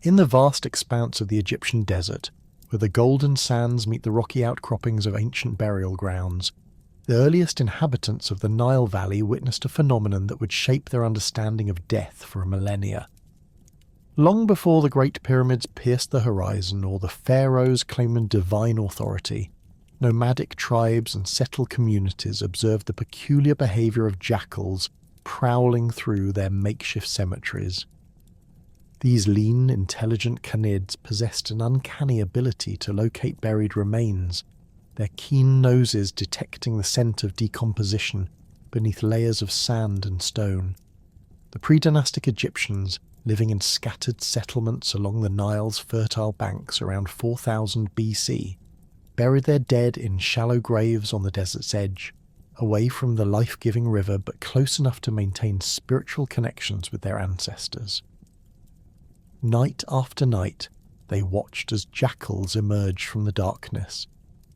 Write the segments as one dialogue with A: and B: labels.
A: In the vast expanse of the Egyptian desert, where the golden sands meet the rocky outcroppings of ancient burial grounds, the earliest inhabitants of the Nile Valley witnessed a phenomenon that would shape their understanding of death for a millennia. Long before the Great Pyramids pierced the horizon or the pharaohs claimed divine authority, nomadic tribes and settled communities observed the peculiar behavior of jackals prowling through their makeshift cemeteries. These lean, intelligent canids possessed an uncanny ability to locate buried remains, their keen noses detecting the scent of decomposition beneath layers of sand and stone. The pre-dynastic Egyptians, living in scattered settlements along the Nile's fertile banks around 4000 BC, buried their dead in shallow graves on the desert's edge, away from the life-giving river but close enough to maintain spiritual connections with their ancestors. Night after night, they watched as jackals emerged from the darkness,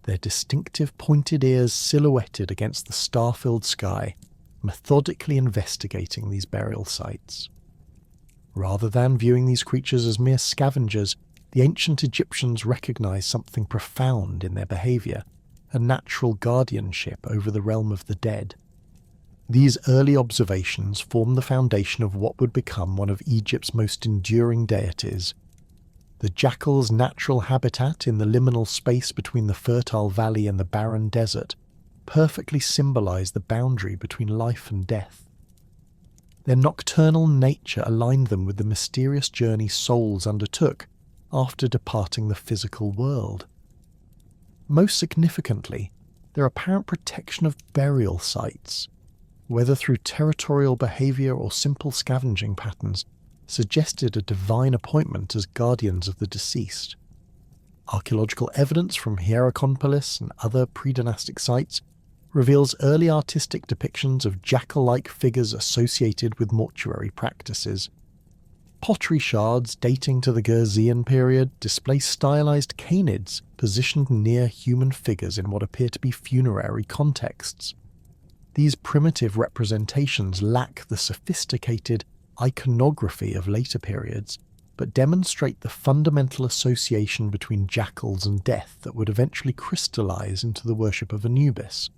A: their distinctive pointed ears silhouetted against the star-filled sky, methodically investigating these burial sites. Rather than viewing these creatures as mere scavengers, the ancient Egyptians recognized something profound in their behavior, a natural guardianship over the realm of the dead. These early observations formed the foundation of what would become one of Egypt's most enduring deities. The jackal's natural habitat in the liminal space between the fertile valley and the barren desert perfectly symbolized the boundary between life and death. Their nocturnal nature aligned them with the mysterious journey souls undertook after departing the physical world. Most significantly, their apparent protection of burial sites, whether through territorial behavior or simple scavenging patterns, suggested a divine appointment as guardians of the deceased. Archaeological evidence from Hierakonpolis and other pre-dynastic sites reveals early artistic depictions of jackal-like figures associated with mortuary practices. Pottery shards dating to the Girzean period display stylized canids positioned near human figures in what appear to be funerary contexts. These primitive representations lack the sophisticated iconography of later periods, but demonstrate the fundamental association between jackals and death that would eventually crystallize into the worship of Anubis.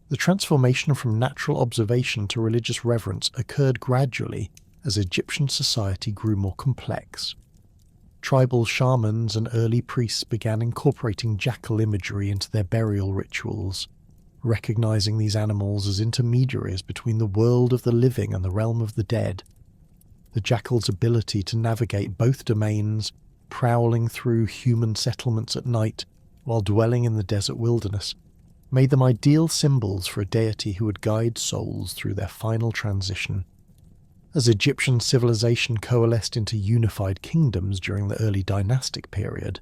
A: The transformation from natural observation to religious reverence occurred gradually as Egyptian society grew more complex. Tribal shamans and early priests began incorporating jackal imagery into their burial rituals, recognizing these animals as intermediaries between the world of the living and the realm of the dead. The jackal's ability to navigate both domains, prowling through human settlements at night while dwelling in the desert wilderness, made them ideal symbols for a deity who would guide souls through their final transition. As Egyptian civilization coalesced into unified kingdoms during the early dynastic period,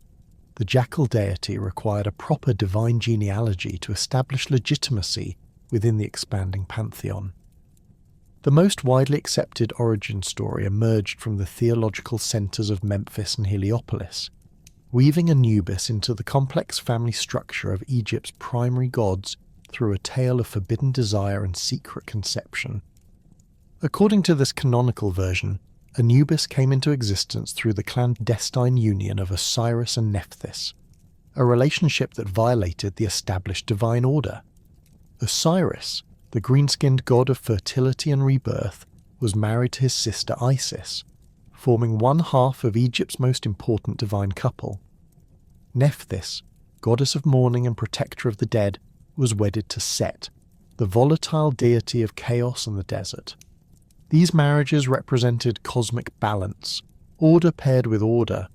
A: the jackal deity required a proper divine genealogy to establish legitimacy within the expanding pantheon. The most widely accepted origin story emerged from the theological centers of Memphis and Heliopolis, weaving Anubis into the complex family structure of Egypt's primary gods through a tale of forbidden desire and secret conception. According to this canonical version, Anubis came into existence through the clandestine union of Osiris and Nephthys, a relationship that violated the established divine order. Osiris, the green-skinned god of fertility and rebirth, was married to his sister Isis, forming one half of Egypt's most important divine couple. Nephthys, goddess of mourning and protector of the dead, was wedded to Set, the volatile deity of chaos and the desert. These marriages represented cosmic balance, order paired with order,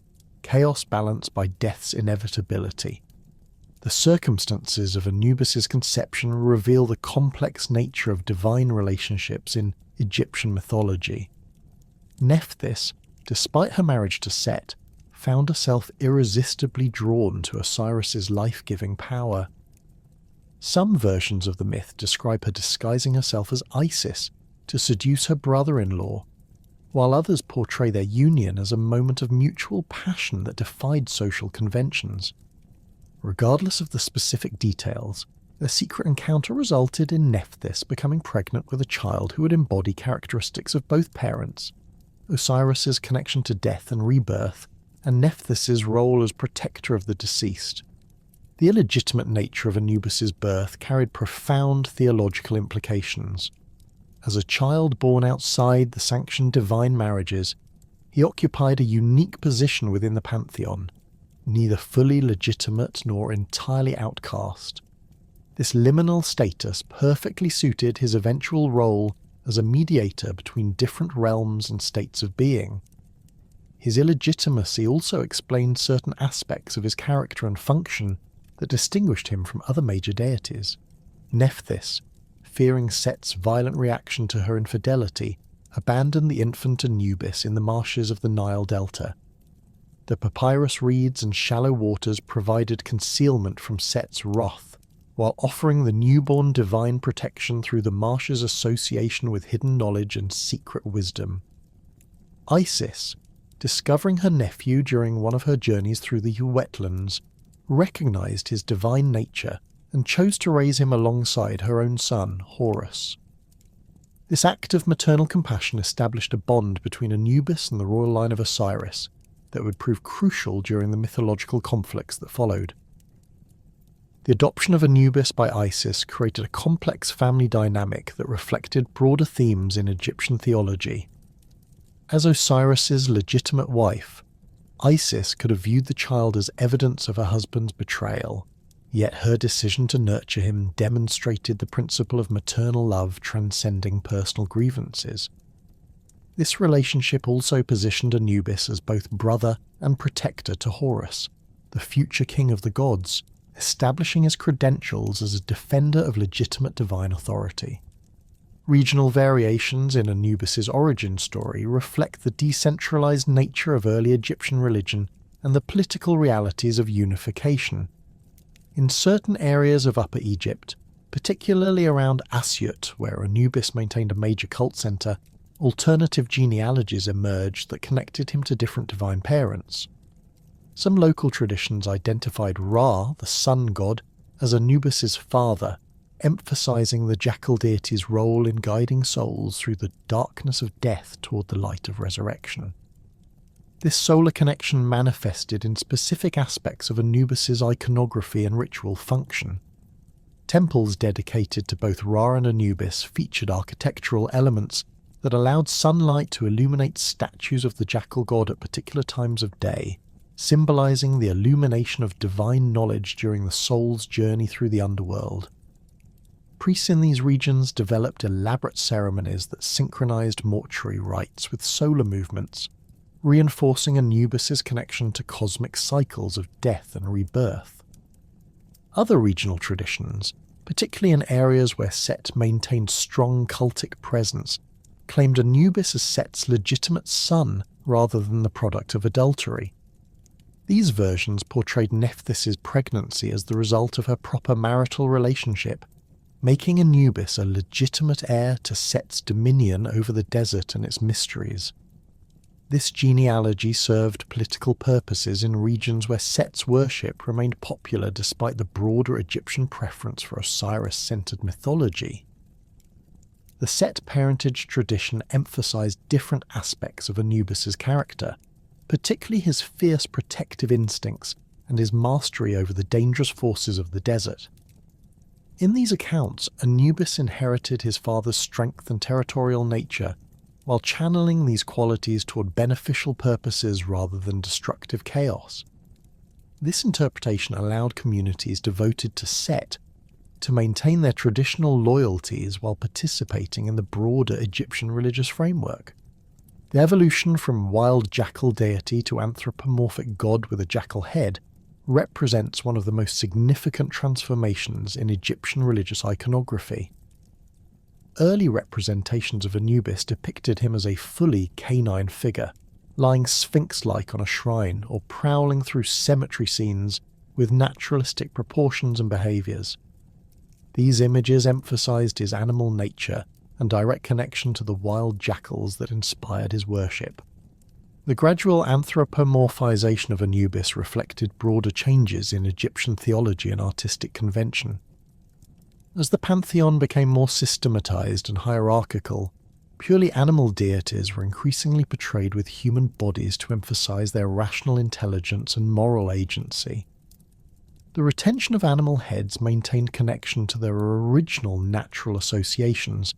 A: chaos balanced by death's inevitability. The circumstances of Anubis's conception reveal the complex nature of divine relationships in Egyptian mythology. Nephthys, despite her marriage to Set, found herself irresistibly drawn to Osiris's life-giving power. Some versions of the myth describe her disguising herself as Isis to seduce her brother-in-law, while others portray their union as a moment of mutual passion that defied social conventions. Regardless of the specific details, their secret encounter resulted in Nephthys becoming pregnant with a child who would embody characteristics of both parents, Osiris's connection to death and rebirth, and Nephthys's role as protector of the deceased. The illegitimate nature of Anubis's birth carried profound theological implications. As a child born outside the sanctioned divine marriages, he occupied a unique position within the pantheon, neither fully legitimate nor entirely outcast. This liminal status perfectly suited his eventual role as a mediator between different realms and states of being. His illegitimacy also explained certain aspects of his character and function that distinguished him from other major deities. Nephthys, fearing Set's violent reaction to her infidelity, abandoned the infant Anubis in the marshes of the Nile Delta. The papyrus reeds and shallow waters provided concealment from Set's wrath, while offering the newborn divine protection through the marsh's association with hidden knowledge and secret wisdom. Isis, discovering her nephew during one of her journeys through the wetlands, recognized his divine nature and chose to raise him alongside her own son, Horus. This act of maternal compassion established a bond between Anubis and the royal line of Osiris that would prove crucial during the mythological conflicts that followed. The adoption of Anubis by Isis created a complex family dynamic that reflected broader themes in Egyptian theology. As Osiris's legitimate wife, Isis could have viewed the child as evidence of her husband's betrayal, yet her decision to nurture him demonstrated the principle of maternal love transcending personal grievances. This relationship also positioned Anubis as both brother and protector to Horus, the future king of the gods, establishing his credentials as a defender of legitimate divine authority. Regional variations in Anubis's origin story reflect the decentralized nature of early Egyptian religion and the political realities of unification. In certain areas of Upper Egypt, particularly around Asyut, where Anubis maintained a major cult center, alternative genealogies emerged that connected him to different divine parents. Some local traditions identified Ra, the sun god, as Anubis's father, emphasizing the jackal deity's role in guiding souls through the darkness of death toward the light of resurrection. This solar connection manifested in specific aspects of Anubis's iconography and ritual function. Temples dedicated to both Ra and Anubis featured architectural elements that allowed sunlight to illuminate statues of the jackal god at particular times of day, symbolizing the illumination of divine knowledge during the soul's journey through the underworld. Priests in these regions developed elaborate ceremonies that synchronized mortuary rites with solar movements, reinforcing Anubis's connection to cosmic cycles of death and rebirth. Other regional traditions, particularly in areas where Set maintained strong cultic presence, claimed Anubis as Set's legitimate son rather than the product of adultery. These versions portrayed Nephthys's pregnancy as the result of her proper marital relationship, making Anubis a legitimate heir to Set's dominion over the desert and its mysteries. This genealogy served political purposes in regions where Set's worship remained popular despite the broader Egyptian preference for Osiris-centered mythology. The Set parentage tradition emphasized different aspects of Anubis's character, particularly his fierce protective instincts and his mastery over the dangerous forces of the desert. In these accounts, Anubis inherited his father's strength and territorial nature, while channeling these qualities toward beneficial purposes rather than destructive chaos. This interpretation allowed communities devoted to Set to maintain their traditional loyalties while participating in the broader Egyptian religious framework. The evolution from wild jackal deity to anthropomorphic god with a jackal head represents one of the most significant transformations in Egyptian religious iconography. Early representations of Anubis depicted him as a fully canine figure, lying sphinx-like on a shrine or prowling through cemetery scenes with naturalistic proportions and behaviours. These images emphasized his animal nature and direct connection to the wild jackals that inspired his worship. The gradual anthropomorphization of Anubis reflected broader changes in Egyptian theology and artistic convention. As the pantheon became more systematized and hierarchical, purely animal deities were increasingly portrayed with human bodies to emphasize their rational intelligence and moral agency. The retention of animal heads maintained connection to their original natural associations,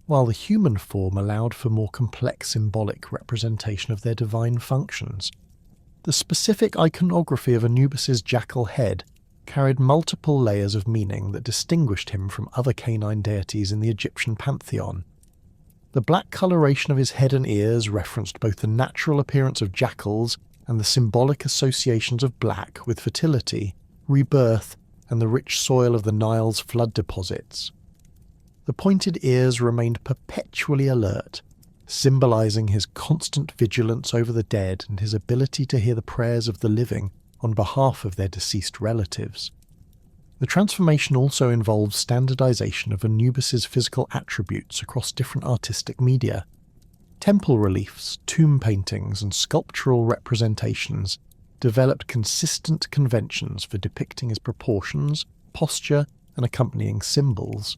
A: while the human form allowed for more complex symbolic representation of their divine functions. The specific iconography of Anubis's jackal head carried multiple layers of meaning that distinguished him from other canine deities in the Egyptian pantheon. The black coloration of his head and ears referenced both the natural appearance of jackals and the symbolic associations of black with fertility, rebirth, and the rich soil of the Nile's flood deposits. The pointed ears remained perpetually alert, symbolizing his constant vigilance over the dead and his ability to hear the prayers of the living on behalf of their deceased relatives. The transformation also involves standardization of Anubis's physical attributes across different artistic media. Temple reliefs, tomb paintings, and sculptural representations developed consistent conventions for depicting his proportions, posture, and accompanying symbols.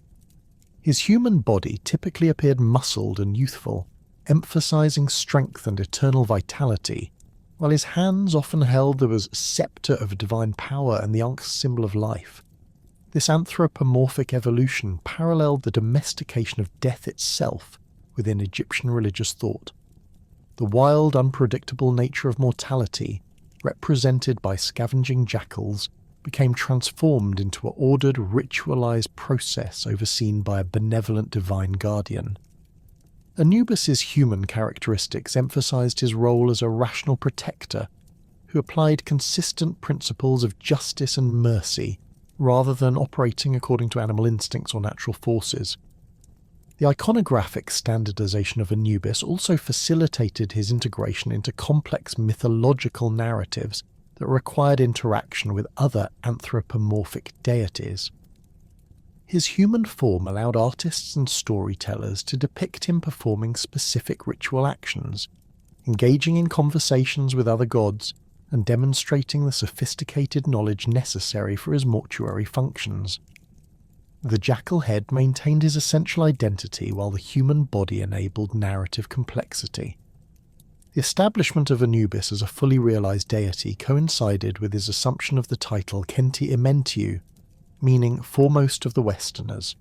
A: His human body typically appeared muscled and youthful, emphasizing strength and eternal vitality, while his hands often held the scepter of divine power and the Ankh symbol of life. This anthropomorphic evolution paralleled the domestication of death itself within Egyptian religious thought. The wild, unpredictable nature of mortality, represented by scavenging jackals, became transformed into an ordered, ritualized process overseen by a benevolent divine guardian. Anubis's human characteristics emphasized his role as a rational protector who applied consistent principles of justice and mercy rather than operating according to animal instincts or natural forces. The iconographic standardization of Anubis also facilitated his integration into complex mythological narratives that required interaction with other anthropomorphic deities. His human form allowed artists and storytellers to depict him performing specific ritual actions, engaging in conversations with other gods, and demonstrating the sophisticated knowledge necessary for his mortuary functions. The jackal head maintained his essential identity while the human body enabled narrative complexity. The establishment of Anubis as a fully realized deity coincided with his assumption of the title Kenti Imentiu, meaning foremost of the Westerners,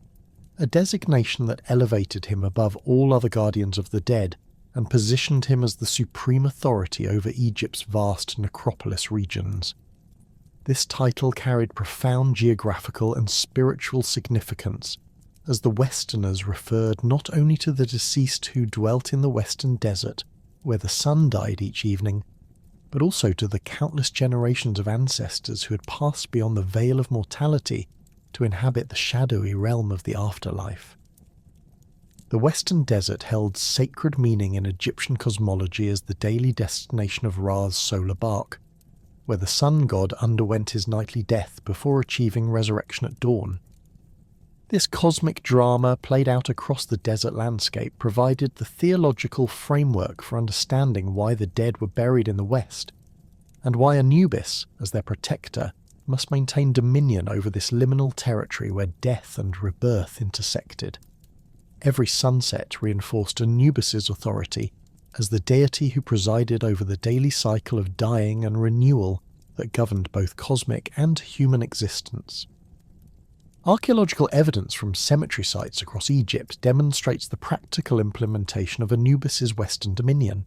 A: a designation that elevated him above all other guardians of the dead and positioned him as the supreme authority over Egypt's vast necropolis regions. This title carried profound geographical and spiritual significance, as the Westerners referred not only to the deceased who dwelt in the Western Desert, where the sun died each evening, but also to the countless generations of ancestors who had passed beyond the veil of mortality to inhabit the shadowy realm of the afterlife. The Western Desert held sacred meaning in Egyptian cosmology as the daily destination of Ra's solar bark, where the sun god underwent his nightly death before achieving resurrection at dawn. This cosmic drama played out across the desert landscape provided the theological framework for understanding why the dead were buried in the West, and why Anubis, as their protector, must maintain dominion over this liminal territory where death and rebirth intersected. Every sunset reinforced Anubis's authority as the deity who presided over the daily cycle of dying and renewal that governed both cosmic and human existence. Archaeological evidence from cemetery sites across Egypt demonstrates the practical implementation of Anubis's Western dominion.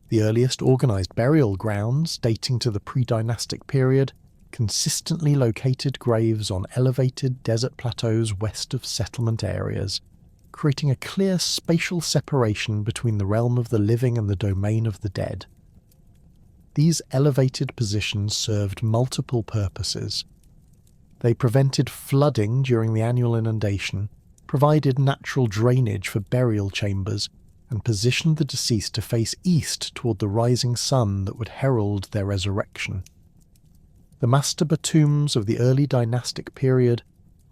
A: The earliest organized burial grounds, dating to the pre-dynastic period, consistently located graves on elevated desert plateaus west of settlement areas, creating a clear spatial separation between the realm of the living and the domain of the dead. These elevated positions served multiple purposes. They prevented flooding during the annual inundation, provided natural drainage for burial chambers, and positioned the deceased to face east toward the rising sun that would herald their resurrection. The mastaba tombs of the early dynastic period,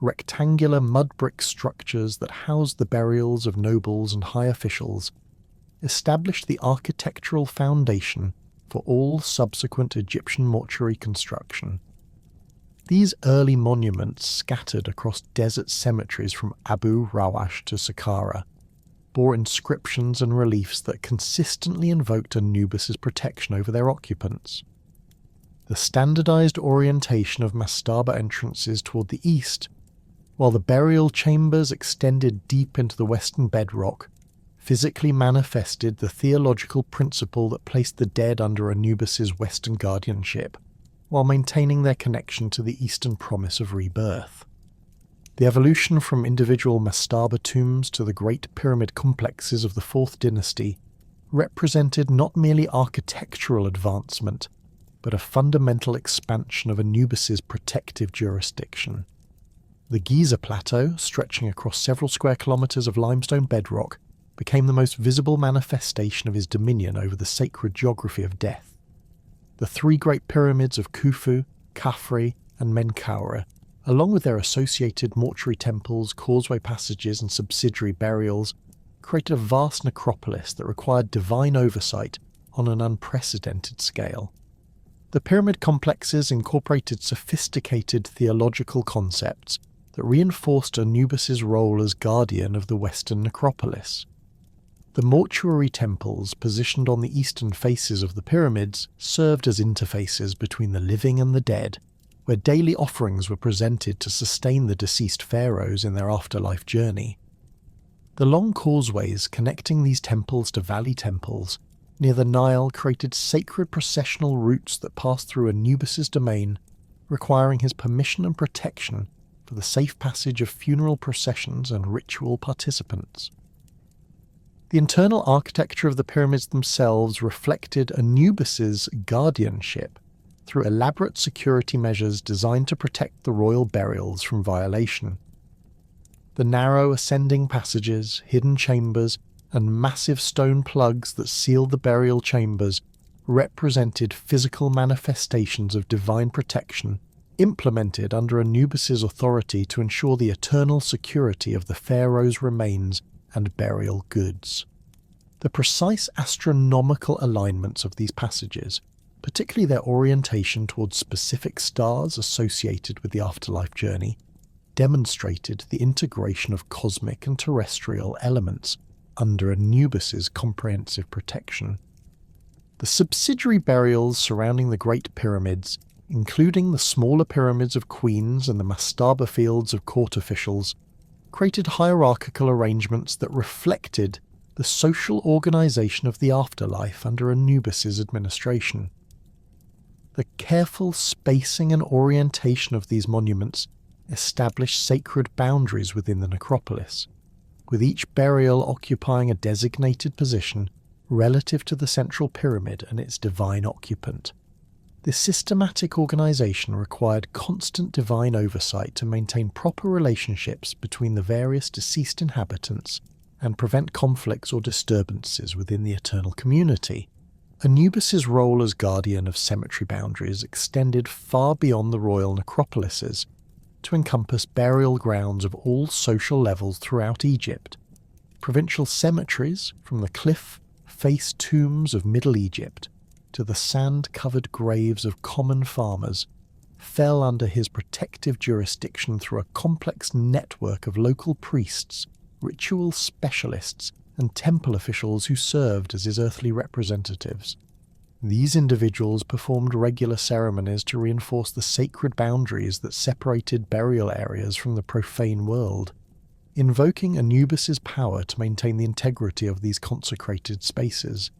A: rectangular mud brick structures that housed the burials of nobles and high officials, established the architectural foundation for all subsequent Egyptian mortuary construction. These early monuments scattered across desert cemeteries from Abu Rawash to Saqqara, bore inscriptions and reliefs that consistently invoked Anubis's protection over their occupants. The standardized orientation of mastaba entrances toward the east, while the burial chambers extended deep into the western bedrock, physically manifested the theological principle that placed the dead under Anubis's western guardianship, while maintaining their connection to the eastern promise of rebirth. The evolution from individual mastaba tombs to the Great Pyramid complexes of the Fourth Dynasty represented not merely architectural advancement, but a fundamental expansion of Anubis's protective jurisdiction. The Giza Plateau, stretching across several square kilometers of limestone bedrock, became the most visible manifestation of his dominion over the sacred geography of death. The three great pyramids of Khufu, Khafre, and Menkaure, along with their associated mortuary temples, causeway passages, and subsidiary burials, created a vast necropolis that required divine oversight on an unprecedented scale. The pyramid complexes incorporated sophisticated theological concepts that reinforced Anubis's role as guardian of the western necropolis. The mortuary temples, positioned on the eastern faces of the pyramids, served as interfaces between the living and the dead, where daily offerings were presented to sustain the deceased pharaohs in their afterlife journey. The long causeways connecting these temples to valley temples near the Nile created sacred processional routes that passed through Anubis's domain, requiring his permission and protection for the safe passage of funeral processions and ritual participants. The internal architecture of the pyramids themselves reflected Anubis's guardianship through elaborate security measures designed to protect the royal burials from violation. The narrow ascending passages, hidden chambers, and massive stone plugs that sealed the burial chambers represented physical manifestations of divine protection implemented under Anubis's authority to ensure the eternal security of the pharaoh's remains and burial goods. The precise astronomical alignments of these passages, particularly their orientation towards specific stars associated with the afterlife journey, demonstrated the integration of cosmic and terrestrial elements under Anubis's comprehensive protection. The subsidiary burials surrounding the Great Pyramids, including the smaller pyramids of queens and the mastaba fields of court officials, created hierarchical arrangements that reflected the social organization of the afterlife under Anubis's administration. The careful spacing and orientation of these monuments established sacred boundaries within the necropolis, with each burial occupying a designated position relative to the central pyramid and its divine occupant. This systematic organization required constant divine oversight to maintain proper relationships between the various deceased inhabitants and prevent conflicts or disturbances within the eternal community. Anubis's role as guardian of cemetery boundaries extended far beyond the royal necropolises to encompass burial grounds of all social levels throughout Egypt. Provincial cemeteries, from the cliff-face tombs of Middle Egypt to the sand-covered graves of common farmers, fell under his protective jurisdiction through a complex network of local priests, ritual specialists, and temple officials who served as his earthly representatives. These individuals performed regular ceremonies to reinforce the sacred boundaries that separated burial areas from the profane world, invoking Anubis's power to maintain the integrity of these consecrated spaces.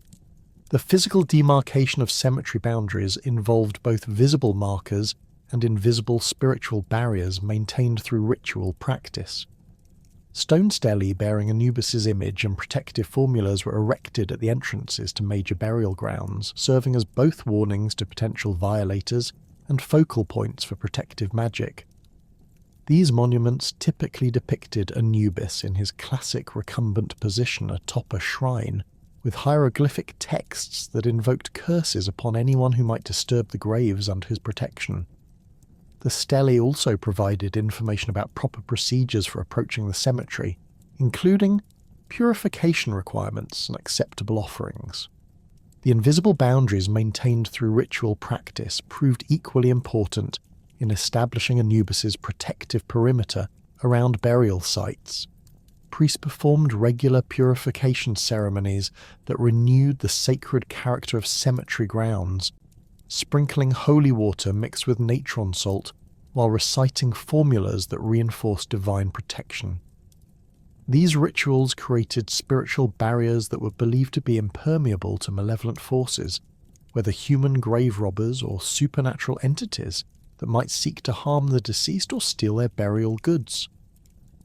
A: The physical demarcation of cemetery boundaries involved both visible markers and invisible spiritual barriers maintained through ritual practice. Stone stelae bearing Anubis's image and protective formulas were erected at the entrances to major burial grounds, serving as both warnings to potential violators and focal points for protective magic. These monuments typically depicted Anubis in his classic recumbent position atop a shrine, with hieroglyphic texts that invoked curses upon anyone who might disturb the graves under his protection. The stelae also provided information about proper procedures for approaching the cemetery, including purification requirements and acceptable offerings. The invisible boundaries maintained through ritual practice proved equally important in establishing Anubis's protective perimeter around burial sites. priests performed regular purification ceremonies that renewed the sacred character of cemetery grounds, sprinkling holy water mixed with natron salt while reciting formulas that reinforced divine protection. These rituals created spiritual barriers that were believed to be impermeable to malevolent forces, whether human grave robbers or supernatural entities that might seek to harm the deceased or steal their burial goods.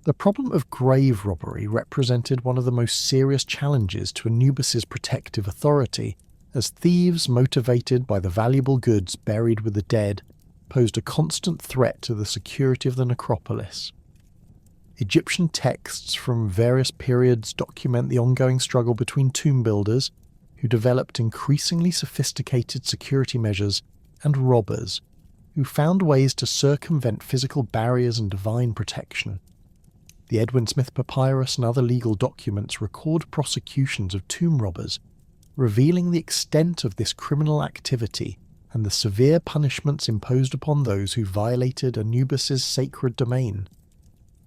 A: The problem of grave robbery represented one of the most serious challenges to Anubis's protective authority, as thieves motivated by the valuable goods buried with the dead posed a constant threat to the security of the necropolis. Egyptian texts from various periods document the ongoing struggle between tomb builders, who developed increasingly sophisticated security measures, and robbers, who found ways to circumvent physical barriers and divine protection. The Edwin Smith Papyrus and other legal documents record prosecutions of tomb robbers, revealing the extent of this criminal activity and the severe punishments imposed upon those who violated Anubis's sacred domain.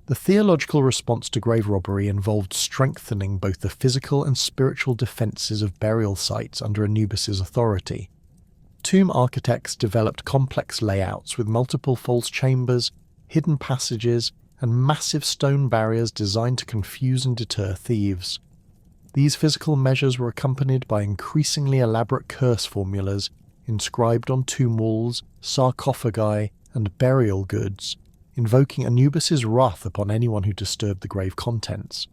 A: The theological response to grave robbery involved strengthening both the physical and spiritual defences of burial sites under Anubis's authority. Tomb architects developed complex layouts with multiple false chambers, hidden passages, and massive stone barriers designed to confuse and deter thieves. These physical measures were accompanied by increasingly elaborate curse formulas inscribed on tomb walls, sarcophagi, and burial goods, invoking Anubis's wrath upon anyone who disturbed the grave contents.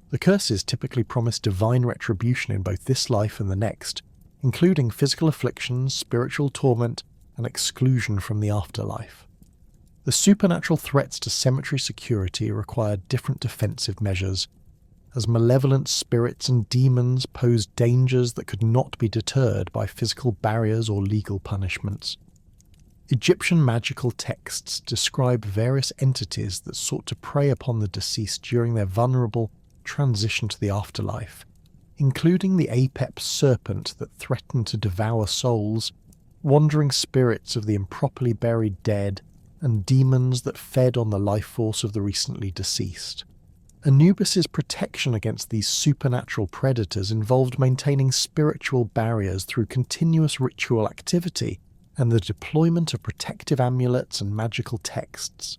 A: The curses typically promised divine retribution in both this life and the next, including physical afflictions, spiritual torment, and exclusion from the afterlife. The supernatural threats to cemetery security required different defensive measures, as malevolent spirits and demons posed dangers that could not be deterred by physical barriers or legal punishments. Egyptian magical texts describe various entities that sought to prey upon the deceased during their vulnerable transition to the afterlife, including the apex serpent that threatened to devour souls, wandering spirits of the improperly buried dead, and demons that fed on the life force of the recently deceased. Anubis's protection against these supernatural predators involved maintaining spiritual barriers through continuous ritual activity and the deployment of protective amulets and magical texts.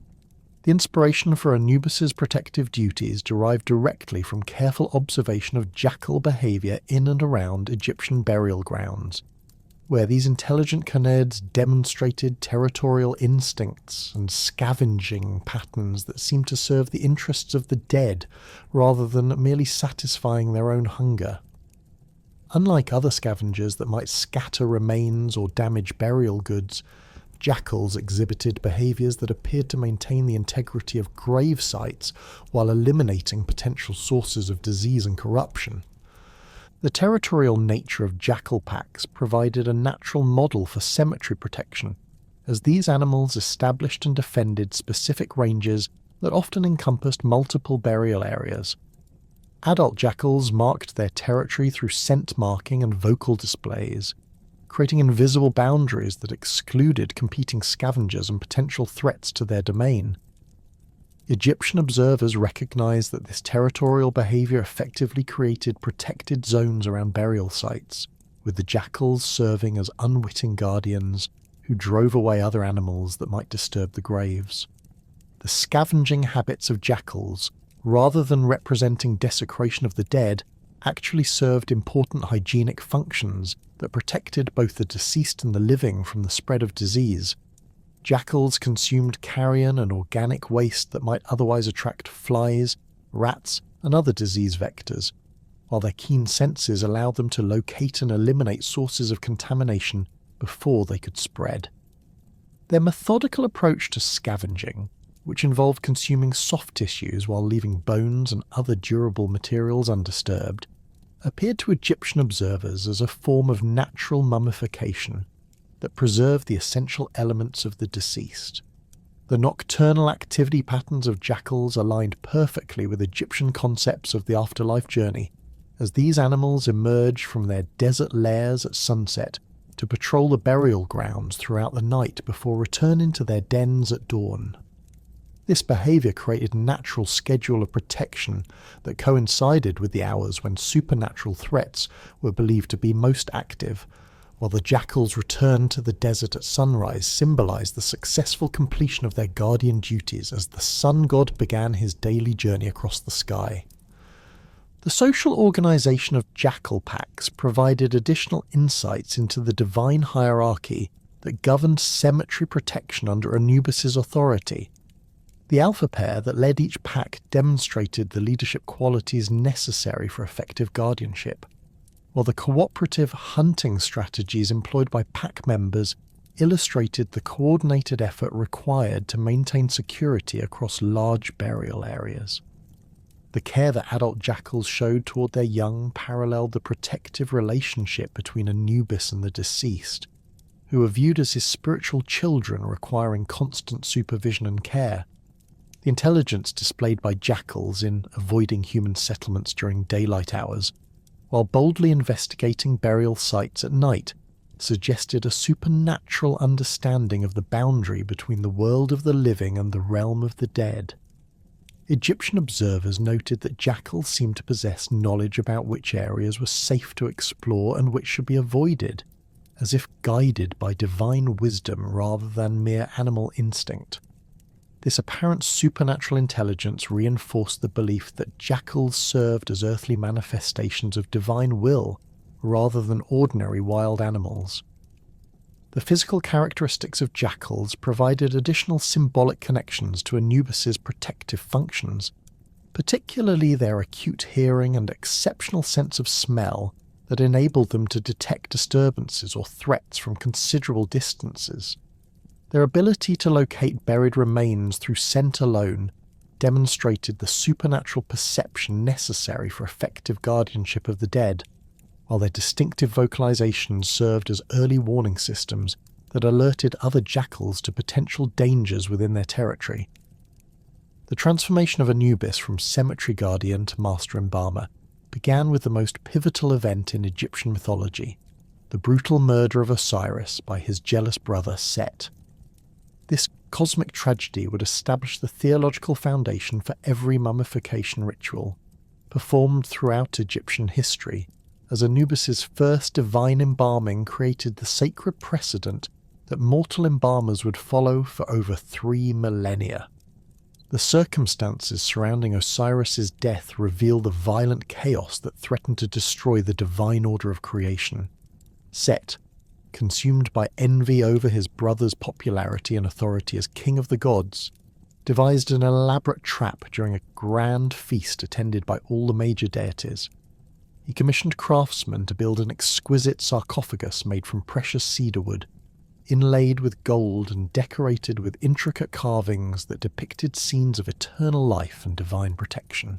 A: The inspiration for Anubis's protective duties derived directly from careful observation of jackal behaviour in and around Egyptian burial grounds, where these intelligent canids demonstrated territorial instincts and scavenging patterns that seemed to serve the interests of the dead rather than merely satisfying their own hunger. Unlike other scavengers that might scatter remains or damage burial goods, jackals exhibited behaviours that appeared to maintain the integrity of grave sites while eliminating potential sources of disease and corruption. The territorial nature of jackal packs provided a natural model for cemetery protection, as these animals established and defended specific ranges that often encompassed multiple burial areas. Adult jackals marked their territory through scent marking and vocal displays, creating invisible boundaries that excluded competing scavengers and potential threats to their domain. Egyptian observers recognized that this territorial behavior effectively created protected zones around burial sites, with the jackals serving as unwitting guardians who drove away other animals that might disturb the graves. The scavenging habits of jackals, rather than representing desecration of the dead, actually served important hygienic functions that protected both the deceased and the living from the spread of disease. Jackals consumed carrion and organic waste that might otherwise attract flies, rats, and other disease vectors, while their keen senses allowed them to locate and eliminate sources of contamination before they could spread. Their methodical approach to scavenging, which involved consuming soft tissues while leaving bones and other durable materials undisturbed, appeared to Egyptian observers as a form of natural mummification that preserved the essential elements of the deceased. The nocturnal activity patterns of jackals aligned perfectly with Egyptian concepts of the afterlife journey, as these animals emerged from their desert lairs at sunset to patrol the burial grounds throughout the night before returning to their dens at dawn. This behaviour created a natural schedule of protection that coincided with the hours when supernatural threats were believed to be most active, while the jackal's return to the desert at sunrise symbolised the successful completion of their guardian duties as the sun god began his daily journey across the sky. The social organisation of jackal packs provided additional insights into the divine hierarchy that governed cemetery protection under Anubis's authority. The alpha pair that led each pack demonstrated the leadership qualities necessary for effective guardianship, while the cooperative hunting strategies employed by pack members illustrated the coordinated effort required to maintain security across large burial areas. The care that adult jackals showed toward their young paralleled the protective relationship between Anubis and the deceased, who were viewed as his spiritual children requiring constant supervision and care. The intelligence displayed by jackals in avoiding human settlements during daylight hours, while boldly investigating burial sites at night, suggested a supernatural understanding of the boundary between the world of the living and the realm of the dead. Egyptian observers noted that jackals seemed to possess knowledge about which areas were safe to explore and which should be avoided, as if guided by divine wisdom rather than mere animal instinct. This apparent supernatural intelligence reinforced the belief that jackals served as earthly manifestations of divine will rather than ordinary wild animals. The physical characteristics of jackals provided additional symbolic connections to Anubis's protective functions, particularly their acute hearing and exceptional sense of smell that enabled them to detect disturbances or threats from considerable distances. Their ability to locate buried remains through scent alone demonstrated the supernatural perception necessary for effective guardianship of the dead, while their distinctive vocalizations served as early warning systems that alerted other jackals to potential dangers within their territory. The transformation of Anubis from cemetery guardian to master embalmer began with the most pivotal event in Egyptian mythology, the brutal murder of Osiris by his jealous brother Set. This cosmic tragedy would establish the theological foundation for every mummification ritual, performed throughout Egyptian history, as Anubis's first divine embalming created the sacred precedent that mortal embalmers would follow for over 3 millennia. The circumstances surrounding Osiris's death reveal the violent chaos that threatened to destroy the divine order of creation. Set, consumed by envy over his brother's popularity and authority as king of the gods, devised an elaborate trap during a grand feast attended by all the major deities. He commissioned craftsmen to build an exquisite sarcophagus made from precious cedar wood, inlaid with gold and decorated with intricate carvings that depicted scenes of eternal life and divine protection.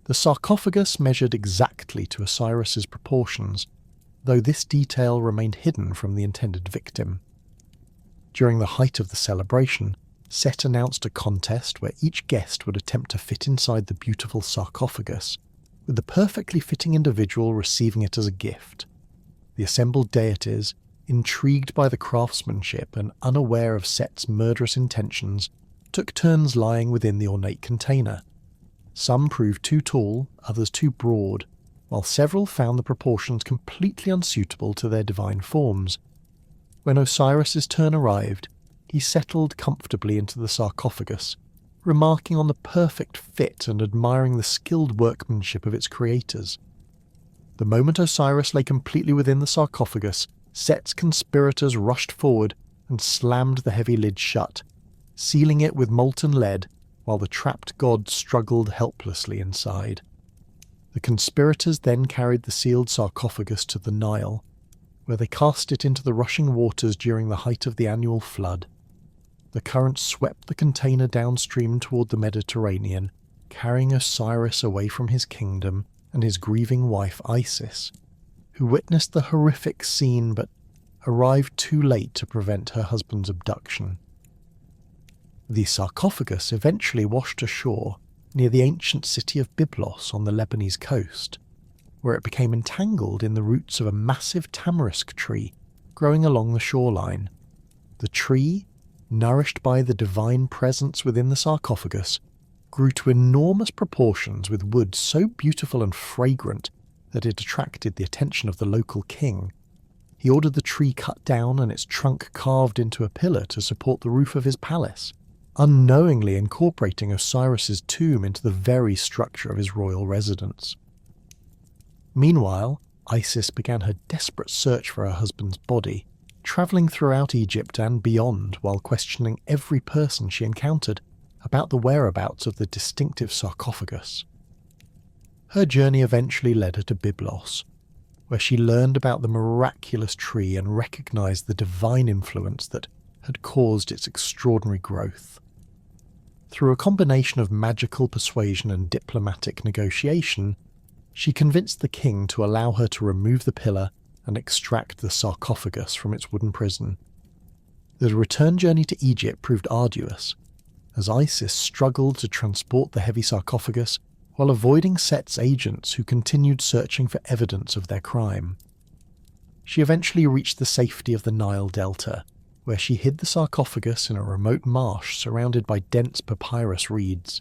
A: The sarcophagus measured exactly to Osiris's proportions, though this detail remained hidden from the intended victim. During the height of the celebration, Set announced a contest where each guest would attempt to fit inside the beautiful sarcophagus, with the perfectly fitting individual receiving it as a gift. The assembled deities, intrigued by the craftsmanship and unaware of Set's murderous intentions, took turns lying within the ornate container. Some proved too tall, others too broad, while several found the proportions completely unsuitable to their divine forms. When Osiris's turn arrived, he settled comfortably into the sarcophagus, remarking on the perfect fit and admiring the skilled workmanship of its creators. The moment Osiris lay completely within the sarcophagus, Set's conspirators rushed forward and slammed the heavy lid shut, sealing it with molten lead while the trapped god struggled helplessly inside. The conspirators then carried the sealed sarcophagus to the Nile, where they cast it into the rushing waters during the height of the annual flood. The current swept the container downstream toward the Mediterranean, carrying Osiris away from his kingdom and his grieving wife Isis, who witnessed the horrific scene but arrived too late to prevent her husband's abduction. The sarcophagus eventually washed ashore near the ancient city of Byblos on the Lebanese coast, where it became entangled in the roots of a massive tamarisk tree growing along the shoreline. The tree, nourished by the divine presence within the sarcophagus, grew to enormous proportions with wood so beautiful and fragrant that it attracted the attention of the local king. He ordered the tree cut down and its trunk carved into a pillar to support the roof of his palace, unknowingly incorporating Osiris's tomb into the very structure of his royal residence. Meanwhile, Isis began her desperate search for her husband's body, travelling throughout Egypt and beyond while questioning every person she encountered about the whereabouts of the distinctive sarcophagus. Her journey eventually led her to Byblos, where she learned about the miraculous tree and recognised the divine influence that had caused its extraordinary growth. Through a combination of magical persuasion and diplomatic negotiation, she convinced the king to allow her to remove the pillar and extract the sarcophagus from its wooden prison. The return journey to Egypt proved arduous, as Isis struggled to transport the heavy sarcophagus while avoiding Set's agents who continued searching for evidence of their crime. She eventually reached the safety of the Nile Delta, where she hid the sarcophagus in a remote marsh surrounded by dense papyrus reeds.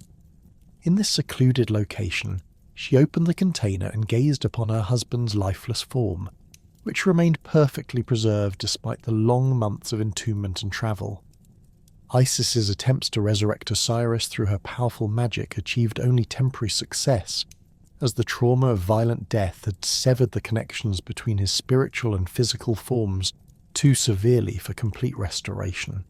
A: In this secluded location, she opened the container and gazed upon her husband's lifeless form, which remained perfectly preserved despite the long months of entombment and travel. Isis's attempts to resurrect Osiris through her powerful magic achieved only temporary success, as the trauma of violent death had severed the connections between his spiritual and physical forms too severely for complete restoration.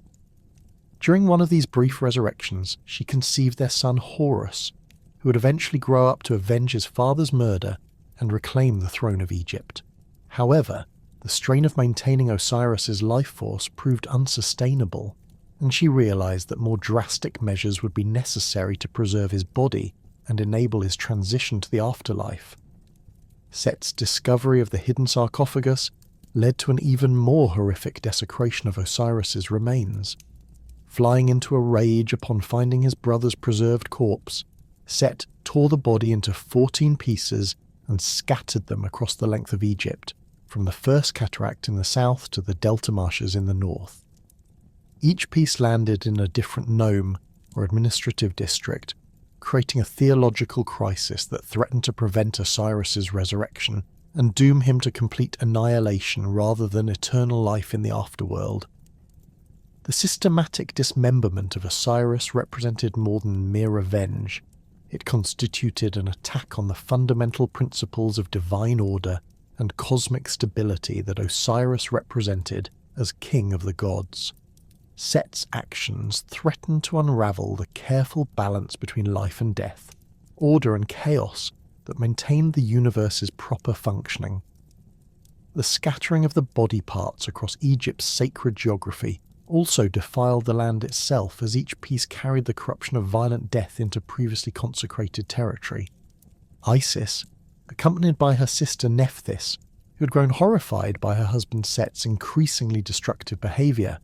A: During one of these brief resurrections, she conceived their son Horus, who would eventually grow up to avenge his father's murder and reclaim the throne of Egypt. However, the strain of maintaining Osiris's life force proved unsustainable, and she realized that more drastic measures would be necessary to preserve his body and enable his transition to the afterlife. Set's discovery of the hidden sarcophagus led to an even more horrific desecration of Osiris's remains. Flying into a rage upon finding his brother's preserved corpse, Set tore the body into 14 pieces and scattered them across the length of Egypt, from the first cataract in the south to the delta marshes in the north. Each piece landed in a different nome or administrative district, creating a theological crisis that threatened to prevent Osiris's resurrection and doom him to complete annihilation rather than eternal life in the afterworld. The systematic dismemberment of Osiris represented more than mere revenge. It constituted an attack on the fundamental principles of divine order and cosmic stability that Osiris represented as king of the gods. Set's actions threatened to unravel the careful balance between life and death, order and chaos that maintained the universe's proper functioning. The scattering of the body parts across Egypt's sacred geography also defiled the land itself, as each piece carried the corruption of violent death into previously consecrated territory. Isis, accompanied by her sister Nephthys, who had grown horrified by her husband Set's increasingly destructive behaviour,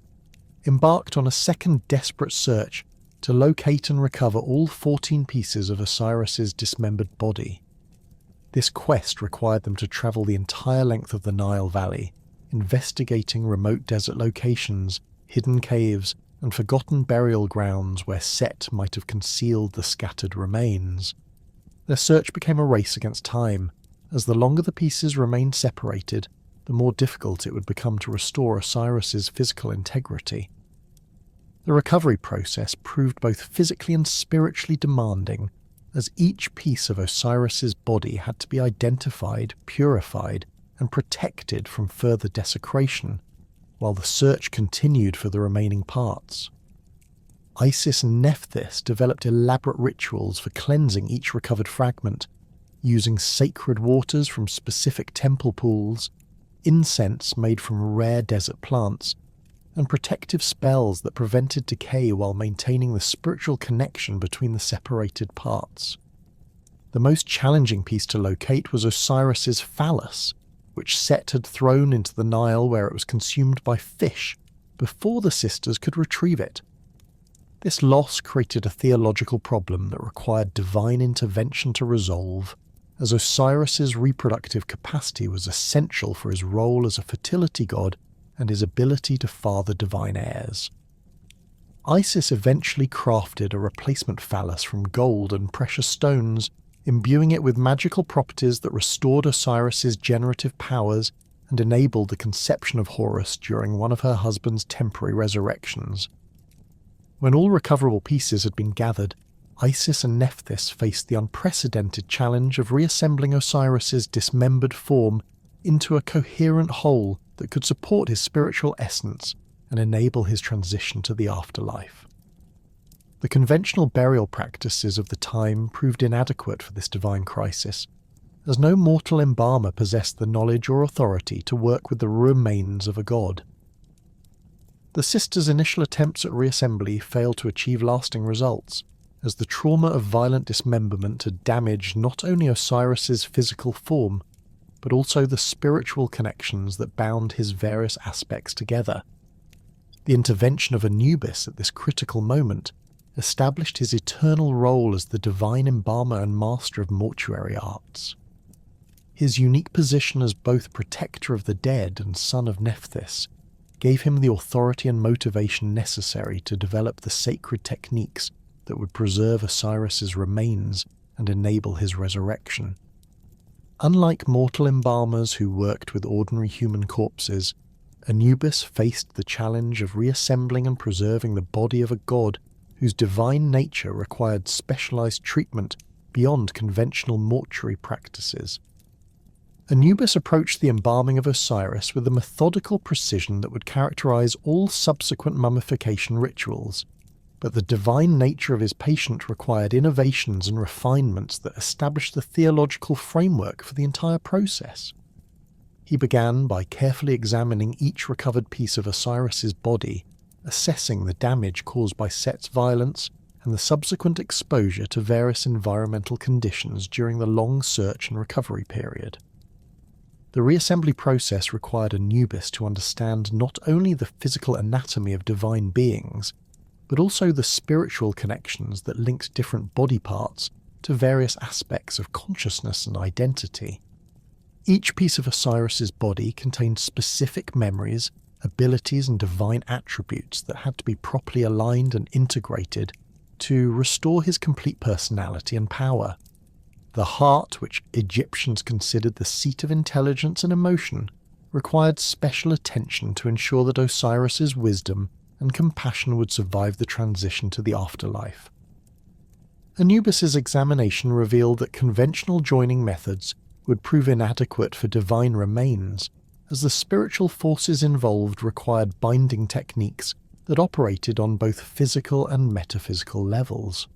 A: embarked on a second desperate search to locate and recover all 14 pieces of Osiris's dismembered body. This quest required them to travel the entire length of the Nile Valley, investigating remote desert locations, hidden caves, and forgotten burial grounds where Set might have concealed the scattered remains. Their search became a race against time, as the longer the pieces remained separated, the more difficult it would become to restore Osiris's physical integrity. The recovery process proved both physically and spiritually demanding, as each piece of Osiris's body had to be identified, purified, and protected from further desecration, while the search continued for the remaining parts. Isis and Nephthys developed elaborate rituals for cleansing each recovered fragment, using sacred waters from specific temple pools, incense made from rare desert plants, and protective spells that prevented decay while maintaining the spiritual connection between the separated parts. The most challenging piece to locate was Osiris's phallus, which Set had thrown into the Nile where it was consumed by fish before the sisters could retrieve it. This loss created a theological problem that required divine intervention to resolve, as Osiris's reproductive capacity was essential for his role as a fertility god and his ability to father divine heirs. Isis eventually crafted a replacement phallus from gold and precious stones, imbuing it with magical properties that restored Osiris's generative powers and enabled the conception of Horus during one of her husband's temporary resurrections. When all recoverable pieces had been gathered, Isis and Nephthys faced the unprecedented challenge of reassembling Osiris's dismembered form into a coherent whole that could support his spiritual essence and enable his transition to the afterlife. The conventional burial practices of the time proved inadequate for this divine crisis, as no mortal embalmer possessed the knowledge or authority to work with the remains of a god. The sisters' initial attempts at reassembly failed to achieve lasting results, as the trauma of violent dismemberment had damaged not only Osiris's physical form, but also the spiritual connections that bound his various aspects together. The intervention of Anubis at this critical moment established his eternal role as the divine embalmer and master of mortuary arts. His unique position as both protector of the dead and son of Nephthys gave him the authority and motivation necessary to develop the sacred techniques that would preserve Osiris's remains and enable his resurrection. Unlike mortal embalmers who worked with ordinary human corpses, Anubis faced the challenge of reassembling and preserving the body of a god whose divine nature required specialized treatment beyond conventional mortuary practices. Anubis approached the embalming of Osiris with a methodical precision that would characterize all subsequent mummification rituals, but the divine nature of his patient required innovations and refinements that established the theological framework for the entire process. He began by carefully examining each recovered piece of Osiris's body, assessing the damage caused by Set's violence and the subsequent exposure to various environmental conditions during the long search and recovery period. The reassembly process required Anubis to understand not only the physical anatomy of divine beings, but also the spiritual connections that linked different body parts to various aspects of consciousness and identity. Each piece of Osiris's body contained specific memories, abilities and divine attributes that had to be properly aligned and integrated to restore his complete personality and power. The heart, which Egyptians considered the seat of intelligence and emotion, required special attention to ensure that Osiris's wisdom and compassion would survive the transition to the afterlife. Anubis's examination revealed that conventional joining methods would prove inadequate for divine remains, as the spiritual forces involved required binding techniques that operated on both physical and metaphysical levels.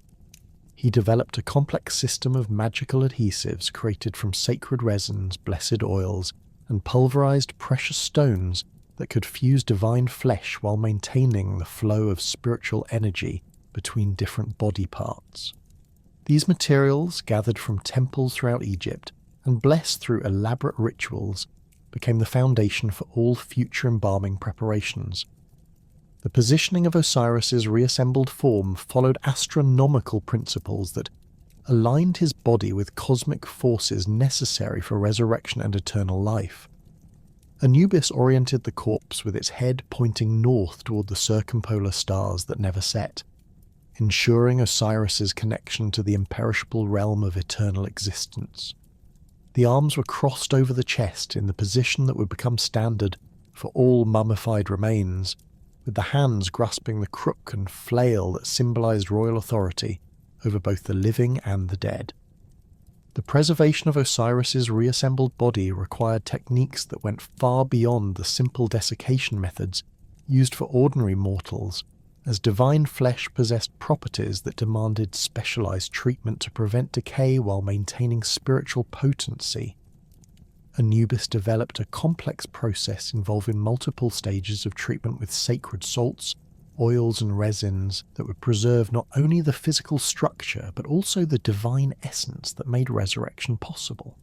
A: He developed a complex system of magical adhesives created from sacred resins, blessed oils, and pulverized precious stones that could fuse divine flesh while maintaining the flow of spiritual energy between different body parts. These materials, gathered from temples throughout Egypt and blessed through elaborate rituals, became the foundation for all future embalming preparations. The positioning of Osiris's reassembled form followed astronomical principles that aligned his body with cosmic forces necessary for resurrection and eternal life. Anubis oriented the corpse with its head pointing north toward the circumpolar stars that never set, ensuring Osiris's connection to the imperishable realm of eternal existence. The arms were crossed over the chest in the position that would become standard for all mummified remains, with the hands grasping the crook and flail that symbolized royal authority over both the living and the dead. The preservation of Osiris's reassembled body required techniques that went far beyond the simple desiccation methods used for ordinary mortals, as divine flesh possessed properties that demanded specialized treatment to prevent decay while maintaining spiritual potency. Anubis developed a complex process involving multiple stages of treatment with sacred salts, oils and resins that would preserve not only the physical structure but also the divine essence that made resurrection possible.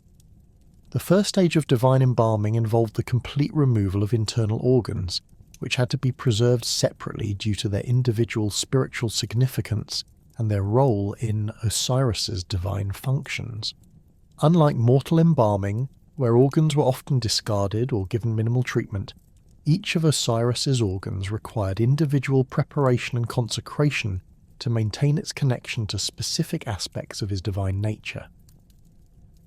A: The first stage of divine embalming involved the complete removal of internal organs, which had to be preserved separately due to their individual spiritual significance and their role in Osiris's divine functions. Unlike mortal embalming, where organs were often discarded or given minimal treatment, Each of Osiris's organs required individual preparation and consecration to maintain its connection to specific aspects of his divine nature.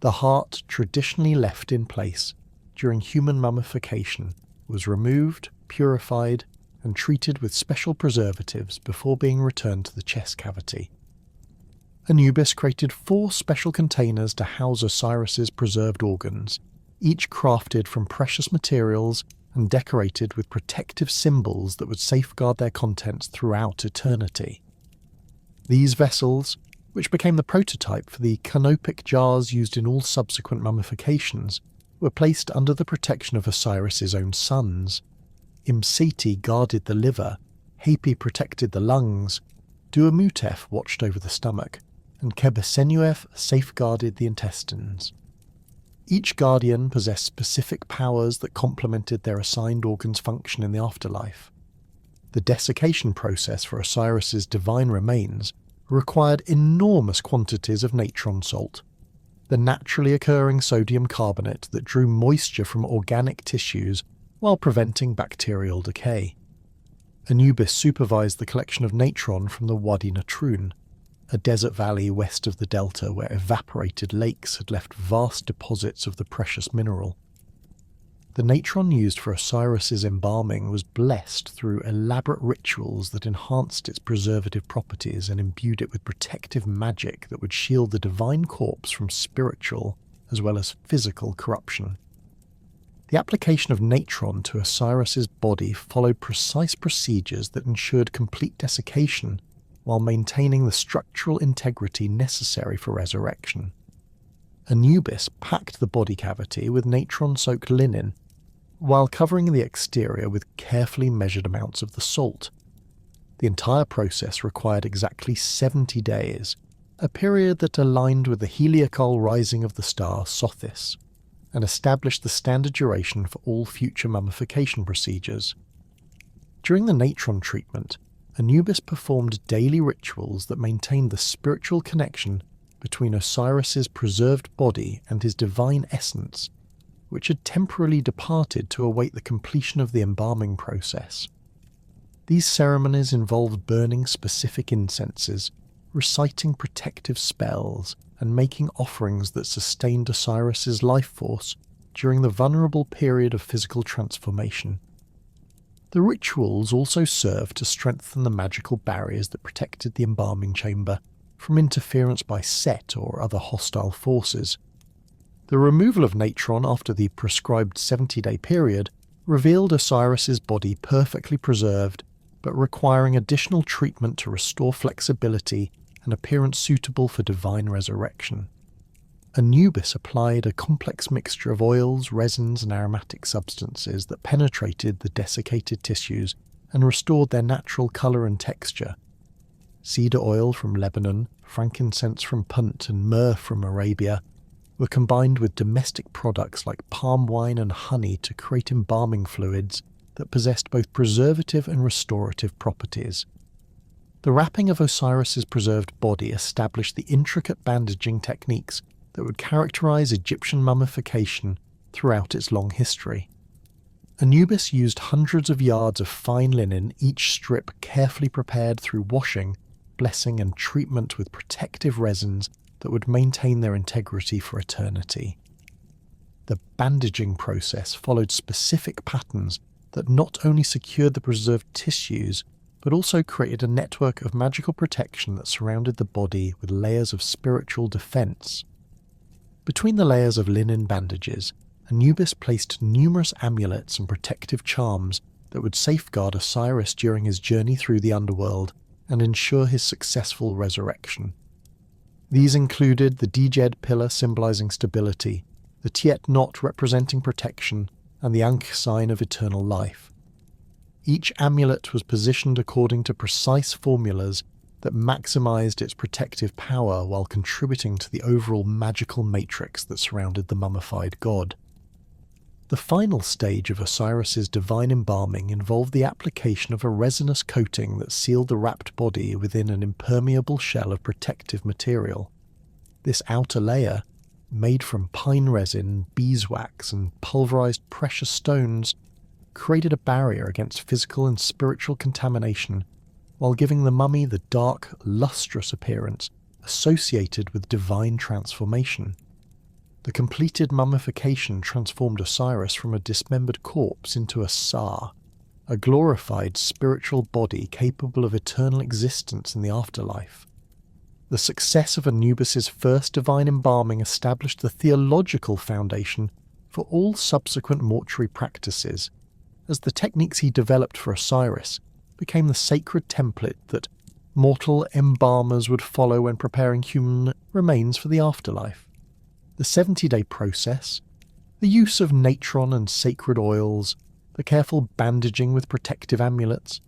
A: The heart, traditionally left in place during human mummification, was removed, purified, and treated with special preservatives before being returned to the chest cavity. Anubis created 4 special containers to house Osiris's preserved organs, each crafted from precious materials and decorated with protective symbols that would safeguard their contents throughout eternity. These vessels, which became the prototype for the canopic jars used in all subsequent mummifications, were placed under the protection of Osiris's own sons. Imseti guarded the liver, Hapi protected the lungs, Duamutef watched over the stomach, and Kebesenuef safeguarded the intestines. Each guardian possessed specific powers that complemented their assigned organ's function in the afterlife. The desiccation process for Osiris's divine remains required enormous quantities of natron salt, the naturally occurring sodium carbonate that drew moisture from organic tissues while preventing bacterial decay. Anubis supervised the collection of natron from the Wadi Natrun, a desert valley west of the delta where evaporated lakes had left vast deposits of the precious mineral. The natron used for Osiris's embalming was blessed through elaborate rituals that enhanced its preservative properties and imbued it with protective magic that would shield the divine corpse from spiritual as well as physical corruption. The application of natron to Osiris's body followed precise procedures that ensured complete desiccation while maintaining the structural integrity necessary for resurrection. Anubis packed the body cavity with natron-soaked linen, while covering the exterior with carefully measured amounts of the salt. The entire process required exactly 70 days, a period that aligned with the heliacal rising of the star Sothis, and established the standard duration for all future mummification procedures. During the natron treatment, Anubis performed daily rituals that maintained the spiritual connection between Osiris's preserved body and his divine essence, which had temporarily departed to await the completion of the embalming process. These ceremonies involved burning specific incenses, reciting protective spells, and making offerings that sustained Osiris's life force during the vulnerable period of physical transformation. The rituals also served to strengthen the magical barriers that protected the embalming chamber from interference by Set or other hostile forces. The removal of natron after the prescribed 70-day period revealed Osiris's body perfectly preserved, but requiring additional treatment to restore flexibility and appearance suitable for divine resurrection. Anubis applied a complex mixture of oils, resins, and aromatic substances that penetrated the desiccated tissues and restored their natural colour and texture. Cedar oil from Lebanon, frankincense from Punt, and myrrh from Arabia were combined with domestic products like palm wine and honey to create embalming fluids that possessed both preservative and restorative properties. The wrapping of Osiris's preserved body established the intricate bandaging techniques that would characterize Egyptian mummification throughout its long history. Anubis used hundreds of yards of fine linen, each strip carefully prepared through washing, blessing, and treatment with protective resins that would maintain their integrity for eternity. The bandaging process followed specific patterns that not only secured the preserved tissues, but also created a network of magical protection that surrounded the body with layers of spiritual defense. Between the layers of linen bandages, Anubis placed numerous amulets and protective charms that would safeguard Osiris during his journey through the underworld and ensure his successful resurrection. These included the Djed pillar symbolizing stability, the Tiet knot representing protection, and the Ankh sign of eternal life. Each amulet was positioned according to precise formulas that maximized its protective power while contributing to the overall magical matrix that surrounded the mummified god. The final stage of Osiris's divine embalming involved the application of a resinous coating that sealed the wrapped body within an impermeable shell of protective material. This outer layer, made from pine resin, beeswax, and pulverized precious stones, created a barrier against physical and spiritual contamination, while giving the mummy the dark, lustrous appearance associated with divine transformation. The completed mummification transformed Osiris from a dismembered corpse into a Sa, a glorified spiritual body capable of eternal existence in the afterlife. The success of Anubis's first divine embalming established the theological foundation for all subsequent mortuary practices, as the techniques he developed for Osiris became the sacred template that mortal embalmers would follow when preparing human remains for the afterlife. The 70-day process, the use of natron and sacred oils, the careful bandaging with protective amulets,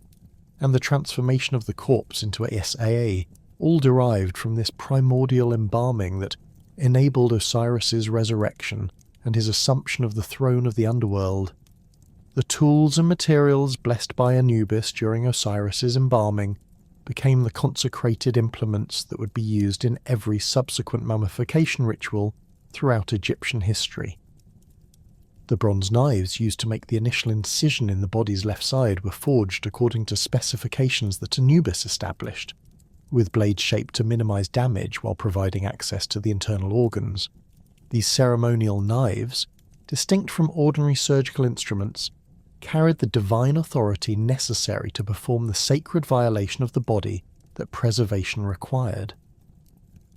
A: and the transformation of the corpse into a Saa all derived from this primordial embalming that enabled Osiris's resurrection and his assumption of the throne of the underworld. The tools and materials blessed by Anubis during Osiris's embalming became the consecrated implements that would be used in every subsequent mummification ritual throughout Egyptian history. The bronze knives used to make the initial incision in the body's left side were forged according to specifications that Anubis established, with blades shaped to minimize damage while providing access to the internal organs. These ceremonial knives, distinct from ordinary surgical instruments, carried the divine authority necessary to perform the sacred violation of the body that preservation required.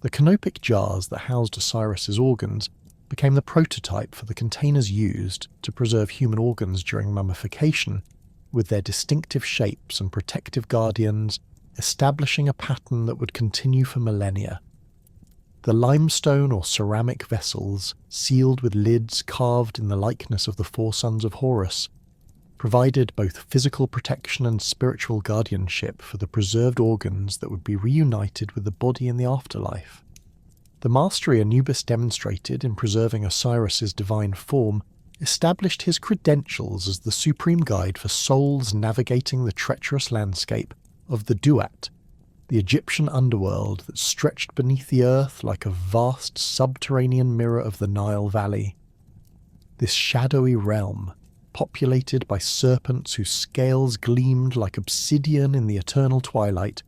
A: The canopic jars that housed Osiris's organs became the prototype for the containers used to preserve human organs during mummification, with their distinctive shapes and protective guardians establishing a pattern that would continue for millennia. The limestone or ceramic vessels, sealed with lids carved in the likeness of the four sons of Horus, provided both physical protection and spiritual guardianship for the preserved organs that would be reunited with the body in the afterlife. The mastery Anubis demonstrated in preserving Osiris's divine form established his credentials as the supreme guide for souls navigating the treacherous landscape of the Duat, the Egyptian underworld that stretched beneath the earth like a vast subterranean mirror of the Nile Valley. This shadowy realm, populated by serpents whose scales gleamed like obsidian in the eternal twilight,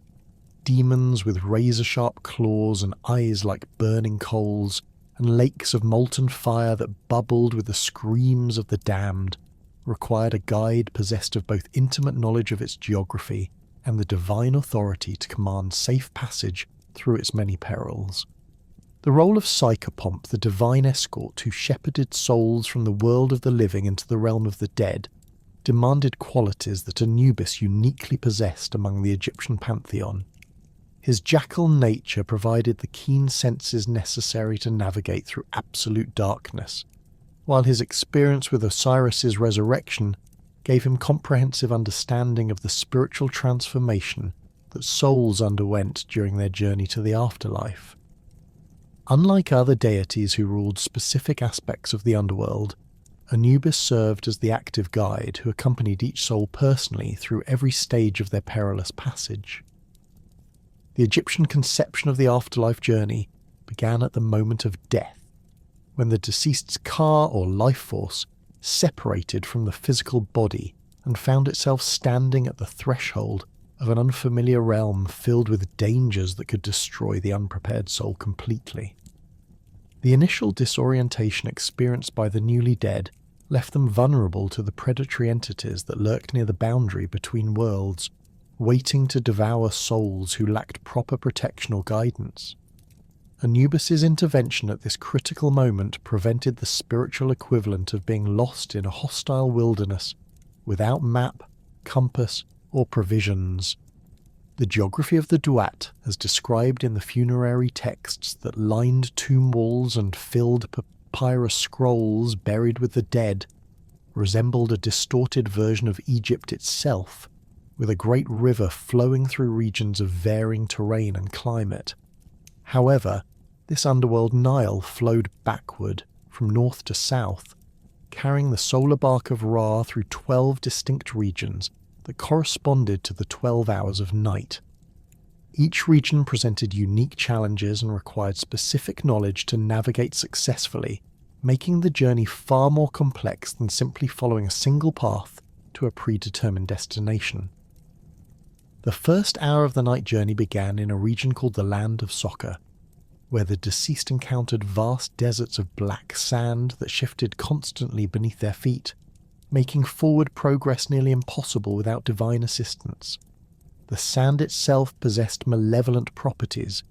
A: demons with razor-sharp claws and eyes like burning coals, and lakes of molten fire that bubbled with the screams of the damned, required a guide possessed of both intimate knowledge of its geography and the divine authority to command safe passage through its many perils. The role of Psychopomp, the divine escort who shepherded souls from the world of the living into the realm of the dead, demanded qualities that Anubis uniquely possessed among the Egyptian pantheon. His jackal nature provided the keen senses necessary to navigate through absolute darkness, while his experience with Osiris's resurrection gave him comprehensive understanding of the spiritual transformation that souls underwent during their journey to the afterlife. Unlike other deities who ruled specific aspects of the underworld, Anubis served as the active guide who accompanied each soul personally through every stage of their perilous passage. The Egyptian conception of the afterlife journey began at the moment of death, when the deceased's ka or life force separated from the physical body and found itself standing at the threshold of an unfamiliar realm filled with dangers that could destroy the unprepared soul completely. The initial disorientation experienced by the newly dead left them vulnerable to the predatory entities that lurked near the boundary between worlds, waiting to devour souls who lacked proper protection or guidance. Anubis's intervention at this critical moment prevented the spiritual equivalent of being lost in a hostile wilderness without map, compass, or provisions. The geography of the Duat, as described in the funerary texts that lined tomb walls and filled papyrus scrolls buried with the dead, resembled a distorted version of Egypt itself, with a great river flowing through regions of varying terrain and climate. However, this underworld Nile flowed backward, from north to south, carrying the solar bark of Ra through 12 distinct regions that corresponded to the 12 hours of night. Each region presented unique challenges and required specific knowledge to navigate successfully, making the journey far more complex than simply following a single path to a predetermined destination. The first hour of the night journey began in a region called the Land of Soccer, where the deceased encountered vast deserts of black sand that shifted constantly beneath their feet, making forward progress nearly impossible without divine assistance. The sand itself possessed malevolent properties,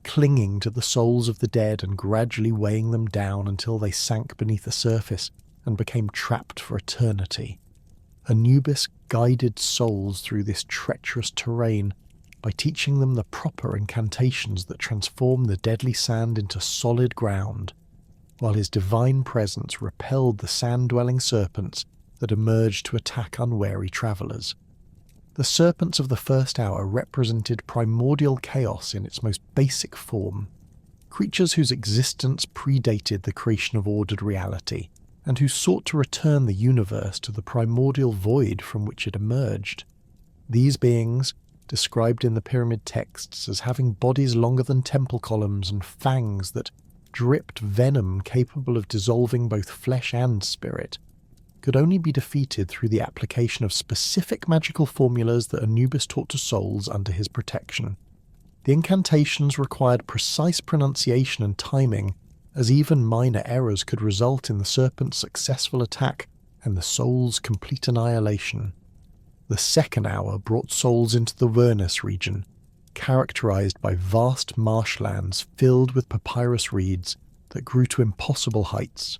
A: clinging to the souls of the dead and gradually weighing them down until they sank beneath the surface and became trapped for eternity. Anubis guided souls through this treacherous terrain by teaching them the proper incantations that transform the deadly sand into solid ground, while his divine presence repelled the sand-dwelling serpents that emerged to attack unwary travellers. The serpents of the first hour represented primordial chaos in its most basic form, creatures whose existence predated the creation of ordered reality, and who sought to return the universe to the primordial void from which it emerged. These beings, described in the pyramid texts as having bodies longer than temple columns and fangs that dripped venom capable of dissolving both flesh and spirit, could only be defeated through the application of specific magical formulas that Anubis taught to souls under his protection. The incantations required precise pronunciation and timing, as even minor errors could result in the serpent's successful attack and the soul's complete annihilation. The second hour brought souls into the Vernus region, characterized by vast marshlands filled with papyrus reeds that grew to impossible heights,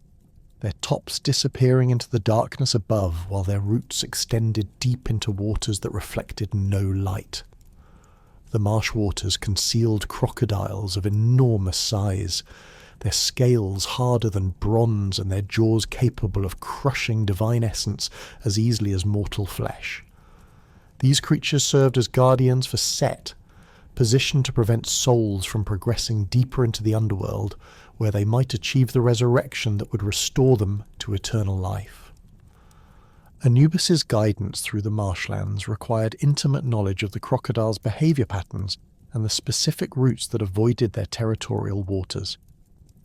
A: their tops disappearing into the darkness above while their roots extended deep into waters that reflected no light. The marsh waters concealed crocodiles of enormous size, their scales harder than bronze and their jaws capable of crushing divine essence as easily as mortal flesh. These creatures served as guardians for Set, positioned to prevent souls from progressing deeper into the underworld, where they might achieve the resurrection that would restore them to eternal life. Anubis's guidance through the marshlands required intimate knowledge of the crocodile's behaviour patterns and the specific routes that avoided their territorial waters.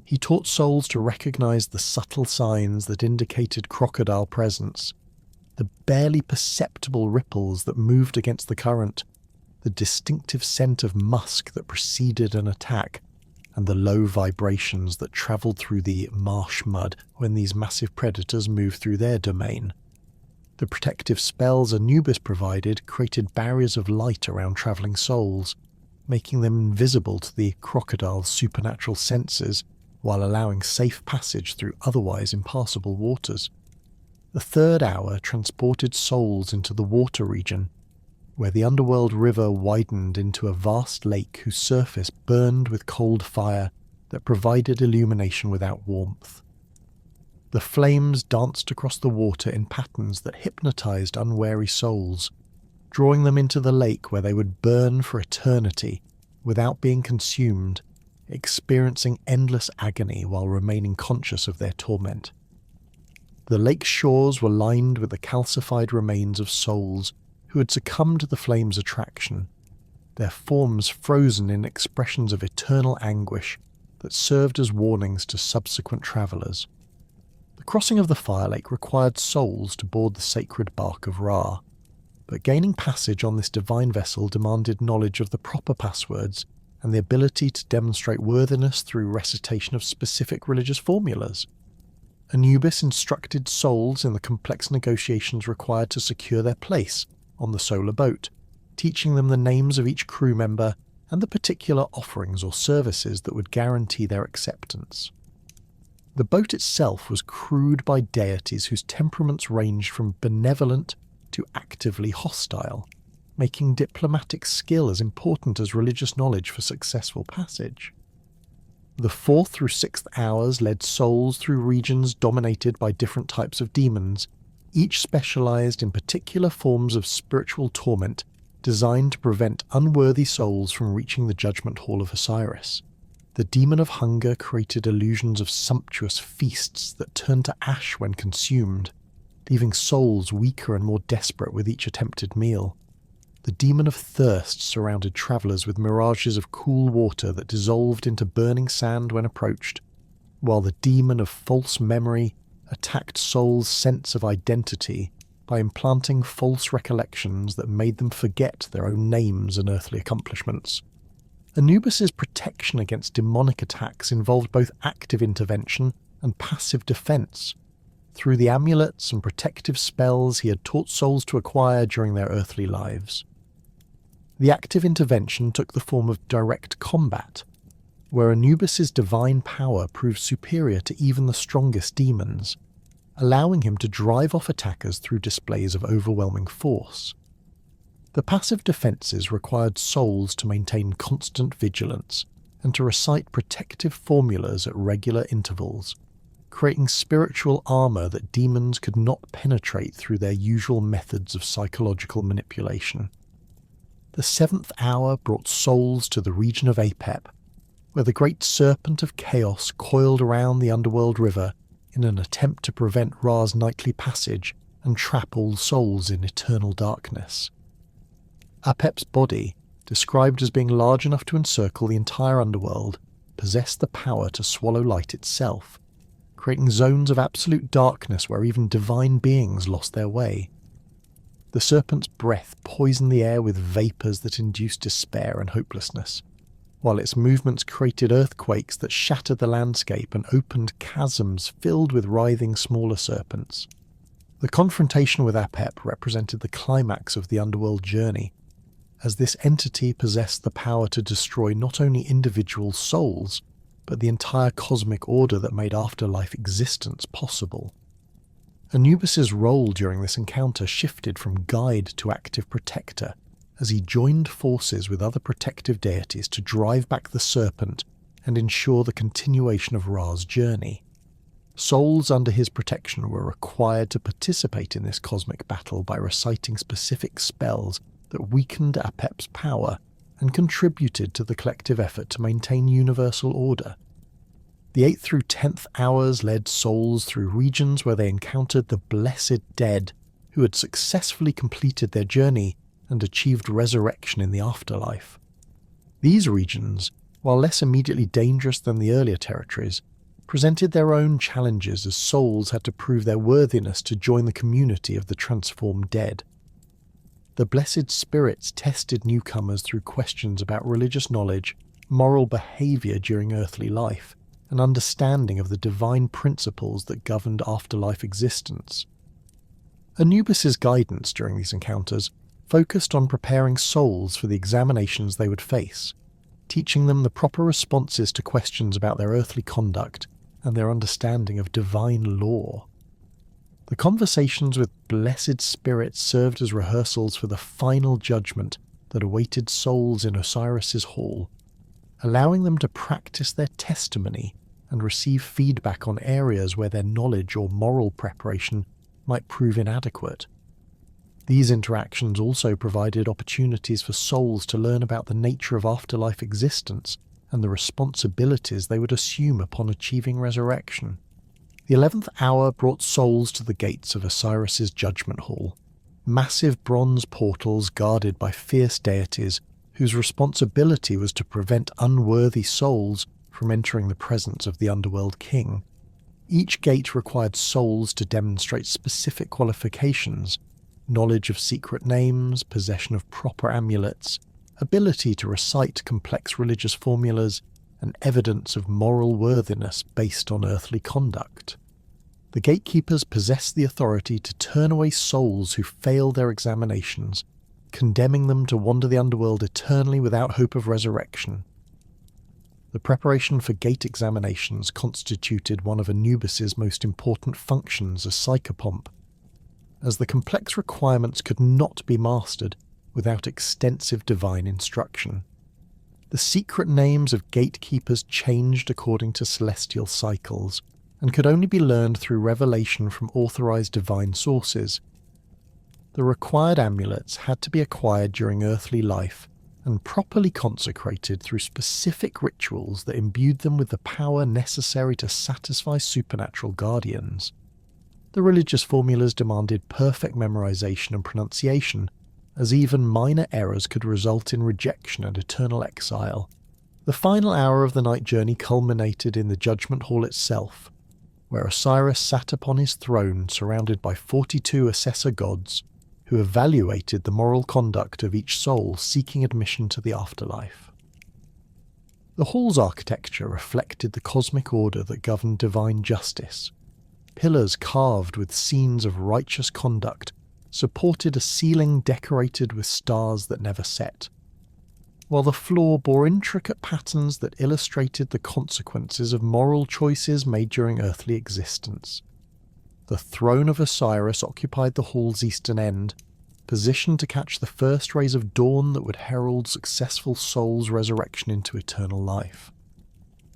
A: He taught souls to recognise the subtle signs that indicated crocodile presence, the barely perceptible ripples that moved against the current, the distinctive scent of musk that preceded an attack, and the low vibrations that travelled through the marsh mud when these massive predators moved through their domain. The protective spells Anubis provided created barriers of light around travelling souls, making them invisible to the crocodile's supernatural senses while allowing safe passage through otherwise impassable waters. The third hour transported souls into the water region, where the underworld river widened into a vast lake whose surface burned with cold fire that provided illumination without warmth. The flames danced across the water in patterns that hypnotized unwary souls, drawing them into the lake where they would burn for eternity without being consumed, experiencing endless agony while remaining conscious of their torment. The lake's shores were lined with the calcified remains of souls who had succumbed to the flame's attraction, their forms frozen in expressions of eternal anguish that served as warnings to subsequent travellers. The crossing of the fire lake required souls to board the sacred bark of Ra, but gaining passage on this divine vessel demanded knowledge of the proper passwords and the ability to demonstrate worthiness through recitation of specific religious formulas. Anubis instructed souls in the complex negotiations required to secure their place on the solar boat, teaching them the names of each crew member and the particular offerings or services that would guarantee their acceptance. The boat itself was crewed by deities whose temperaments ranged from benevolent to actively hostile, making diplomatic skill as important as religious knowledge for successful passage. The 4th through 6th hours led souls through regions dominated by different types of demons, each specialized in particular forms of spiritual torment designed to prevent unworthy souls from reaching the judgment hall of Osiris. The demon of hunger created illusions of sumptuous feasts that turned to ash when consumed, leaving souls weaker and more desperate with each attempted meal. The demon of thirst surrounded travellers with mirages of cool water that dissolved into burning sand when approached, while the demon of false memory attacked souls' sense of identity by implanting false recollections that made them forget their own names and earthly accomplishments. Anubis's protection against demonic attacks involved both active intervention and passive defense. Through the amulets and protective spells he had taught souls to acquire during their earthly lives. The active intervention took the form of direct combat, where Anubis's divine power proved superior to even the strongest demons, allowing him to drive off attackers through displays of overwhelming force. The passive defences required souls to maintain constant vigilance and to recite protective formulas at regular intervals, creating spiritual armour that demons could not penetrate through their usual methods of psychological manipulation. The seventh hour brought souls to the region of Apep, where the great serpent of chaos coiled around the underworld river in an attempt to prevent Ra's nightly passage and trap all souls in eternal darkness. Apep's body, described as being large enough to encircle the entire underworld, possessed the power to swallow light itself, creating zones of absolute darkness where even divine beings lost their way. The serpent's breath poisoned the air with vapours that induced despair and hopelessness, while its movements created earthquakes that shattered the landscape and opened chasms filled with writhing smaller serpents. The confrontation with Apep represented the climax of the underworld journey, as this entity possessed the power to destroy not only individual souls, but the entire cosmic order that made afterlife existence possible. Anubis's role during this encounter shifted from guide to active protector, as he joined forces with other protective deities to drive back the serpent and ensure the continuation of Ra's journey. Souls under his protection were required to participate in this cosmic battle by reciting specific spells that weakened Apep's power and contributed to the collective effort to maintain universal order. The 8th through 10th hours led souls through regions where they encountered the blessed dead who had successfully completed their journey and achieved resurrection in the afterlife. These regions, while less immediately dangerous than the earlier territories, presented their own challenges as souls had to prove their worthiness to join the community of the transformed dead. The blessed spirits tested newcomers through questions about religious knowledge, moral behaviour during earthly life, and understanding of the divine principles that governed afterlife existence. Anubis's guidance during these encounters focused on preparing souls for the examinations they would face, teaching them the proper responses to questions about their earthly conduct and their understanding of divine law. The conversations with blessed spirits served as rehearsals for the final judgment that awaited souls in Osiris's hall, allowing them to practice their testimony and receive feedback on areas where their knowledge or moral preparation might prove inadequate. These interactions also provided opportunities for souls to learn about the nature of afterlife existence and the responsibilities they would assume upon achieving resurrection. The 11th hour brought souls to the gates of Osiris's judgment hall, massive bronze portals guarded by fierce deities whose responsibility was to prevent unworthy souls from entering the presence of the underworld king. Each gate required souls to demonstrate specific qualifications: knowledge of secret names, possession of proper amulets, ability to recite complex religious formulas, and evidence of moral worthiness based on earthly conduct. The gatekeepers possessed the authority to turn away souls who failed their examinations, condemning them to wander the underworld eternally without hope of resurrection. The preparation for gate examinations constituted one of Anubis's most important functions as psychopomp, as the complex requirements could not be mastered without extensive divine instruction. The secret names of gatekeepers changed according to celestial cycles, and could only be learned through revelation from authorized divine sources. The required amulets had to be acquired during earthly life, and properly consecrated through specific rituals that imbued them with the power necessary to satisfy supernatural guardians. The religious formulas demanded perfect memorization and pronunciation, as even minor errors could result in rejection and eternal exile. The final hour of the night journey culminated in the judgment hall itself, where Osiris sat upon his throne surrounded by 42 assessor gods who evaluated the moral conduct of each soul seeking admission to the afterlife. The hall's architecture reflected the cosmic order that governed divine justice. Pillars carved with scenes of righteous conduct supported a ceiling decorated with stars that never set, while the floor bore intricate patterns that illustrated the consequences of moral choices made during earthly existence. The throne of Osiris occupied the hall's eastern end, positioned to catch the first rays of dawn that would herald successful souls' resurrection into eternal life.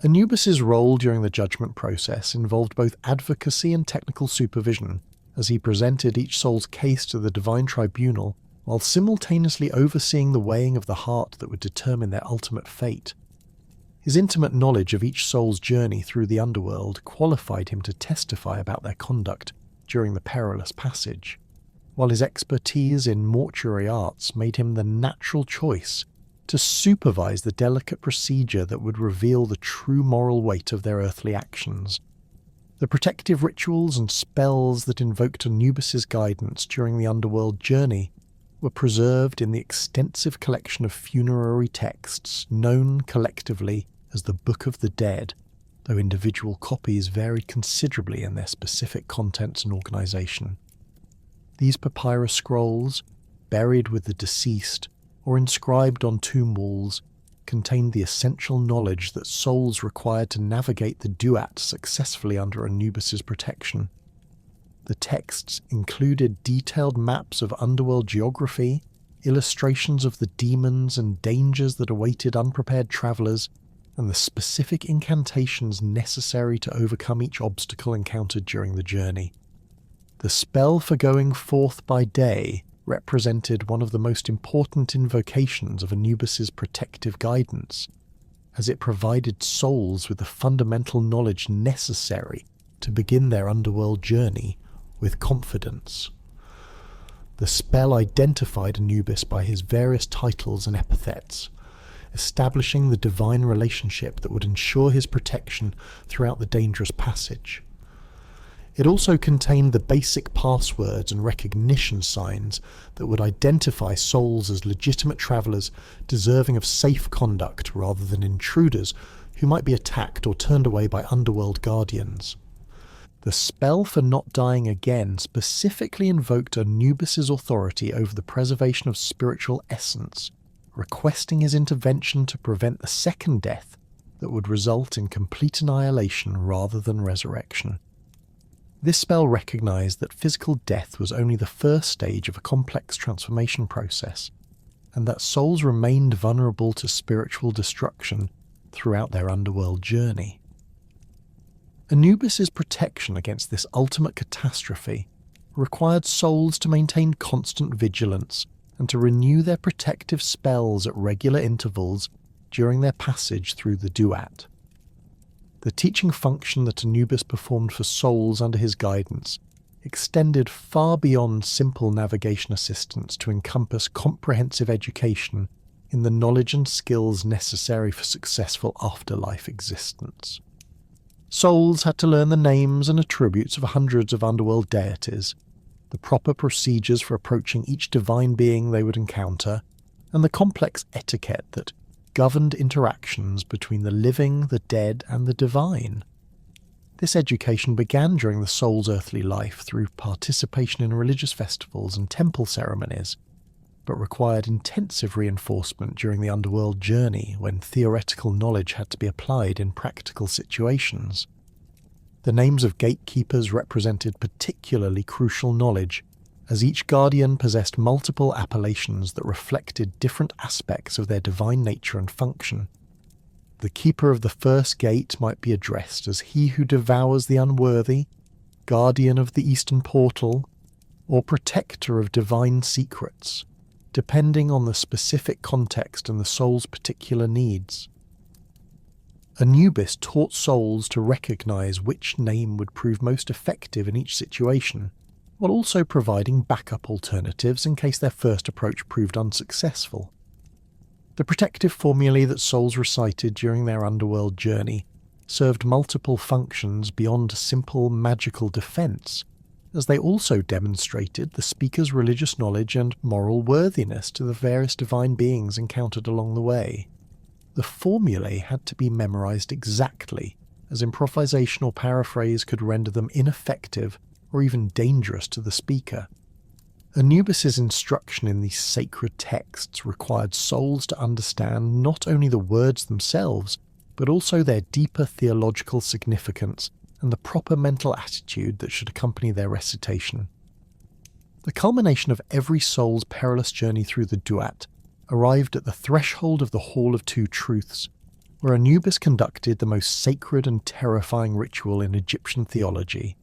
A: Anubis's role during the judgment process involved both advocacy and technical supervision, as he presented each soul's case to the divine tribunal, while simultaneously overseeing the weighing of the heart that would determine their ultimate fate. His intimate knowledge of each soul's journey through the underworld qualified him to testify about their conduct during the perilous passage, while his expertise in mortuary arts made him the natural choice to supervise the delicate procedure that would reveal the true moral weight of their earthly actions. The protective rituals and spells that invoked Anubis's guidance during the underworld journey were preserved in the extensive collection of funerary texts known collectively as the Book of the Dead, though individual copies varied considerably in their specific contents and organization. These papyrus scrolls, buried with the deceased or inscribed on tomb walls, contained the essential knowledge that souls required to navigate the Duat successfully under Anubis's protection. The texts included detailed maps of underworld geography, illustrations of the demons and dangers that awaited unprepared travelers, and the specific incantations necessary to overcome each obstacle encountered during the journey. The spell for going forth by day represented one of the most important invocations of Anubis's protective guidance, as it provided souls with the fundamental knowledge necessary to begin their underworld journey with confidence. The spell identified Anubis by his various titles and epithets, establishing the divine relationship that would ensure his protection throughout the dangerous passage. It also contained the basic passwords and recognition signs that would identify souls as legitimate travelers deserving of safe conduct rather than intruders who might be attacked or turned away by underworld guardians. The spell for not dying again specifically invoked Anubis's authority over the preservation of spiritual essence, requesting his intervention to prevent the second death that would result in complete annihilation rather than resurrection. This spell recognized that physical death was only the first stage of a complex transformation process, and that souls remained vulnerable to spiritual destruction throughout their underworld journey. Anubis's protection against this ultimate catastrophe required souls to maintain constant vigilance and to renew their protective spells at regular intervals during their passage through the Duat. The teaching function that Anubis performed for souls under his guidance extended far beyond simple navigation assistance to encompass comprehensive education in the knowledge and skills necessary for successful afterlife existence. Souls had to learn the names and attributes of hundreds of underworld deities, the proper procedures for approaching each divine being they would encounter, and the complex etiquette that governed interactions between the living, the dead, and the divine. This education began during the soul's earthly life through participation in religious festivals and temple ceremonies, but required intensive reinforcement during the underworld journey when theoretical knowledge had to be applied in practical situations. The names of gatekeepers represented particularly crucial knowledge, as each guardian possessed multiple appellations that reflected different aspects of their divine nature and function. The keeper of the first gate might be addressed as he who devours the unworthy, guardian of the eastern portal, or protector of divine secrets, depending on the specific context and the soul's particular needs. Anubis taught souls to recognize which name would prove most effective in each situation, while also providing backup alternatives in case their first approach proved unsuccessful. The protective formulae that souls recited during their underworld journey served multiple functions beyond simple magical defense, as they also demonstrated the speaker's religious knowledge and moral worthiness to the various divine beings encountered along the way. The formulae had to be memorized exactly, as improvisation or paraphrase could render them ineffective or even dangerous to the speaker. Anubis's instruction in these sacred texts required souls to understand not only the words themselves, but also their deeper theological significance and the proper mental attitude that should accompany their recitation. The culmination of every soul's perilous journey through the Duat arrived at the threshold of the Hall of Two Truths, where Anubis conducted the most sacred and terrifying ritual in Egyptian theology,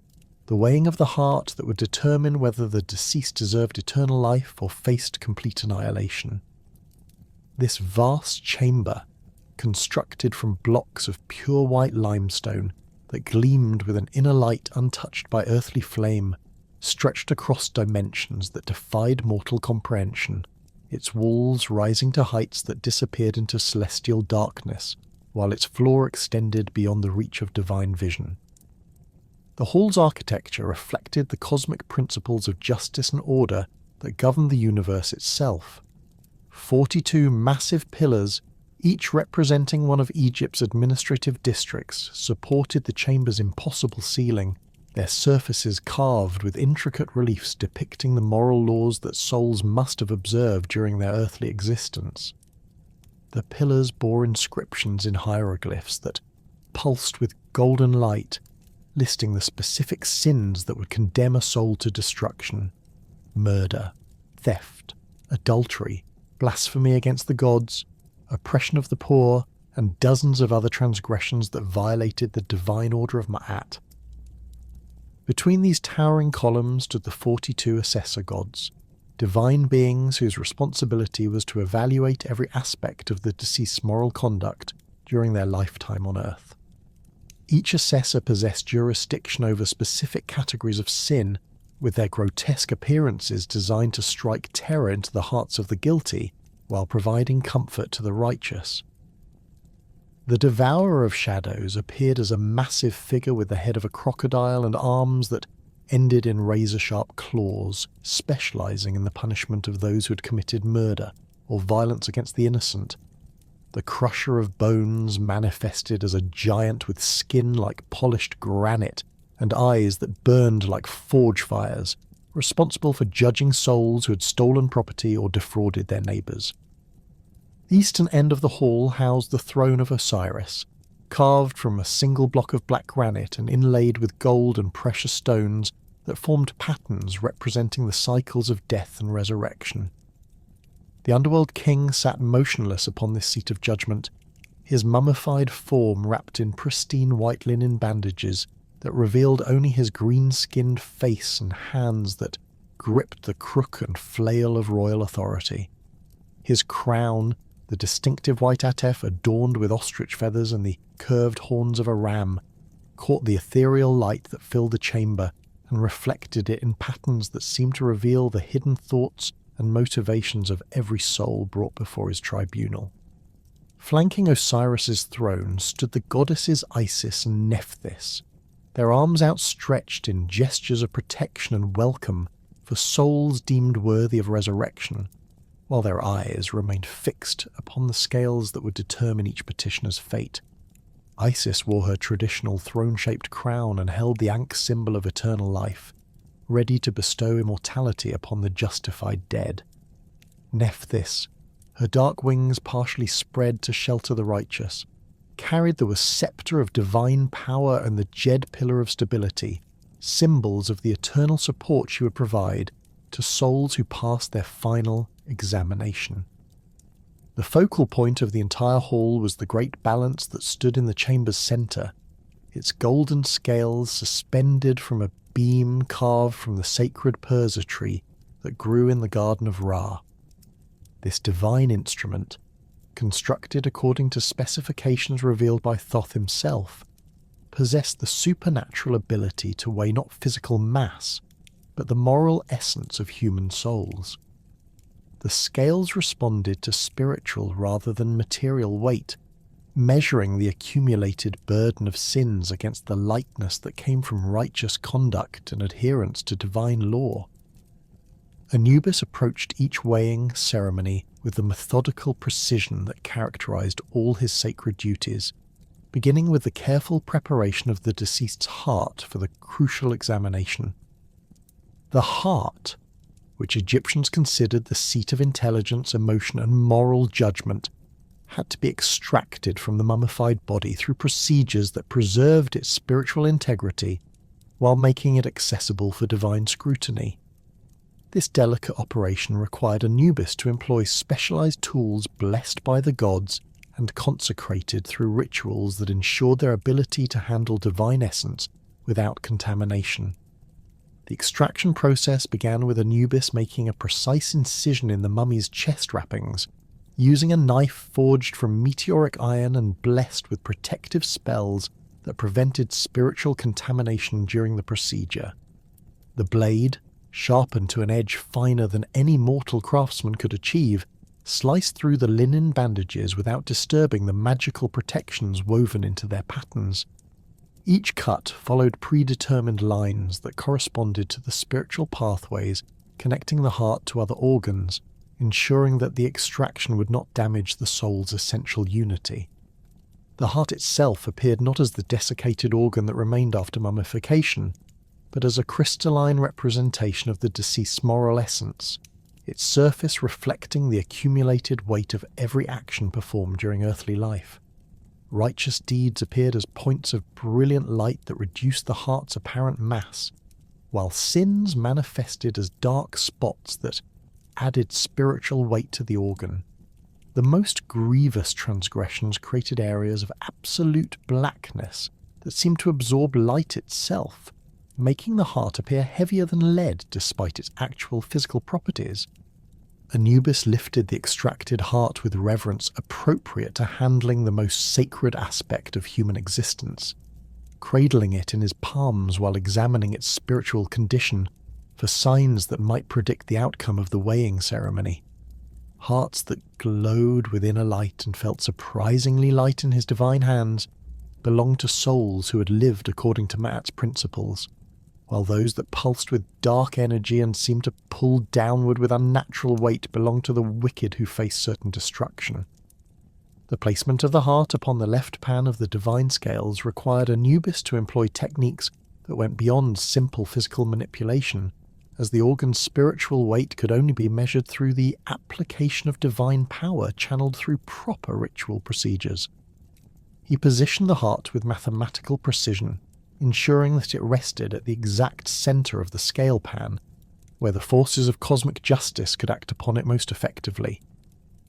A: the weighing of the heart that would determine whether the deceased deserved eternal life or faced complete annihilation. This vast chamber, constructed from blocks of pure white limestone that gleamed with an inner light untouched by earthly flame, stretched across dimensions that defied mortal comprehension, its walls rising to heights that disappeared into celestial darkness, while its floor extended beyond the reach of divine vision. The hall's architecture reflected the cosmic principles of justice and order that govern the universe itself. 42 massive pillars, each representing one of Egypt's administrative districts, supported the chamber's impossible ceiling, their surfaces carved with intricate reliefs depicting the moral laws that souls must have observed during their earthly existence. The pillars bore inscriptions in hieroglyphs that pulsed with golden light, listing the specific sins that would condemn a soul to destruction: murder, theft, adultery, blasphemy against the gods, oppression of the poor, and dozens of other transgressions that violated the divine order of Ma'at. Between these towering columns stood the 42 assessor gods, divine beings whose responsibility was to evaluate every aspect of the deceased's moral conduct during their lifetime on Earth. Each assessor possessed jurisdiction over specific categories of sin, with their grotesque appearances designed to strike terror into the hearts of the guilty while providing comfort to the righteous. The devourer of shadows appeared as a massive figure with the head of a crocodile and arms that ended in razor-sharp claws, specializing in the punishment of those who had committed murder or violence against the innocent. The crusher of bones manifested as a giant with skin like polished granite and eyes that burned like forge fires, responsible for judging souls who had stolen property or defrauded their neighbours. The eastern end of the hall housed the throne of Osiris, carved from a single block of black granite and inlaid with gold and precious stones that formed patterns representing the cycles of death and resurrection. The underworld king sat motionless upon this seat of judgment, his mummified form wrapped in pristine white linen bandages that revealed only his green-skinned face and hands that gripped the crook and flail of royal authority. His crown, the distinctive white atef adorned with ostrich feathers and the curved horns of a ram, caught the ethereal light that filled the chamber and reflected it in patterns that seemed to reveal the hidden thoughts and motivations of every soul brought before his tribunal. Flanking Osiris's throne stood the goddesses Isis and Nephthys, their arms outstretched in gestures of protection and welcome for souls deemed worthy of resurrection, while their eyes remained fixed upon the scales that would determine each petitioner's fate. Isis wore her traditional throne-shaped crown and held the Ankh symbol of eternal life, ready to bestow immortality upon the justified dead. Nephthys, her dark wings partially spread to shelter the righteous, carried the scepter of divine power and the Jed pillar of stability, symbols of the eternal support she would provide to souls who passed their final examination. The focal point of the entire hall was the great balance that stood in the chamber's centre, its golden scales suspended from a beam carved from the sacred Persa tree that grew in the garden of Ra. This divine instrument, constructed according to specifications revealed by Thoth himself, possessed the supernatural ability to weigh not physical mass, but the moral essence of human souls. The scales responded to spiritual rather than material weight, measuring the accumulated burden of sins against the lightness that came from righteous conduct and adherence to divine law. Anubis approached each weighing ceremony with the methodical precision that characterized all his sacred duties, beginning with the careful preparation of the deceased's heart for the crucial examination. The heart, which Egyptians considered the seat of intelligence, emotion, and moral judgment, had to be extracted from the mummified body through procedures that preserved its spiritual integrity while making it accessible for divine scrutiny. This delicate operation required Anubis to employ specialized tools blessed by the gods and consecrated through rituals that ensured their ability to handle divine essence without contamination. The extraction process began with Anubis making a precise incision in the mummy's chest wrappings, using a knife forged from meteoric iron and blessed with protective spells that prevented spiritual contamination during the procedure. The blade, sharpened to an edge finer than any mortal craftsman could achieve, sliced through the linen bandages without disturbing the magical protections woven into their patterns. Each cut followed predetermined lines that corresponded to the spiritual pathways connecting the heart to other organs, ensuring that the extraction would not damage the soul's essential unity. The heart itself appeared not as the desiccated organ that remained after mummification, but as a crystalline representation of the deceased's moral essence, its surface reflecting the accumulated weight of every action performed during earthly life. Righteous deeds appeared as points of brilliant light that reduced the heart's apparent mass, while sins manifested as dark spots that added spiritual weight to the organ. The most grievous transgressions created areas of absolute blackness that seemed to absorb light itself, making the heart appear heavier than lead despite its actual physical properties. Anubis lifted the extracted heart with reverence appropriate to handling the most sacred aspect of human existence, cradling it in his palms while examining its spiritual condition for signs that might predict the outcome of the weighing ceremony. Hearts that glowed with inner light and felt surprisingly light in his divine hands belonged to souls who had lived according to Ma'at's principles, while those that pulsed with dark energy and seemed to pull downward with unnatural weight belonged to the wicked who faced certain destruction. The placement of the heart upon the left pan of the divine scales required Anubis to employ techniques that went beyond simple physical manipulation, as the organ's spiritual weight could only be measured through the application of divine power channeled through proper ritual procedures. He positioned the heart with mathematical precision, ensuring that it rested at the exact centre of the scale pan, where the forces of cosmic justice could act upon it most effectively.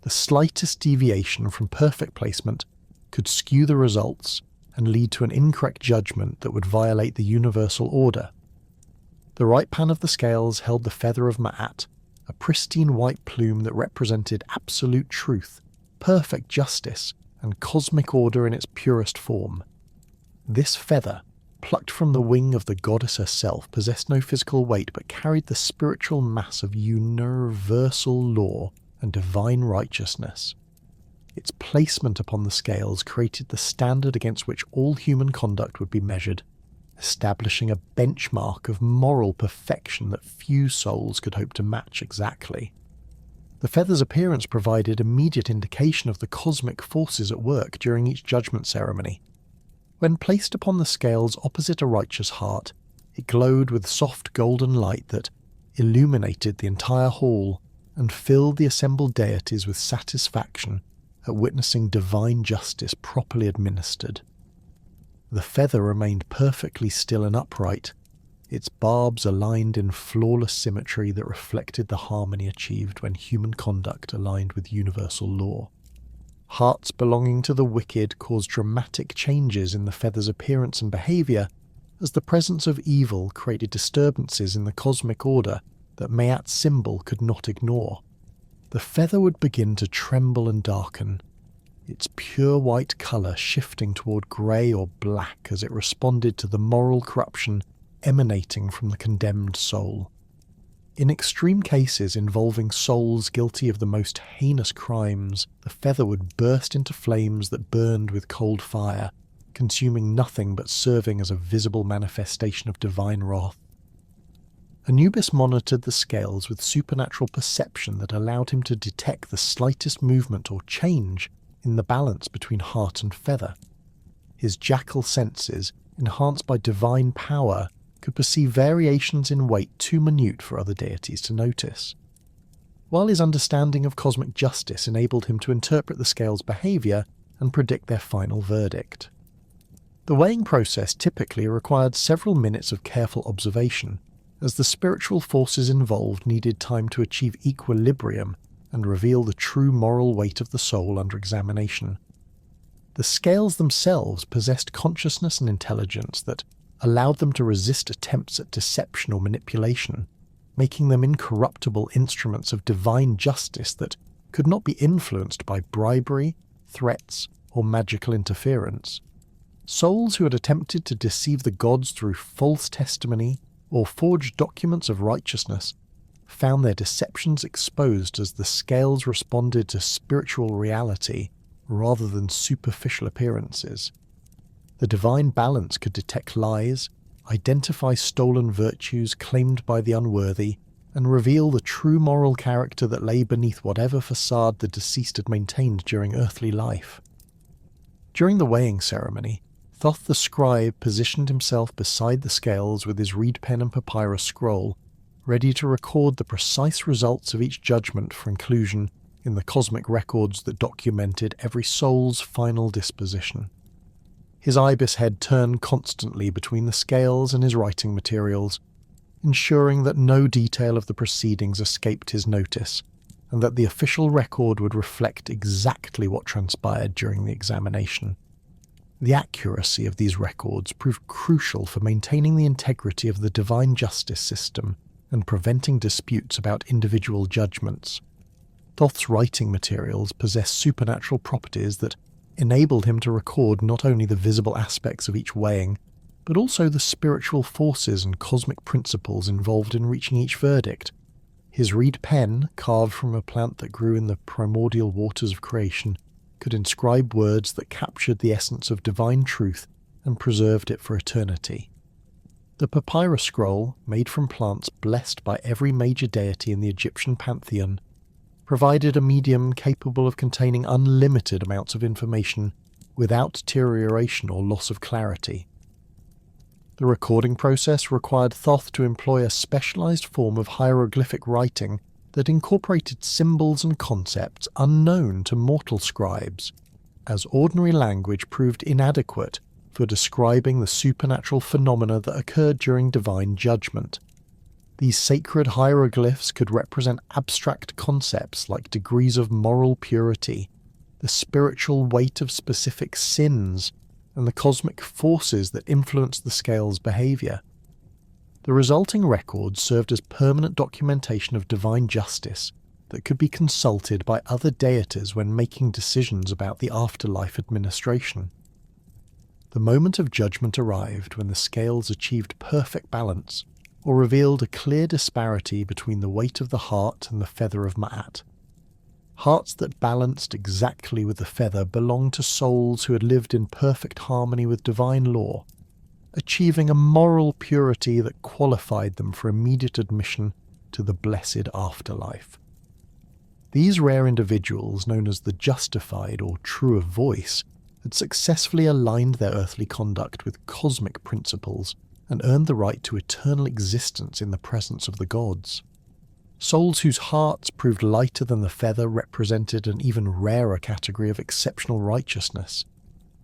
A: The slightest deviation from perfect placement could skew the results and lead to an incorrect judgment that would violate the universal order. The right pan of the scales held the feather of Ma'at, a pristine white plume that represented absolute truth, perfect justice, and cosmic order in its purest form. This feather, plucked from the wing of the goddess herself, possessed no physical weight but carried the spiritual mass of universal law and divine righteousness. Its placement upon the scales created the standard against which all human conduct would be measured, establishing a benchmark of moral perfection that few souls could hope to match exactly. The feather's appearance provided immediate indication of the cosmic forces at work during each judgment ceremony. When placed upon the scales opposite a righteous heart, it glowed with soft golden light that illuminated the entire hall and filled the assembled deities with satisfaction at witnessing divine justice properly administered. The feather remained perfectly still and upright, its barbs aligned in flawless symmetry that reflected the harmony achieved when human conduct aligned with universal law. Hearts belonging to the wicked caused dramatic changes in the feather's appearance and behaviour, as the presence of evil created disturbances in the cosmic order that Ma'at's symbol could not ignore. The feather would begin to tremble and darken, its pure white colour shifting toward grey or black as it responded to the moral corruption emanating from the condemned soul. In extreme cases involving souls guilty of the most heinous crimes, the feather would burst into flames that burned with cold fire, consuming nothing but serving as a visible manifestation of divine wrath. Anubis monitored the scales with supernatural perception that allowed him to detect the slightest movement or change in the balance between heart and feather. His jackal senses, enhanced by divine power, could perceive variations in weight too minute for other deities to notice. While his understanding of cosmic justice enabled him to interpret the scales' behaviour and predict their final verdict. The weighing process typically required several minutes of careful observation, as the spiritual forces involved needed time to achieve equilibrium and reveal the true moral weight of the soul under examination. The scales themselves possessed consciousness and intelligence that allowed them to resist attempts at deception or manipulation, making them incorruptible instruments of divine justice that could not be influenced by bribery, threats, or magical interference. Souls who had attempted to deceive the gods through false testimony or forged documents of righteousness found their deceptions exposed as the scales responded to spiritual reality rather than superficial appearances. The divine balance could detect lies, identify stolen virtues claimed by the unworthy, and reveal the true moral character that lay beneath whatever facade the deceased had maintained during earthly life. During the weighing ceremony, Thoth the scribe positioned himself beside the scales with his reed pen and papyrus scroll, ready to record the precise results of each judgment for inclusion in the cosmic records that documented every soul's final disposition. His ibis head turned constantly between the scales and his writing materials, ensuring that no detail of the proceedings escaped his notice, and that the official record would reflect exactly what transpired during the examination. The accuracy of these records proved crucial for maintaining the integrity of the divine justice system and preventing disputes about individual judgments. Thoth's writing materials possessed supernatural properties that enabled him to record not only the visible aspects of each weighing, but also the spiritual forces and cosmic principles involved in reaching each verdict. His reed pen, carved from a plant that grew in the primordial waters of creation, could inscribe words that captured the essence of divine truth and preserved it for eternity. The papyrus scroll, made from plants blessed by every major deity in the Egyptian pantheon, provided a medium capable of containing unlimited amounts of information without deterioration or loss of clarity. The recording process required Thoth to employ a specialized form of hieroglyphic writing that incorporated symbols and concepts unknown to mortal scribes, as ordinary language proved inadequate for describing the supernatural phenomena that occurred during divine judgment. These sacred hieroglyphs could represent abstract concepts like degrees of moral purity, the spiritual weight of specific sins, and the cosmic forces that influence the scale's behavior. The resulting records served as permanent documentation of divine justice that could be consulted by other deities when making decisions about the afterlife administration. The moment of judgment arrived when the scales achieved perfect balance, or revealed a clear disparity between the weight of the heart and the feather of Ma'at. Hearts that balanced exactly with the feather belonged to souls who had lived in perfect harmony with divine law, achieving a moral purity that qualified them for immediate admission to the blessed afterlife. These rare individuals, known as the justified or true of voice, had successfully aligned their earthly conduct with cosmic principles and earned the right to eternal existence in the presence of the gods. Souls whose hearts proved lighter than the feather represented an even rarer category of exceptional righteousness.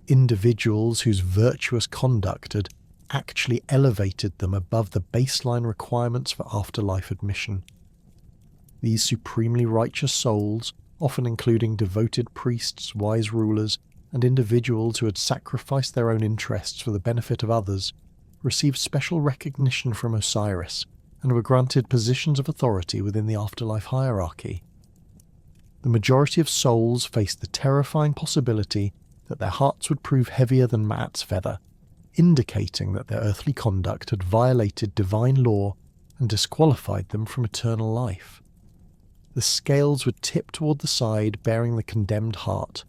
A: Individuals whose virtuous conduct had actually elevated them above the baseline requirements for afterlife admission. These supremely righteous souls, often including devoted priests, wise rulers, and individuals who had sacrificed their own interests for the benefit of others, received special recognition from Osiris and were granted positions of authority within the afterlife hierarchy. The majority of souls faced the terrifying possibility that their hearts would prove heavier than Ma'at's feather, indicating that their earthly conduct had violated divine law and disqualified them from eternal life. The scales would tip toward the side bearing the condemned heart,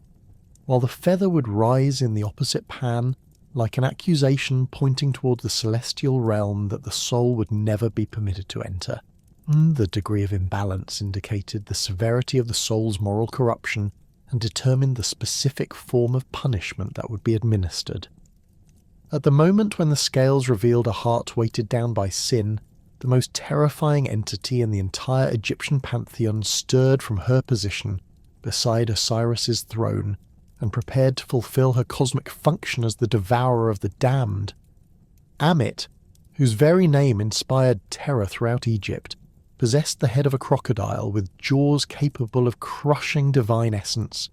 A: while the feather would rise in the opposite pan like an accusation pointing toward the celestial realm that the soul would never be permitted to enter. The degree of imbalance indicated the severity of the soul's moral corruption and determined the specific form of punishment that would be administered. At the moment when the scales revealed a heart weighted down by sin, the most terrifying entity in the entire Egyptian pantheon stirred from her position beside Osiris's throne and prepared to fulfill her cosmic function as the devourer of the damned. Ammit, whose very name inspired terror throughout Egypt, possessed the head of a crocodile with jaws capable of crushing divine essence,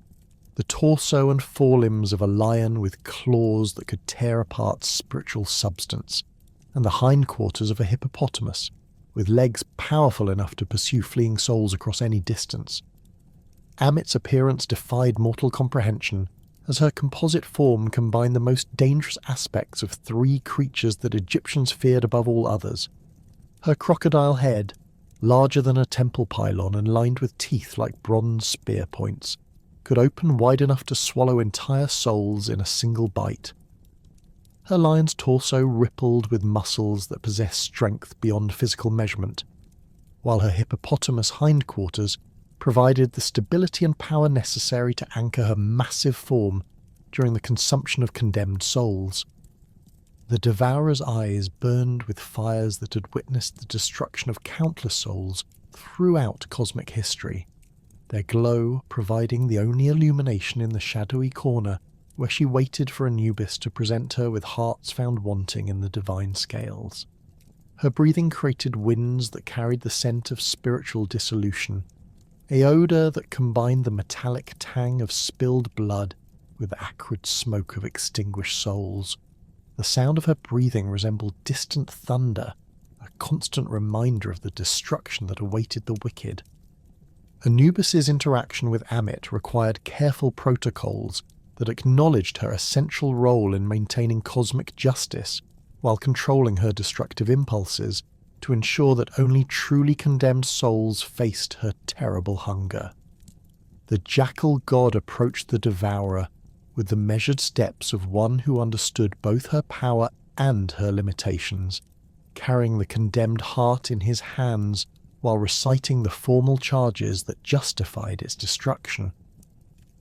A: the torso and forelimbs of a lion with claws that could tear apart spiritual substance, and the hindquarters of a hippopotamus, with legs powerful enough to pursue fleeing souls across any distance. Ammit's appearance defied mortal comprehension, as her composite form combined the most dangerous aspects of three creatures that Egyptians feared above all others. Her crocodile head, larger than a temple pylon and lined with teeth like bronze spear points, could open wide enough to swallow entire souls in a single bite. Her lion's torso rippled with muscles that possessed strength beyond physical measurement, while her hippopotamus hindquarters provided the stability and power necessary to anchor her massive form during the consumption of condemned souls. The devourer's eyes burned with fires that had witnessed the destruction of countless souls throughout cosmic history, their glow providing the only illumination in the shadowy corner where she waited for Anubis to present her with hearts found wanting in the divine scales. Her breathing created winds that carried the scent of spiritual dissolution, a odour that combined the metallic tang of spilled blood with the acrid smoke of extinguished souls. The sound of her breathing resembled distant thunder, a constant reminder of the destruction that awaited the wicked. Anubis's interaction with Ammit required careful protocols that acknowledged her essential role in maintaining cosmic justice while controlling her destructive impulses to ensure that only truly condemned souls faced her terrible hunger. The jackal god approached the devourer with the measured steps of one who understood both her power and her limitations, carrying the condemned heart in his hands while reciting the formal charges that justified its destruction.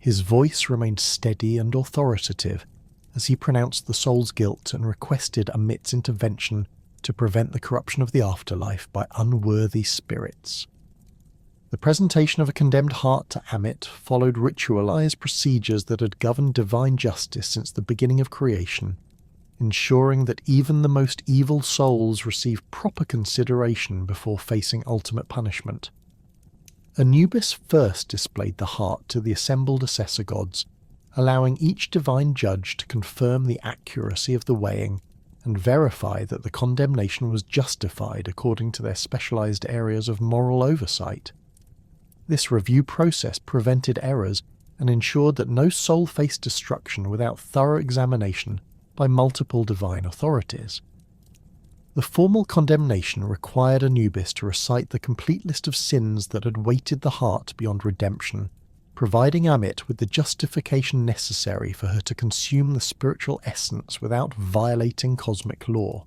A: His voice remained steady and authoritative as he pronounced the soul's guilt and requested Ammit's intervention to prevent the corruption of the afterlife by unworthy spirits. The presentation of a condemned heart to Ammit followed ritualized procedures that had governed divine justice since the beginning of creation, ensuring that even the most evil souls receive proper consideration before facing ultimate punishment. Anubis first displayed the heart to the assembled assessor gods, allowing each divine judge to confirm the accuracy of the weighing and verify that the condemnation was justified according to their specialized areas of moral oversight. This review process prevented errors and ensured that no soul faced destruction without thorough examination by multiple divine authorities. The formal condemnation required Anubis to recite the complete list of sins that had weighted the heart beyond redemption, providing Ammit with the justification necessary for her to consume the spiritual essence without violating cosmic law.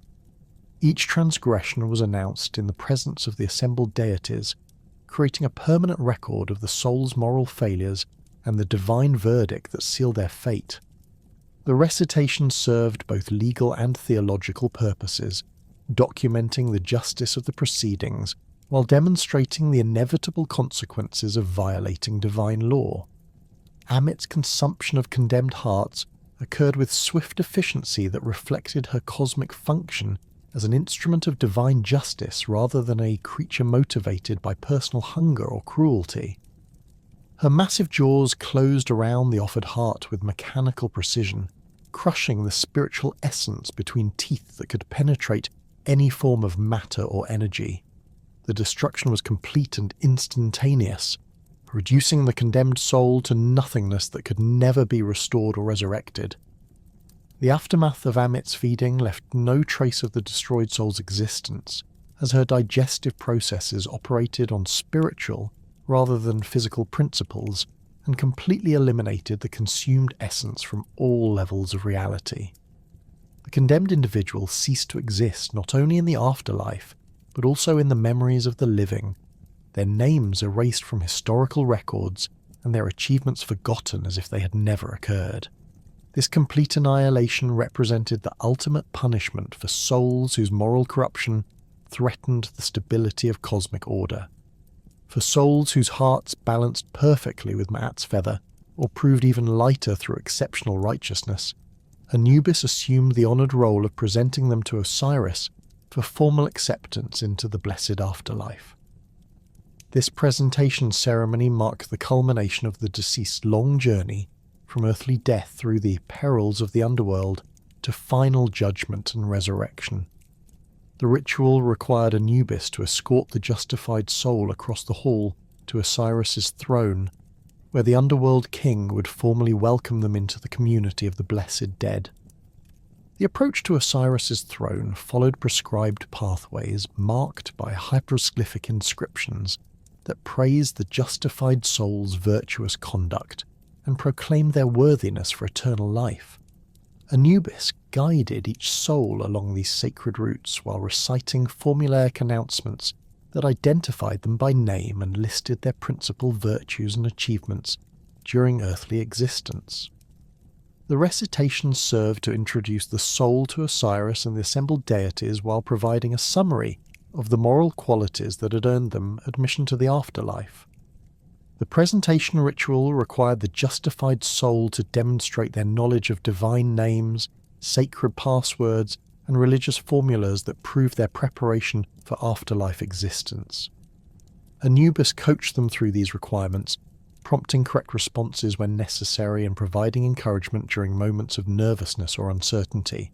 A: Each transgression was announced in the presence of the assembled deities, creating a permanent record of the soul's moral failures and the divine verdict that sealed their fate. The recitation served both legal and theological purposes, documenting the justice of the proceedings while demonstrating the inevitable consequences of violating divine law. Ammit's consumption of condemned hearts occurred with swift efficiency that reflected her cosmic function as an instrument of divine justice rather than a creature motivated by personal hunger or cruelty. Her massive jaws closed around the offered heart with mechanical precision, crushing the spiritual essence between teeth that could penetrate any form of matter or energy. The destruction was complete and instantaneous, reducing the condemned soul to nothingness that could never be restored or resurrected. The aftermath of Ammit's feeding left no trace of the destroyed soul's existence, as her digestive processes operated on spiritual rather than physical principles and completely eliminated the consumed essence from all levels of reality. The condemned individual ceased to exist not only in the afterlife, but also in the memories of the living, their names erased from historical records and their achievements forgotten as if they had never occurred. This complete annihilation represented the ultimate punishment for souls whose moral corruption threatened the stability of cosmic order. For souls whose hearts balanced perfectly with Ma'at's feather, or proved even lighter through exceptional righteousness, Anubis assumed the honoured role of presenting them to Osiris for formal acceptance into the blessed afterlife. This presentation ceremony marked the culmination of the deceased's long journey from earthly death through the perils of the underworld to final judgment and resurrection. The ritual required Anubis to escort the justified soul across the hall to Osiris's throne, where the underworld king would formally welcome them into the community of the blessed dead. The approach to Osiris's throne followed prescribed pathways marked by hyperglyphic inscriptions that praised the justified soul's virtuous conduct and proclaimed their worthiness for eternal life. Anubis guided each soul along these sacred routes while reciting formulaic announcements that identified them by name and listed their principal virtues and achievements during earthly existence. The recitations served to introduce the soul to Osiris and the assembled deities while providing a summary of the moral qualities that had earned them admission to the afterlife. The presentation ritual required the justified soul to demonstrate their knowledge of divine names, sacred passwords, and religious formulas that proved their preparation for afterlife existence. Anubis coached them through these requirements, prompting correct responses when necessary and providing encouragement during moments of nervousness or uncertainty.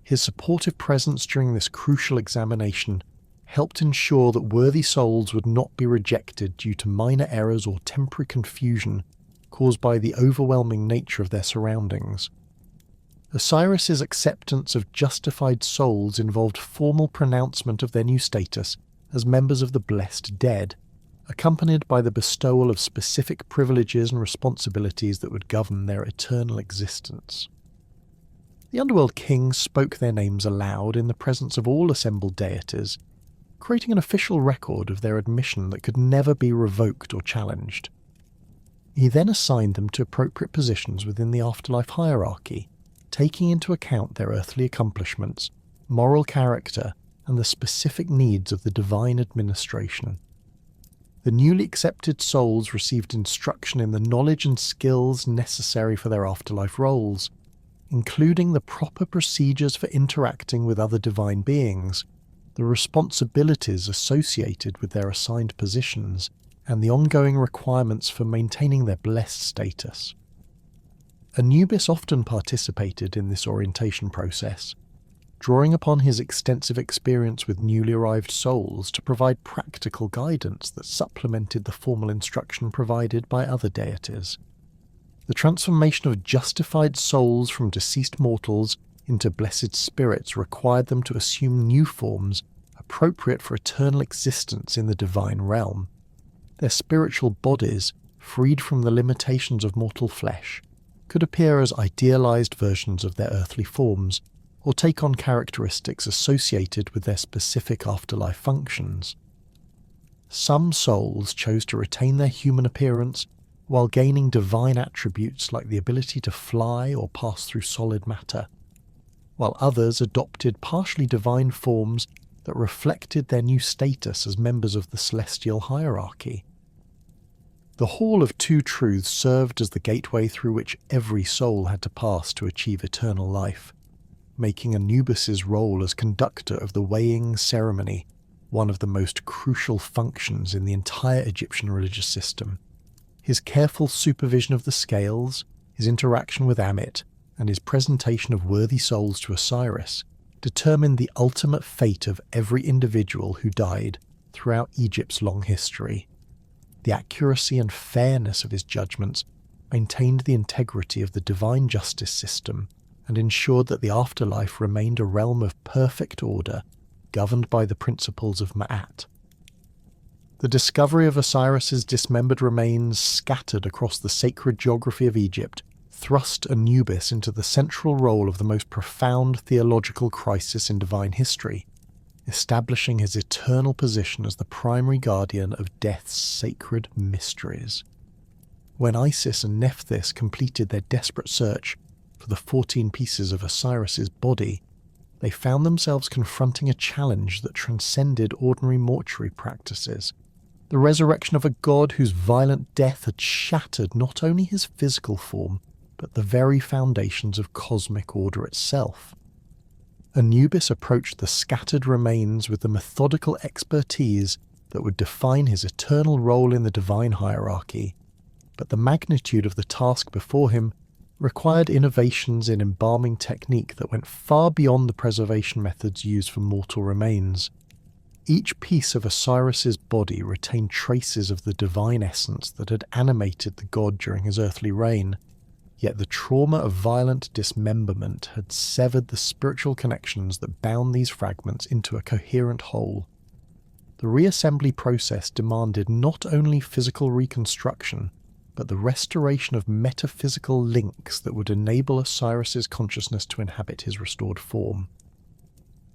A: His supportive presence during this crucial examination helped ensure that worthy souls would not be rejected due to minor errors or temporary confusion caused by the overwhelming nature of their surroundings. Osiris's acceptance of justified souls involved formal pronouncement of their new status as members of the blessed dead, accompanied by the bestowal of specific privileges and responsibilities that would govern their eternal existence. The underworld king spoke their names aloud in the presence of all assembled deities, creating an official record of their admission that could never be revoked or challenged. He then assigned them to appropriate positions within the afterlife hierarchy, taking into account their earthly accomplishments, moral character, and the specific needs of the divine administration. The newly accepted souls received instruction in the knowledge and skills necessary for their afterlife roles, including the proper procedures for interacting with other divine beings, the responsibilities associated with their assigned positions, and the ongoing requirements for maintaining their blessed status. Anubis often participated in this orientation process, drawing upon his extensive experience with newly arrived souls to provide practical guidance that supplemented the formal instruction provided by other deities. The transformation of justified souls from deceased mortals into blessed spirits required them to assume new forms appropriate for eternal existence in the divine realm. Their spiritual bodies, freed from the limitations of mortal flesh, could appear as idealized versions of their earthly forms, or take on characteristics associated with their specific afterlife functions. Some souls chose to retain their human appearance while gaining divine attributes like the ability to fly or pass through solid matter, while others adopted partially divine forms that reflected their new status as members of the celestial hierarchy. The Hall of Two Truths served as the gateway through which every soul had to pass to achieve eternal life, making Anubis's role as conductor of the weighing ceremony one of the most crucial functions in the entire Egyptian religious system. His careful supervision of the scales, his interaction with Amit, and his presentation of worthy souls to Osiris determined the ultimate fate of every individual who died throughout Egypt's long history. The accuracy and fairness of his judgments maintained the integrity of the divine justice system and ensured that the afterlife remained a realm of perfect order governed by the principles of Ma'at. The discovery of Osiris's dismembered remains scattered across the sacred geography of Egypt thrust Anubis into the central role of the most profound theological crisis in divine history, establishing his eternal position as the primary guardian of death's sacred mysteries. When Isis and Nephthys completed their desperate search for the 14 pieces of Osiris's body, they found themselves confronting a challenge that transcended ordinary mortuary practices. The resurrection of a god whose violent death had shattered not only his physical form, but the very foundations of cosmic order itself. Anubis approached the scattered remains with the methodical expertise that would define his eternal role in the divine hierarchy, but the magnitude of the task before him required innovations in embalming technique that went far beyond the preservation methods used for mortal remains. Each piece of Osiris's body retained traces of the divine essence that had animated the god during his earthly reign, yet the trauma of violent dismemberment had severed the spiritual connections that bound these fragments into a coherent whole. The reassembly process demanded not only physical reconstruction, but the restoration of metaphysical links that would enable Osiris's consciousness to inhabit his restored form.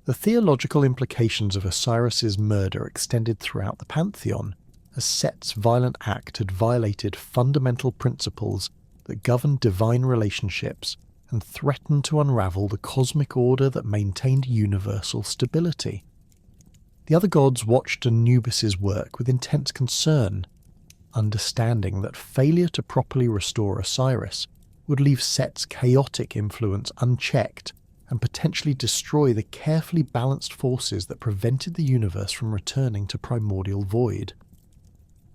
A: The theological implications of Osiris's murder extended throughout the pantheon, as Set's violent act had violated fundamental principles that governed divine relationships and threatened to unravel the cosmic order that maintained universal stability. The other gods watched Anubis's work with intense concern, understanding that failure to properly restore Osiris would leave Set's chaotic influence unchecked and potentially destroy the carefully balanced forces that prevented the universe from returning to primordial void.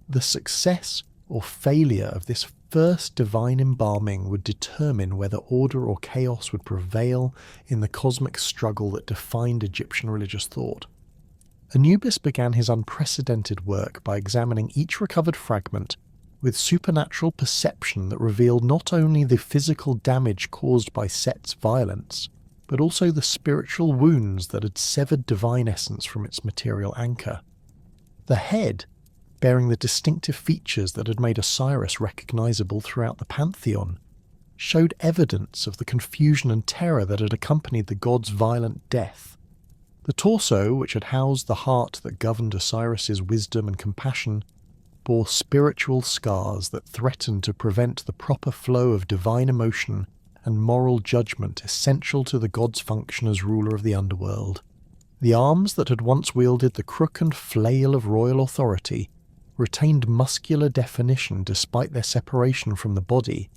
A: The success or failure of this first divine embalming would determine whether order or chaos would prevail in the cosmic struggle that defined Egyptian religious thought. Anubis began his unprecedented work by examining each recovered fragment with supernatural perception that revealed not only the physical damage caused by Set's violence, but also the spiritual wounds that had severed divine essence from its material anchor. The head, bearing the distinctive features that had made Osiris recognizable throughout the pantheon, showed evidence of the confusion and terror that had accompanied the god's violent death. The torso, which had housed the heart that governed Osiris's wisdom and compassion, bore spiritual scars that threatened to prevent the proper flow of divine emotion and moral judgment essential to the god's function as ruler of the underworld. The arms that had once wielded the crook and flail of royal authority retained muscular definition despite their separation from the body,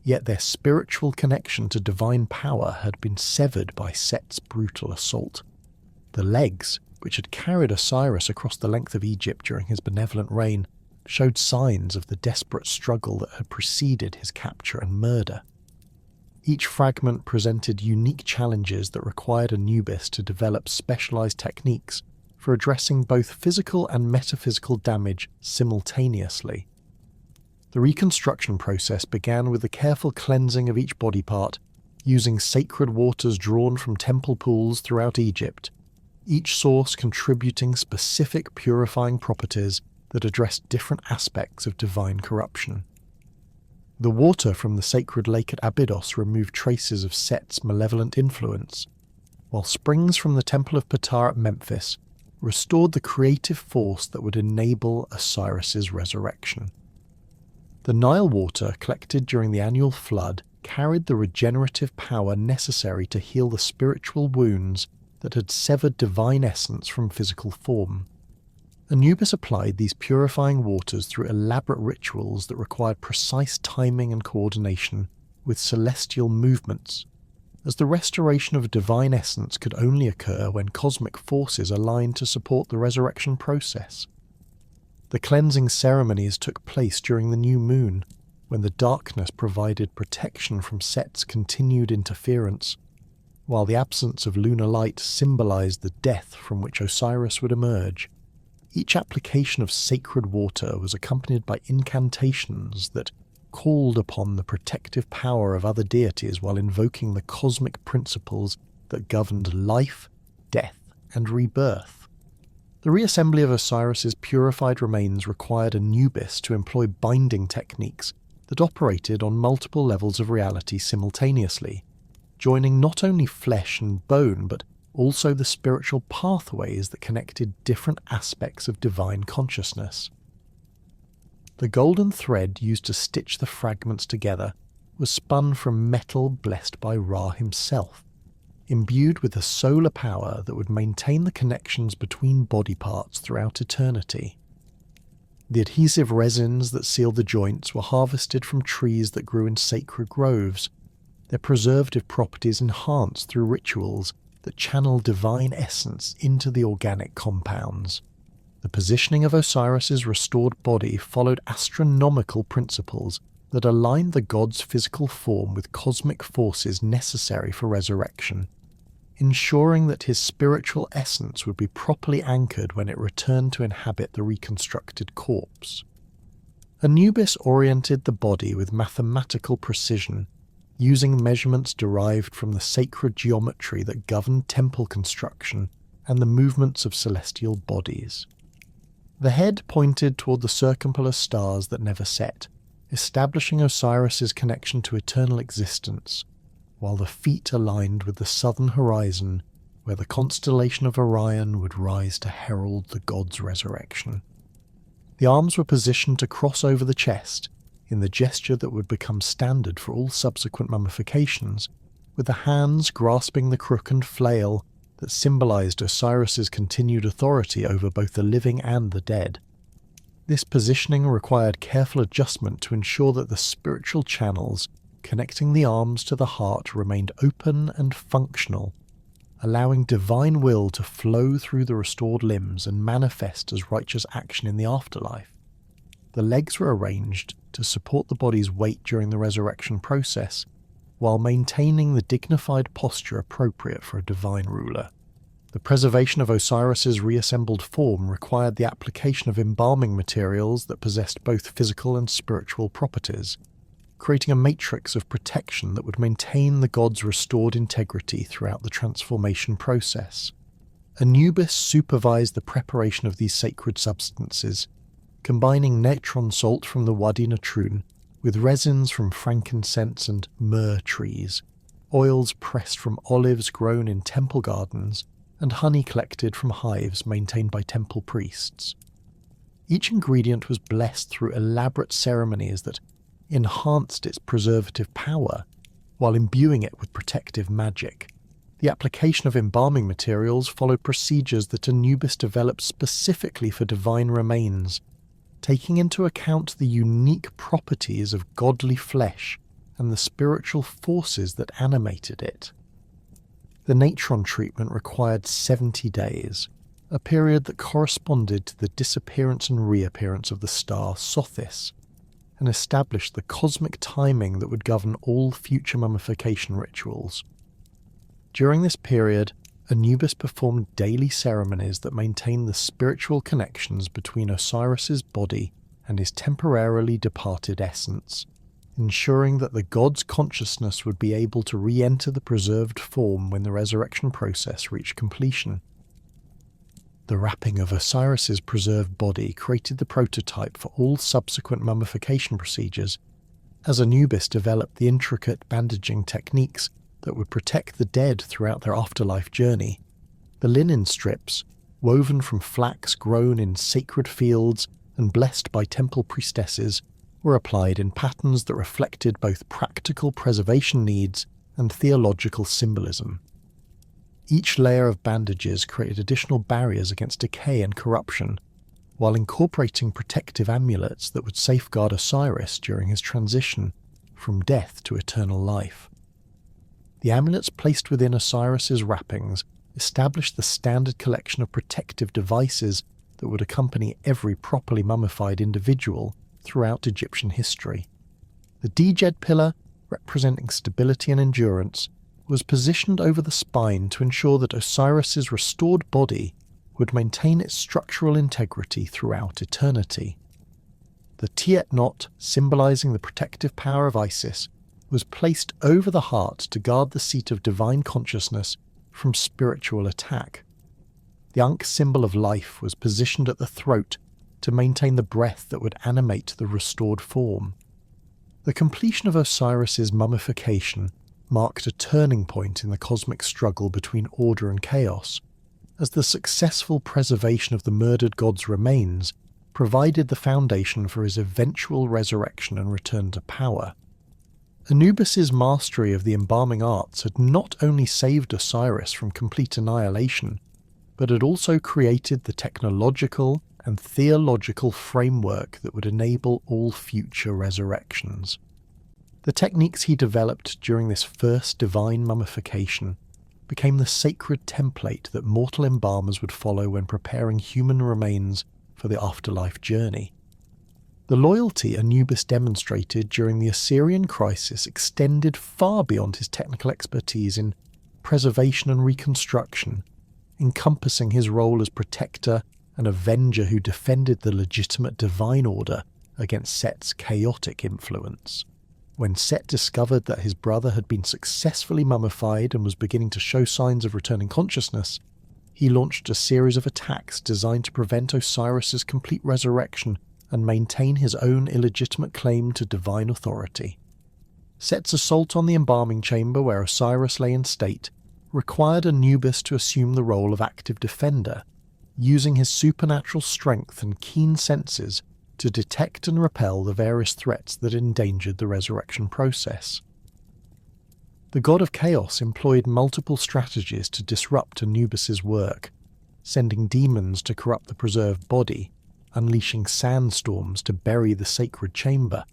A: yet their spiritual connection to divine power had been severed by Set's brutal assault. The legs, which had carried Osiris across the length of Egypt during his benevolent reign, showed signs of the desperate struggle that had preceded his capture and murder. Each fragment presented unique challenges that required Anubis to develop specialized techniques for addressing both physical and metaphysical damage simultaneously. The reconstruction process began with the careful cleansing of each body part, using sacred waters drawn from temple pools throughout Egypt, each source contributing specific purifying properties that addressed different aspects of divine corruption. The water from the sacred lake at Abydos removed traces of Set's malevolent influence, while springs from the temple of Ptah at Memphis restored the creative force that would enable Osiris's resurrection. The Nile water collected during the annual flood carried the regenerative power necessary to heal the spiritual wounds that had severed divine essence from physical form. Anubis applied these purifying waters through elaborate rituals that required precise timing and coordination with celestial movements, as the restoration of divine essence could only occur when cosmic forces aligned to support the resurrection process. The cleansing ceremonies took place during the new moon, when the darkness provided protection from Set's continued interference, while the absence of lunar light symbolized the death from which Osiris would emerge. Each application of sacred water was accompanied by incantations that called upon the protective power of other deities while invoking the cosmic principles that governed life, death, and rebirth. The reassembly of Osiris's purified remains required Anubis to employ binding techniques that operated on multiple levels of reality simultaneously, joining not only flesh and bone but also the spiritual pathways that connected different aspects of divine consciousness. The golden thread used to stitch the fragments together was spun from metal blessed by Ra himself, imbued with a solar power that would maintain the connections between body parts throughout eternity. The adhesive resins that sealed the joints were harvested from trees that grew in sacred groves, their preservative properties enhanced through rituals that channel divine essence into the organic compounds. The positioning of Osiris's restored body followed astronomical principles that aligned the god's physical form with cosmic forces necessary for resurrection, ensuring that his spiritual essence would be properly anchored when it returned to inhabit the reconstructed corpse. Anubis oriented the body with mathematical precision, using measurements derived from the sacred geometry that governed temple construction and the movements of celestial bodies. The head pointed toward the circumpolar stars that never set, establishing Osiris's connection to eternal existence, while the feet aligned with the southern horizon, where the constellation of Orion would rise to herald the god's resurrection. The arms were positioned to cross over the chest, in the gesture that would become standard for all subsequent mummifications, with the hands grasping the crook and flail that symbolized Osiris's continued authority over both the living and the dead. This positioning required careful adjustment to ensure that the spiritual channels connecting the arms to the heart remained open and functional, allowing divine will to flow through the restored limbs and manifest as righteous action in the afterlife. The legs were arranged to support the body's weight during the resurrection process, while maintaining the dignified posture appropriate for a divine ruler. The preservation of Osiris's reassembled form required the application of embalming materials that possessed both physical and spiritual properties, creating a matrix of protection that would maintain the god's restored integrity throughout the transformation process. Anubis supervised the preparation of these sacred substances, combining natron salt from the Wadi Natrun with resins from frankincense and myrrh trees, oils pressed from olives grown in temple gardens, and honey collected from hives maintained by temple priests. Each ingredient was blessed through elaborate ceremonies that enhanced its preservative power, while imbuing it with protective magic. The application of embalming materials followed procedures that Anubis developed specifically for divine remains, taking into account the unique properties of godly flesh and the spiritual forces that animated it. The natron treatment required 70 days, a period that corresponded to the disappearance and reappearance of the star Sothis, and established the cosmic timing that would govern all future mummification rituals. During this period, Anubis performed daily ceremonies that maintained the spiritual connections between Osiris's body and his temporarily departed essence, ensuring that the god's consciousness would be able to re-enter the preserved form when the resurrection process reached completion. The wrapping of Osiris's preserved body created the prototype for all subsequent mummification procedures, as Anubis developed the intricate bandaging techniques that would protect the dead throughout their afterlife journey. The linen strips, woven from flax grown in sacred fields and blessed by temple priestesses, were applied in patterns that reflected both practical preservation needs and theological symbolism. Each layer of bandages created additional barriers against decay and corruption, while incorporating protective amulets that would safeguard Osiris during his transition from death to eternal life. The amulets placed within Osiris's wrappings established the standard collection of protective devices that would accompany every properly mummified individual throughout Egyptian history. The Djed pillar, representing stability and endurance, was positioned over the spine to ensure that Osiris's restored body would maintain its structural integrity throughout eternity. The Tiet knot, symbolizing the protective power of Isis, was placed over the heart to guard the seat of divine consciousness from spiritual attack. The Ankh symbol of life was positioned at the throat to maintain the breath that would animate the restored form. The completion of Osiris's mummification marked a turning point in the cosmic struggle between order and chaos, as the successful preservation of the murdered god's remains provided the foundation for his eventual resurrection and return to power. Anubis's mastery of the embalming arts had not only saved Osiris from complete annihilation, but had also created the technological and theological framework that would enable all future resurrections. The techniques he developed during this first divine mummification became the sacred template that mortal embalmers would follow when preparing human remains for the afterlife journey. The loyalty Anubis demonstrated during the Assyrian crisis extended far beyond his technical expertise in preservation and reconstruction, encompassing his role as protector and avenger who defended the legitimate divine order against Set's chaotic influence. When Set discovered that his brother had been successfully mummified and was beginning to show signs of returning consciousness, he launched a series of attacks designed to prevent Osiris's complete resurrection and maintain his own illegitimate claim to divine authority. Set's assault on the embalming chamber where Osiris lay in state required Anubis to assume the role of active defender, using his supernatural strength and keen senses to detect and repel the various threats that endangered the resurrection process. The god of chaos employed multiple strategies to disrupt Anubis's work, sending demons to corrupt the preserved body, unleashing sandstorms to bury the sacred chamber,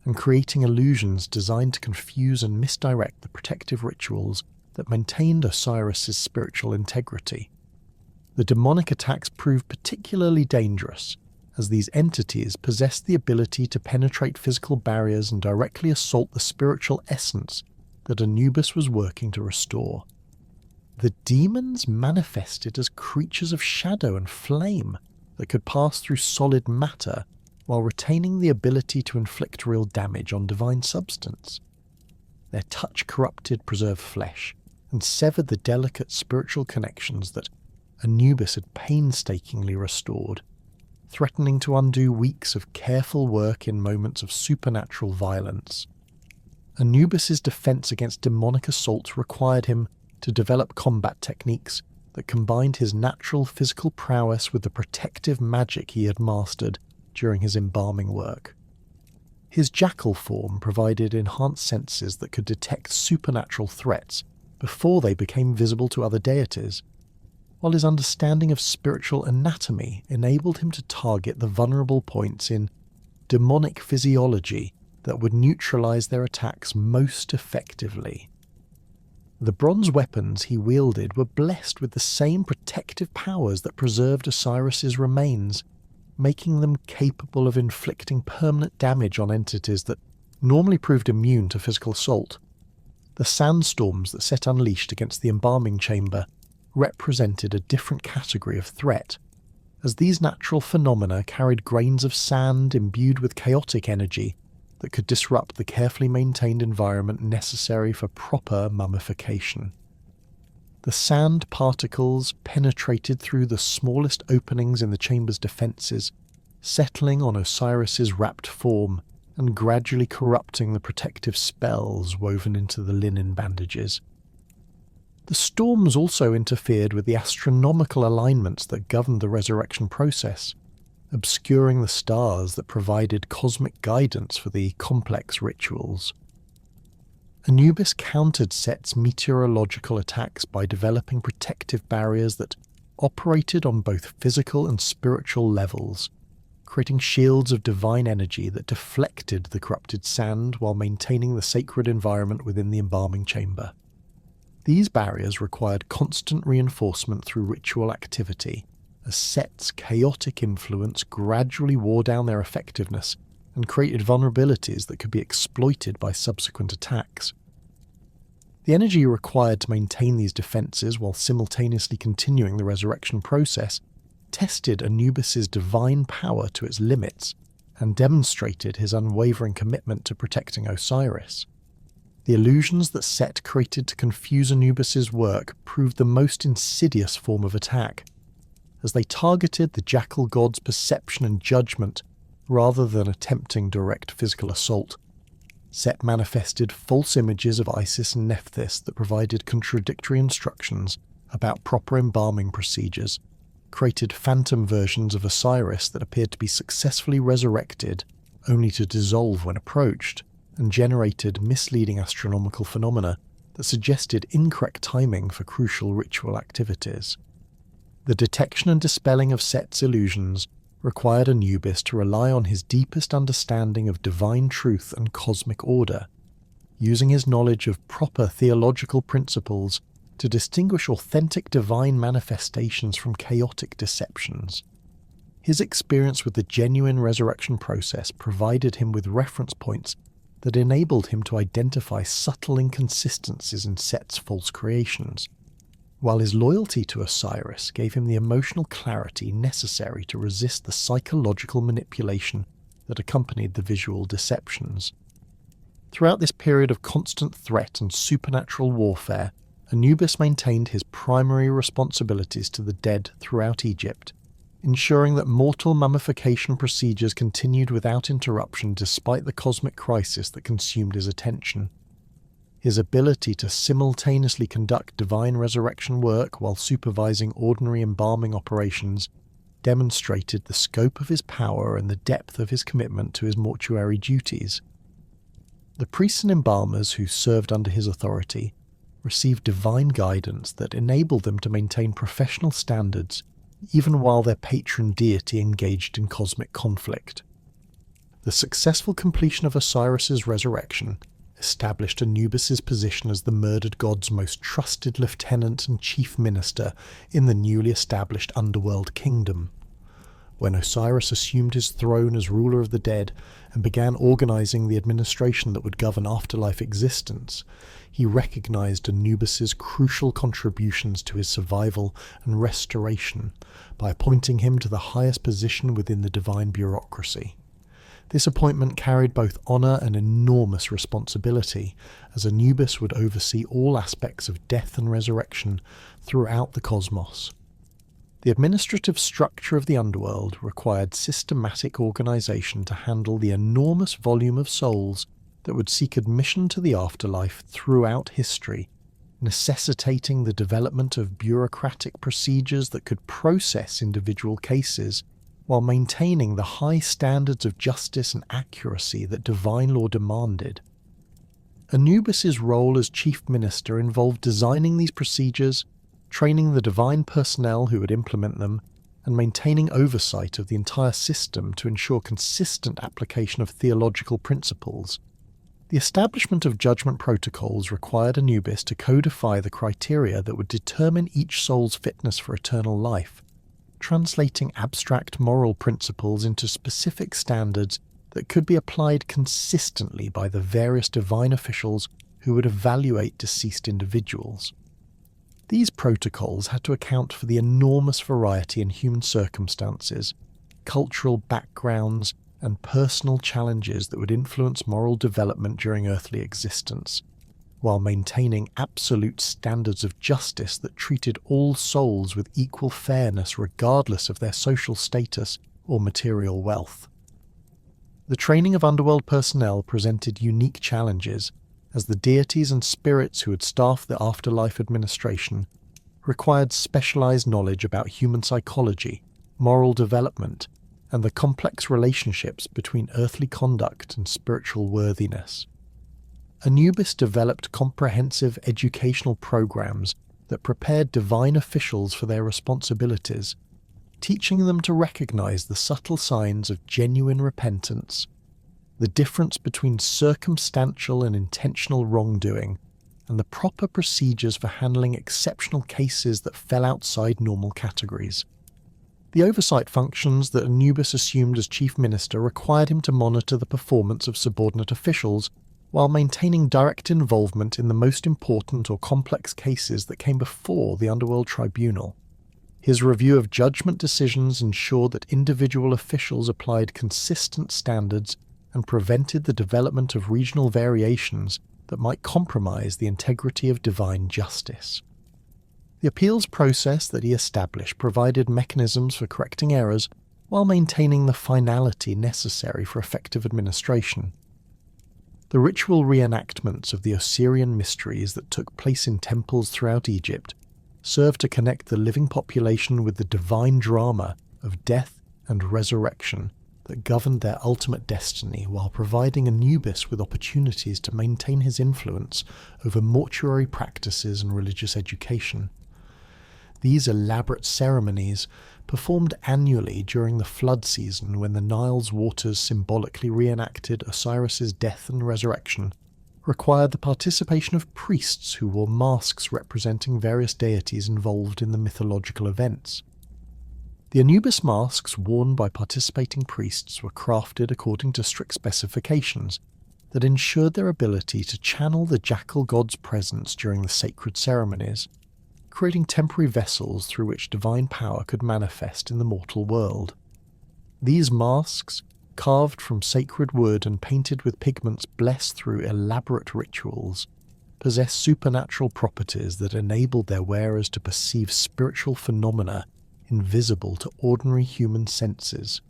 A: and creating illusions designed to confuse and misdirect the protective rituals that maintained Osiris's spiritual integrity. The demonic attacks proved particularly dangerous, as these entities possessed the ability to penetrate physical barriers and directly assault the spiritual essence that Anubis was working to restore. The demons manifested as creatures of shadow and flame that could pass through solid matter while retaining the ability to inflict real damage on divine substance. Their touch corrupted preserved flesh and severed the delicate spiritual connections that Anubis had painstakingly restored, threatening to undo weeks of careful work in moments of supernatural violence. Anubis's defense against demonic assaults required him to develop combat techniques that combined his natural physical prowess with the protective magic he had mastered during his embalming work. His jackal form provided enhanced senses that could detect supernatural threats before they became visible to other deities, while his understanding of spiritual anatomy enabled him to target the vulnerable points in demonic physiology that would neutralize their attacks most effectively. The bronze weapons he wielded were blessed with the same protective powers that preserved Osiris's remains, making them capable of inflicting permanent damage on entities that normally proved immune to physical assault. The sandstorms that Set unleashed against the embalming chamber represented a different category of threat, as these natural phenomena carried grains of sand imbued with chaotic energy that could disrupt the carefully maintained environment necessary for proper mummification. The sand particles penetrated through the smallest openings in the chamber's defences, settling on Osiris's wrapped form and gradually corrupting the protective spells woven into the linen bandages. The storms also interfered with the astronomical alignments that governed the resurrection process, obscuring the stars that provided cosmic guidance for the complex rituals. Anubis countered Set's meteorological attacks by developing protective barriers that operated on both physical and spiritual levels, creating shields of divine energy that deflected the corrupted sand while maintaining the sacred environment within the embalming chamber. These barriers required constant reinforcement through ritual activity, as Set's chaotic influence gradually wore down their effectiveness and created vulnerabilities that could be exploited by subsequent attacks. The energy required to maintain these defences while simultaneously continuing the resurrection process tested Anubis's divine power to its limits and demonstrated his unwavering commitment to protecting Osiris. The illusions that Set created to confuse Anubis's work proved the most insidious form of attack, as they targeted the jackal god's perception and judgment rather than attempting direct physical assault. Set manifested false images of Isis and Nephthys that provided contradictory instructions about proper embalming procedures, created phantom versions of Osiris that appeared to be successfully resurrected only to dissolve when approached, and generated misleading astronomical phenomena that suggested incorrect timing for crucial ritual activities. The detection and dispelling of Set's illusions required Anubis to rely on his deepest understanding of divine truth and cosmic order, using his knowledge of proper theological principles to distinguish authentic divine manifestations from chaotic deceptions. His experience with the genuine resurrection process provided him with reference points that enabled him to identify subtle inconsistencies in Set's false creations, while his loyalty to Osiris gave him the emotional clarity necessary to resist the psychological manipulation that accompanied the visual deceptions. Throughout this period of constant threat and supernatural warfare, Anubis maintained his primary responsibilities to the dead throughout Egypt, ensuring that mortal mummification procedures continued without interruption despite the cosmic crisis that consumed his attention. His ability to simultaneously conduct divine resurrection work while supervising ordinary embalming operations demonstrated the scope of his power and the depth of his commitment to his mortuary duties. The priests and embalmers who served under his authority received divine guidance that enabled them to maintain professional standards even while their patron deity engaged in cosmic conflict. The successful completion of Osiris's resurrection established Anubis's position as the murdered god's most trusted lieutenant and chief minister in the newly established underworld kingdom. When Osiris assumed his throne as ruler of the dead and began organizing the administration that would govern afterlife existence, he recognized Anubis's crucial contributions to his survival and restoration by appointing him to the highest position within the divine bureaucracy. This appointment carried both honor and enormous responsibility, as Anubis would oversee all aspects of death and resurrection throughout the cosmos. The administrative structure of the underworld required systematic organization to handle the enormous volume of souls that would seek admission to the afterlife throughout history, necessitating the development of bureaucratic procedures that could process individual cases while maintaining the high standards of justice and accuracy that divine law demanded. Anubis's role as chief minister involved designing these procedures, training the divine personnel who would implement them, and maintaining oversight of the entire system to ensure consistent application of theological principles. The establishment of judgment protocols required Anubis to codify the criteria that would determine each soul's fitness for eternal life, translating abstract moral principles into specific standards that could be applied consistently by the various divine officials who would evaluate deceased individuals. These protocols had to account for the enormous variety in human circumstances, cultural backgrounds, and personal challenges that would influence moral development during earthly existence, while maintaining absolute standards of justice that treated all souls with equal fairness regardless of their social status or material wealth. The training of underworld personnel presented unique challenges, as the deities and spirits who would staff the afterlife administration required specialized knowledge about human psychology, moral development, and the complex relationships between earthly conduct and spiritual worthiness. Anubis developed comprehensive educational programs that prepared divine officials for their responsibilities, teaching them to recognize the subtle signs of genuine repentance, the difference between circumstantial and intentional wrongdoing, and the proper procedures for handling exceptional cases that fell outside normal categories. The oversight functions that Anubis assumed as chief minister required him to monitor the performance of subordinate officials while maintaining direct involvement in the most important or complex cases that came before the underworld tribunal. His review of judgment decisions ensured that individual officials applied consistent standards and prevented the development of regional variations that might compromise the integrity of divine justice. The appeals process that he established provided mechanisms for correcting errors while maintaining the finality necessary for effective administration. The ritual reenactments of the Osirian mysteries that took place in temples throughout Egypt served to connect the living population with the divine drama of death and resurrection that governed their ultimate destiny, while providing Anubis with opportunities to maintain his influence over mortuary practices and religious education. These elaborate ceremonies, performed annually during the flood season when the Nile's waters symbolically reenacted Osiris's death and resurrection, required the participation of priests who wore masks representing various deities involved in the mythological events. The Anubis masks worn by participating priests were crafted according to strict specifications that ensured their ability to channel the jackal god's presence during the sacred ceremonies, creating temporary vessels through which divine power could manifest in the mortal world. These masks, carved from sacred wood and painted with pigments blessed through elaborate rituals, possess supernatural properties that enabled their wearers to perceive spiritual phenomena invisible to ordinary human senses.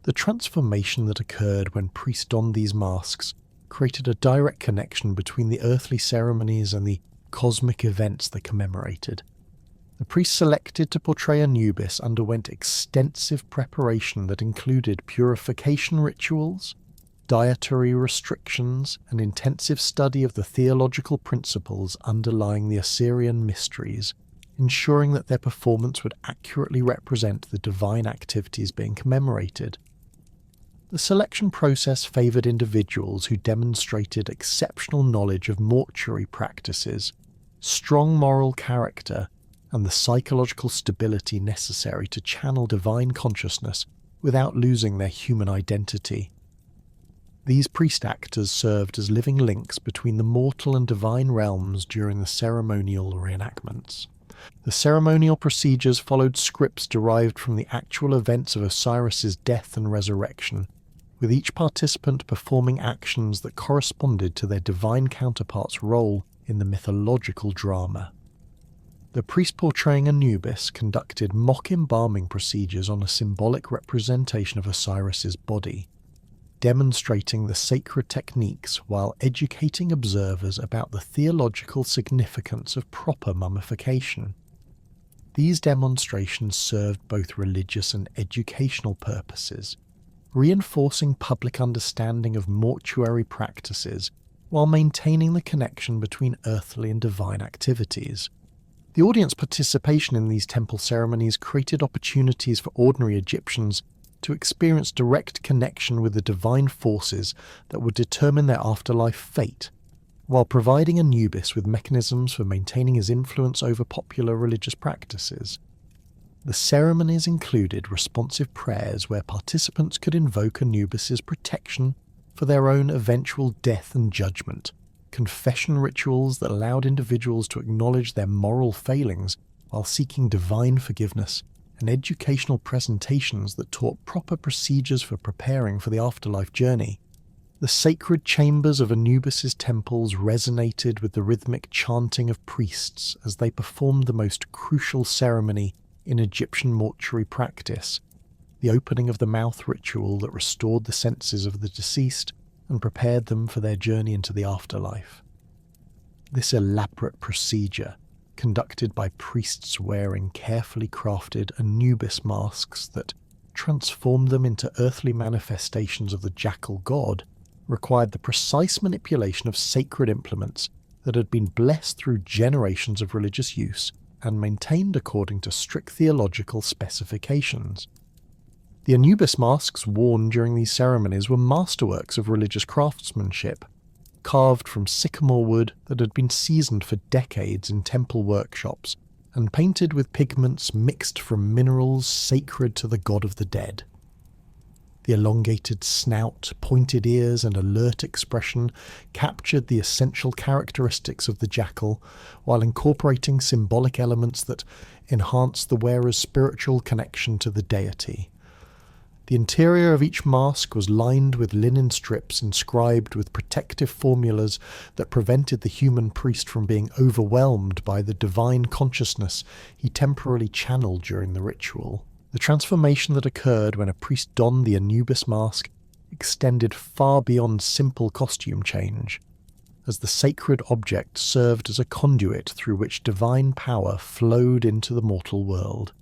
A: The transformation that occurred when priests donned these masks created a direct connection between the earthly ceremonies and the cosmic events they commemorated. The priests selected to portray Anubis underwent extensive preparation that included purification rituals, dietary restrictions, and intensive study of the theological principles underlying the Osirian mysteries, ensuring that their performance would accurately represent the divine activities being commemorated. The selection process favoured individuals who demonstrated exceptional knowledge of mortuary practices, strong moral character, and the psychological stability necessary to channel divine consciousness without losing their human identity. These priest actors served as living links between the mortal and divine realms during the ceremonial reenactments. The ceremonial procedures followed scripts derived from the actual events of Osiris's death and resurrection, with each participant performing actions that corresponded to their divine counterpart's role in the mythological drama. The priest portraying Anubis conducted mock embalming procedures on a symbolic representation of Osiris's body, demonstrating the sacred techniques while educating observers about the theological significance of proper mummification. These demonstrations served both religious and educational purposes, reinforcing public understanding of mortuary practices while maintaining the connection between earthly and divine activities. The audience participation in these temple ceremonies created opportunities for ordinary Egyptians to experience direct connection with the divine forces that would determine their afterlife fate, while providing Anubis with mechanisms for maintaining his influence over popular religious practices. The ceremonies included responsive prayers where participants could invoke Anubis's protection for their own eventual death and judgment, confession rituals that allowed individuals to acknowledge their moral failings while seeking divine forgiveness, and educational presentations that taught proper procedures for preparing for the afterlife journey. The sacred chambers of Anubis's temples resonated with the rhythmic chanting of priests as they performed the most crucial ceremony in Egyptian mortuary practice, the opening of the mouth ritual that restored the senses of the deceased and prepared them for their journey into the afterlife. This elaborate procedure, conducted by priests wearing carefully crafted Anubis masks that transformed them into earthly manifestations of the jackal god, required the precise manipulation of sacred implements that had been blessed through generations of religious use and maintained according to strict theological specifications. The Anubis masks worn during these ceremonies were masterworks of religious craftsmanship, carved from sycamore wood that had been seasoned for decades in temple workshops and painted with pigments mixed from minerals sacred to the god of the dead. The elongated snout, pointed ears, and alert expression captured the essential characteristics of the jackal, while incorporating symbolic elements that enhanced the wearer's spiritual connection to the deity. The interior of each mask was lined with linen strips inscribed with protective formulas that prevented the human priest from being overwhelmed by the divine consciousness he temporarily channeled during the ritual. The transformation that occurred when a priest donned the Anubis mask extended far beyond simple costume change, as the sacred object served as a conduit through which divine power flowed into the mortal world.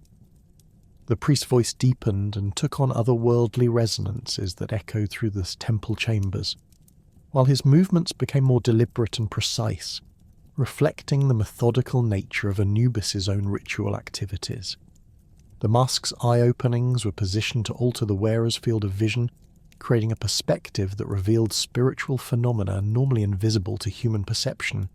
A: The priest's voice deepened and took on otherworldly resonances that echoed through the temple chambers, while his movements became more deliberate and precise, reflecting the methodical nature of Anubis's own ritual activities. The mask's eye openings were positioned to alter the wearer's field of vision, creating a perspective that revealed spiritual phenomena normally invisible to human perception.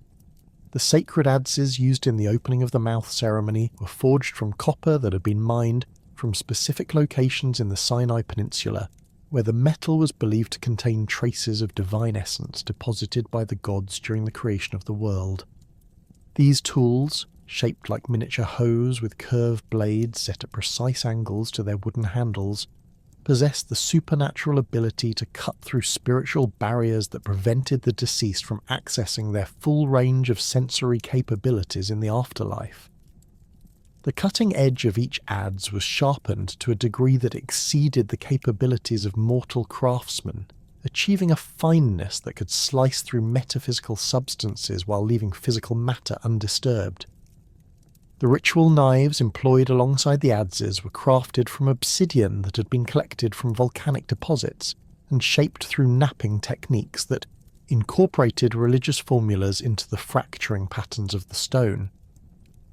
A: The sacred adzes used in the opening of the mouth ceremony were forged from copper that had been mined from specific locations in the Sinai Peninsula, where the metal was believed to contain traces of divine essence deposited by the gods during the creation of the world. These tools, shaped like miniature hoes with curved blades set at precise angles to their wooden handles, possessed the supernatural ability to cut through spiritual barriers that prevented the deceased from accessing their full range of sensory capabilities in the afterlife. The cutting edge of each adze was sharpened to a degree that exceeded the capabilities of mortal craftsmen, achieving a fineness that could slice through metaphysical substances while leaving physical matter undisturbed. The ritual knives employed alongside the adzes were crafted from obsidian that had been collected from volcanic deposits and shaped through knapping techniques that incorporated religious formulas into the fracturing patterns of the stone.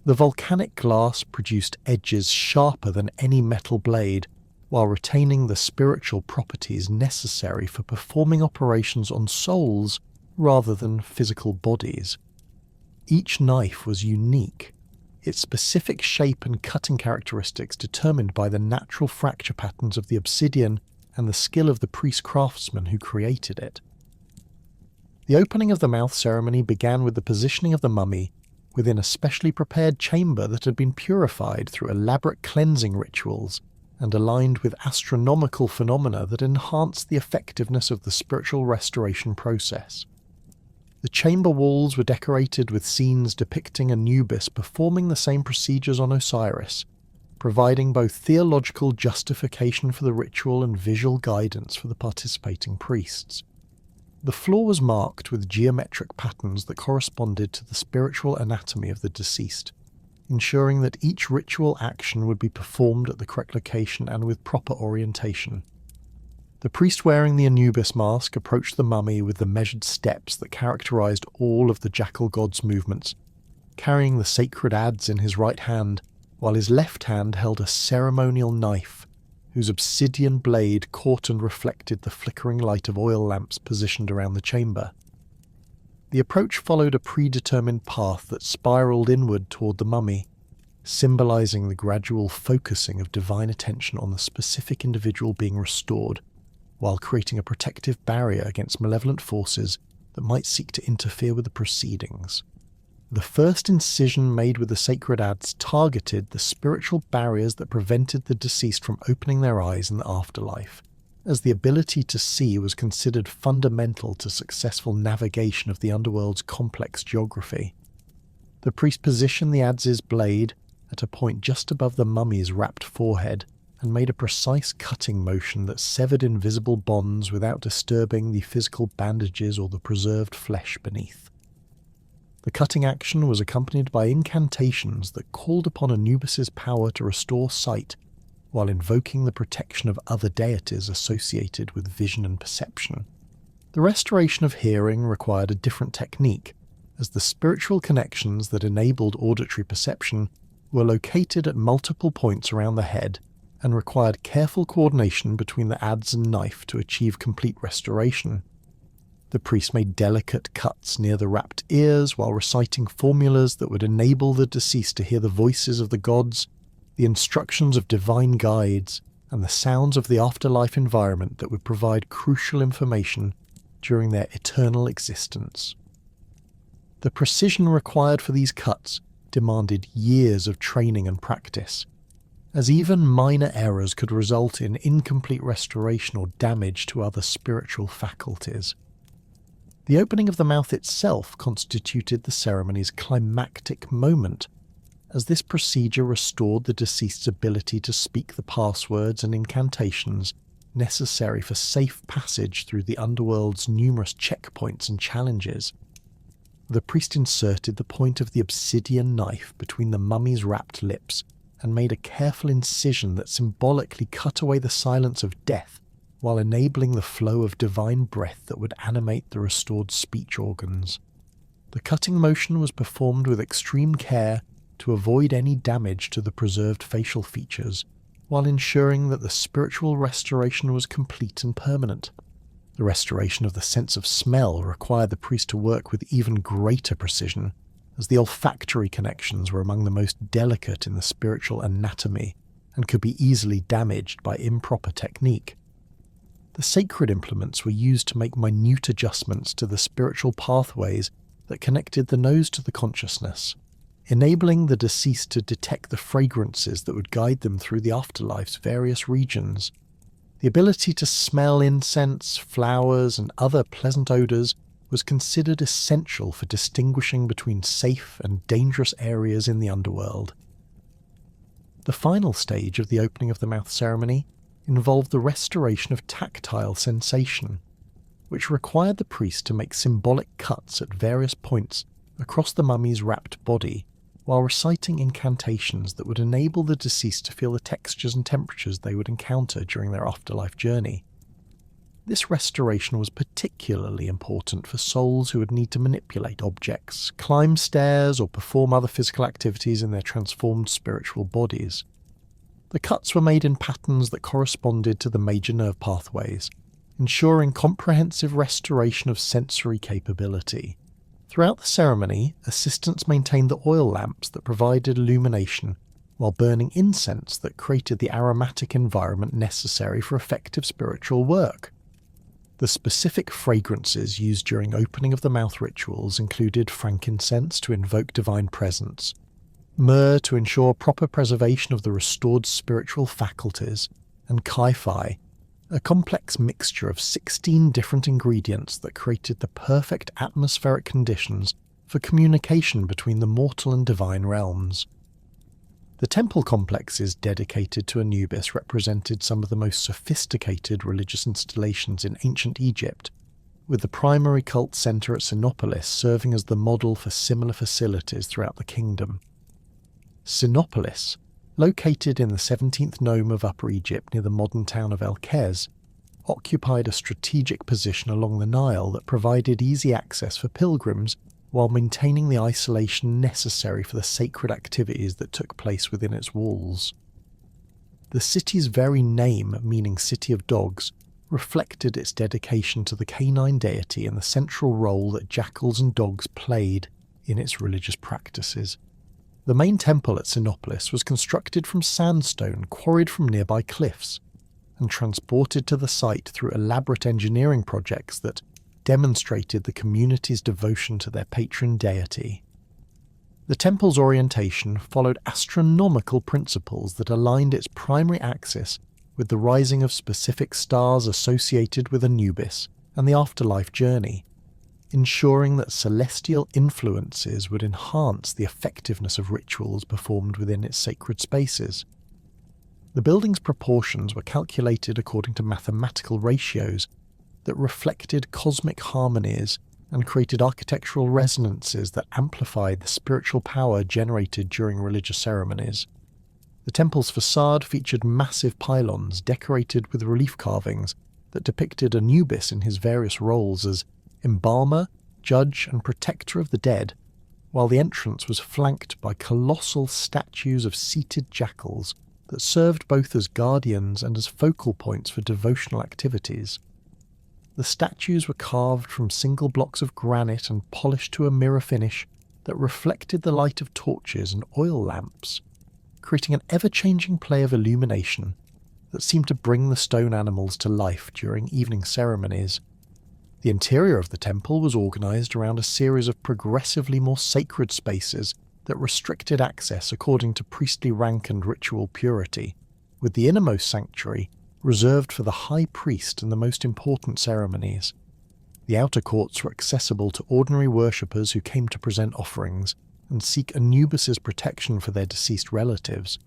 A: The volcanic glass produced edges sharper than any metal blade, while retaining the spiritual properties necessary for performing operations on souls rather than physical bodies. Each knife was unique, its specific shape and cutting characteristics determined by the natural fracture patterns of the obsidian and the skill of the priest craftsman who created it. The opening of the mouth ceremony began with the positioning of the mummy within a specially prepared chamber that had been purified through elaborate cleansing rituals and aligned with astronomical phenomena that enhanced the effectiveness of the spiritual restoration process. The chamber walls were decorated with scenes depicting Anubis performing the same procedures on Osiris, providing both theological justification for the ritual and visual guidance for the participating priests. The floor was marked with geometric patterns that corresponded to the spiritual anatomy of the deceased, ensuring that each ritual action would be performed at the correct location and with proper orientation. The priest wearing the Anubis mask approached the mummy with the measured steps that characterized all of the jackal god's movements, carrying the sacred adze in his right hand, while his left hand held a ceremonial knife, whose obsidian blade caught and reflected the flickering light of oil lamps positioned around the chamber. The approach followed a predetermined path that spiraled inward toward the mummy, symbolizing the gradual focusing of divine attention on the specific individual being restored, while creating a protective barrier against malevolent forces that might seek to interfere with the proceedings. The first incision made with the sacred adze targeted the spiritual barriers that prevented the deceased from opening their eyes in the afterlife, as the ability to see was considered fundamental to successful navigation of the underworld's complex geography. The priest positioned the adze's blade at a point just above the mummy's wrapped forehead and made a precise cutting motion that severed invisible bonds without disturbing the physical bandages or the preserved flesh beneath. The cutting action was accompanied by incantations that called upon Anubis's power to restore sight, while invoking the protection of other deities associated with vision and perception. The restoration of hearing required a different technique, as the spiritual connections that enabled auditory perception were located at multiple points around the head and required careful coordination between the adze and knife to achieve complete restoration. The priest made delicate cuts near the wrapped ears while reciting formulas that would enable the deceased to hear the voices of the gods, the instructions of divine guides, and the sounds of the afterlife environment that would provide crucial information during their eternal existence. The precision required for these cuts demanded years of training and practice, as even minor errors could result in incomplete restoration or damage to other spiritual faculties. The opening of the mouth itself constituted the ceremony's climactic moment, as this procedure restored the deceased's ability to speak the passwords and incantations necessary for safe passage through the underworld's numerous checkpoints and challenges. The priest inserted the point of the obsidian knife between the mummy's wrapped lips and made a careful incision that symbolically cut away the silence of death while enabling the flow of divine breath that would animate the restored speech organs. The cutting motion was performed with extreme care to avoid any damage to the preserved facial features, while ensuring that the spiritual restoration was complete and permanent. The restoration of the sense of smell required the priest to work with even greater precision, as the olfactory connections were among the most delicate in the spiritual anatomy and could be easily damaged by improper technique. The sacred implements were used to make minute adjustments to the spiritual pathways that connected the nose to the consciousness, enabling the deceased to detect the fragrances that would guide them through the afterlife's various regions. The ability to smell incense, flowers, and other pleasant odours was considered essential for distinguishing between safe and dangerous areas in the underworld. The final stage of the opening of the mouth ceremony involved the restoration of tactile sensation, which required the priest to make symbolic cuts at various points across the mummy's wrapped body, while reciting incantations that would enable the deceased to feel the textures and temperatures they would encounter during their afterlife journey. This restoration was particularly important for souls who would need to manipulate objects, climb stairs, or perform other physical activities in their transformed spiritual bodies. The cuts were made in patterns that corresponded to the major nerve pathways, ensuring comprehensive restoration of sensory capability. Throughout the ceremony, assistants maintained the oil lamps that provided illumination, while burning incense that created the aromatic environment necessary for effective spiritual work. The specific fragrances used during opening of the mouth rituals included frankincense to invoke divine presence, myrrh to ensure proper preservation of the restored spiritual faculties, and kai-fi, a complex mixture of 16 different ingredients that created the perfect atmospheric conditions for communication between the mortal and divine realms. The temple complexes dedicated to Anubis represented some of the most sophisticated religious installations in ancient Egypt, with the primary cult centre at Sinopolis serving as the model for similar facilities throughout the kingdom. Sinopolis, located in the 17th nome of Upper Egypt near the modern town of El-Kez, occupied a strategic position along the Nile that provided easy access for pilgrims while maintaining the isolation necessary for the sacred activities that took place within its walls. The city's very name, meaning City of Dogs, reflected its dedication to the canine deity and the central role that jackals and dogs played in its religious practices. The main temple at Sinopolis was constructed from sandstone quarried from nearby cliffs, and transported to the site through elaborate engineering projects that demonstrated the community's devotion to their patron deity. The temple's orientation followed astronomical principles that aligned its primary axis with the rising of specific stars associated with Anubis and the afterlife journey, ensuring that celestial influences would enhance the effectiveness of rituals performed within its sacred spaces. The building's proportions were calculated according to mathematical ratios that reflected cosmic harmonies and created architectural resonances that amplified the spiritual power generated during religious ceremonies. The temple's facade featured massive pylons decorated with relief carvings that depicted Anubis in his various roles as embalmer, judge, and protector of the dead, while the entrance was flanked by colossal statues of seated jackals that served both as guardians and as focal points for devotional activities. The statues were carved from single blocks of granite and polished to a mirror finish that reflected the light of torches and oil lamps, creating an ever-changing play of illumination that seemed to bring the stone animals to life during evening ceremonies. The interior of the temple was organised around a series of progressively more sacred spaces that restricted access according to priestly rank and ritual purity, with the innermost sanctuary reserved for the high priest and the most important ceremonies. The outer courts were accessible to ordinary worshippers who came to present offerings and seek Anubis's protection for their deceased relatives,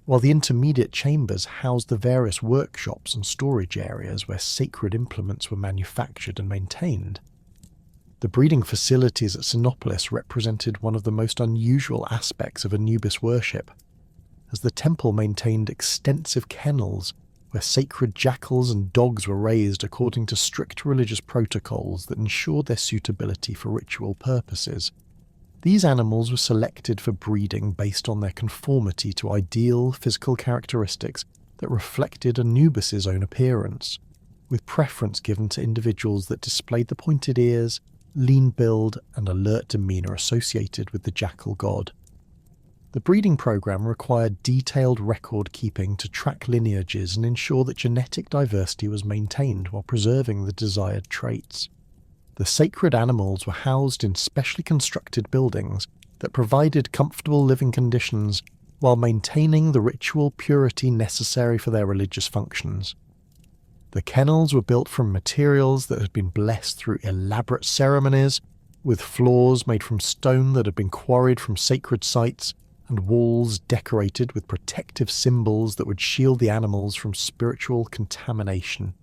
A: while the intermediate chambers housed the various workshops and storage areas where sacred implements were manufactured and maintained. The breeding facilities at Sinopolis represented one of the most unusual aspects of Anubis worship, as the temple maintained extensive kennels where sacred jackals and dogs were raised according to strict religious protocols that ensured their suitability for ritual purposes. These animals were selected for breeding based on their conformity to ideal physical characteristics that reflected Anubis's own appearance, with preference given to individuals that displayed the pointed ears, lean build, and alert demeanour associated with the jackal god. The breeding program required detailed record keeping to track lineages and ensure that genetic diversity was maintained while preserving the desired traits. The sacred animals were housed in specially constructed buildings that provided comfortable living conditions while maintaining the ritual purity necessary for their religious functions. The kennels were built from materials that had been blessed through elaborate ceremonies, with floors made from stone that had been quarried from sacred sites, and walls decorated with protective symbols that would shield the animals from spiritual contamination.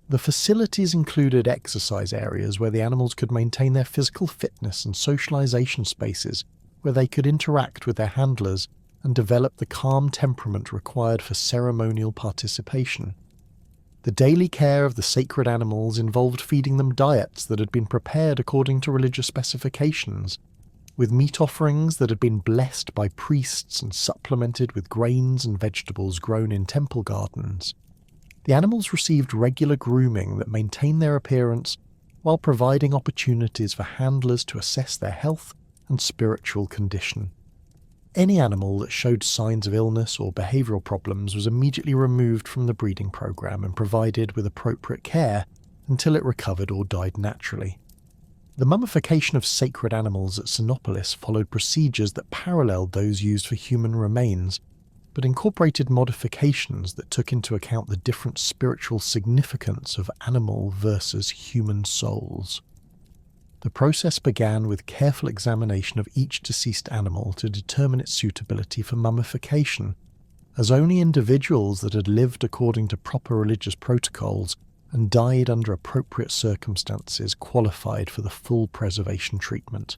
A: The facilities included exercise areas where the animals could maintain their physical fitness and socialization spaces where they could interact with their handlers and develop the calm temperament required for ceremonial participation. The daily care of the sacred animals involved feeding them diets that had been prepared according to religious specifications, with meat offerings that had been blessed by priests and supplemented with grains and vegetables grown in temple gardens. The animals received regular grooming that maintained their appearance while providing opportunities for handlers to assess their health and spiritual condition. Any animal that showed signs of illness or behavioural problems was immediately removed from the breeding program and provided with appropriate care until it recovered or died naturally. The mummification of sacred animals at Sinopolis followed procedures that paralleled those used for human remains, but incorporated modifications that took into account the different spiritual significance of animal versus human souls. The process began with careful examination of each deceased animal to determine its suitability for mummification, as only individuals that had lived according to proper religious protocols and died under appropriate circumstances qualified for the full preservation treatment.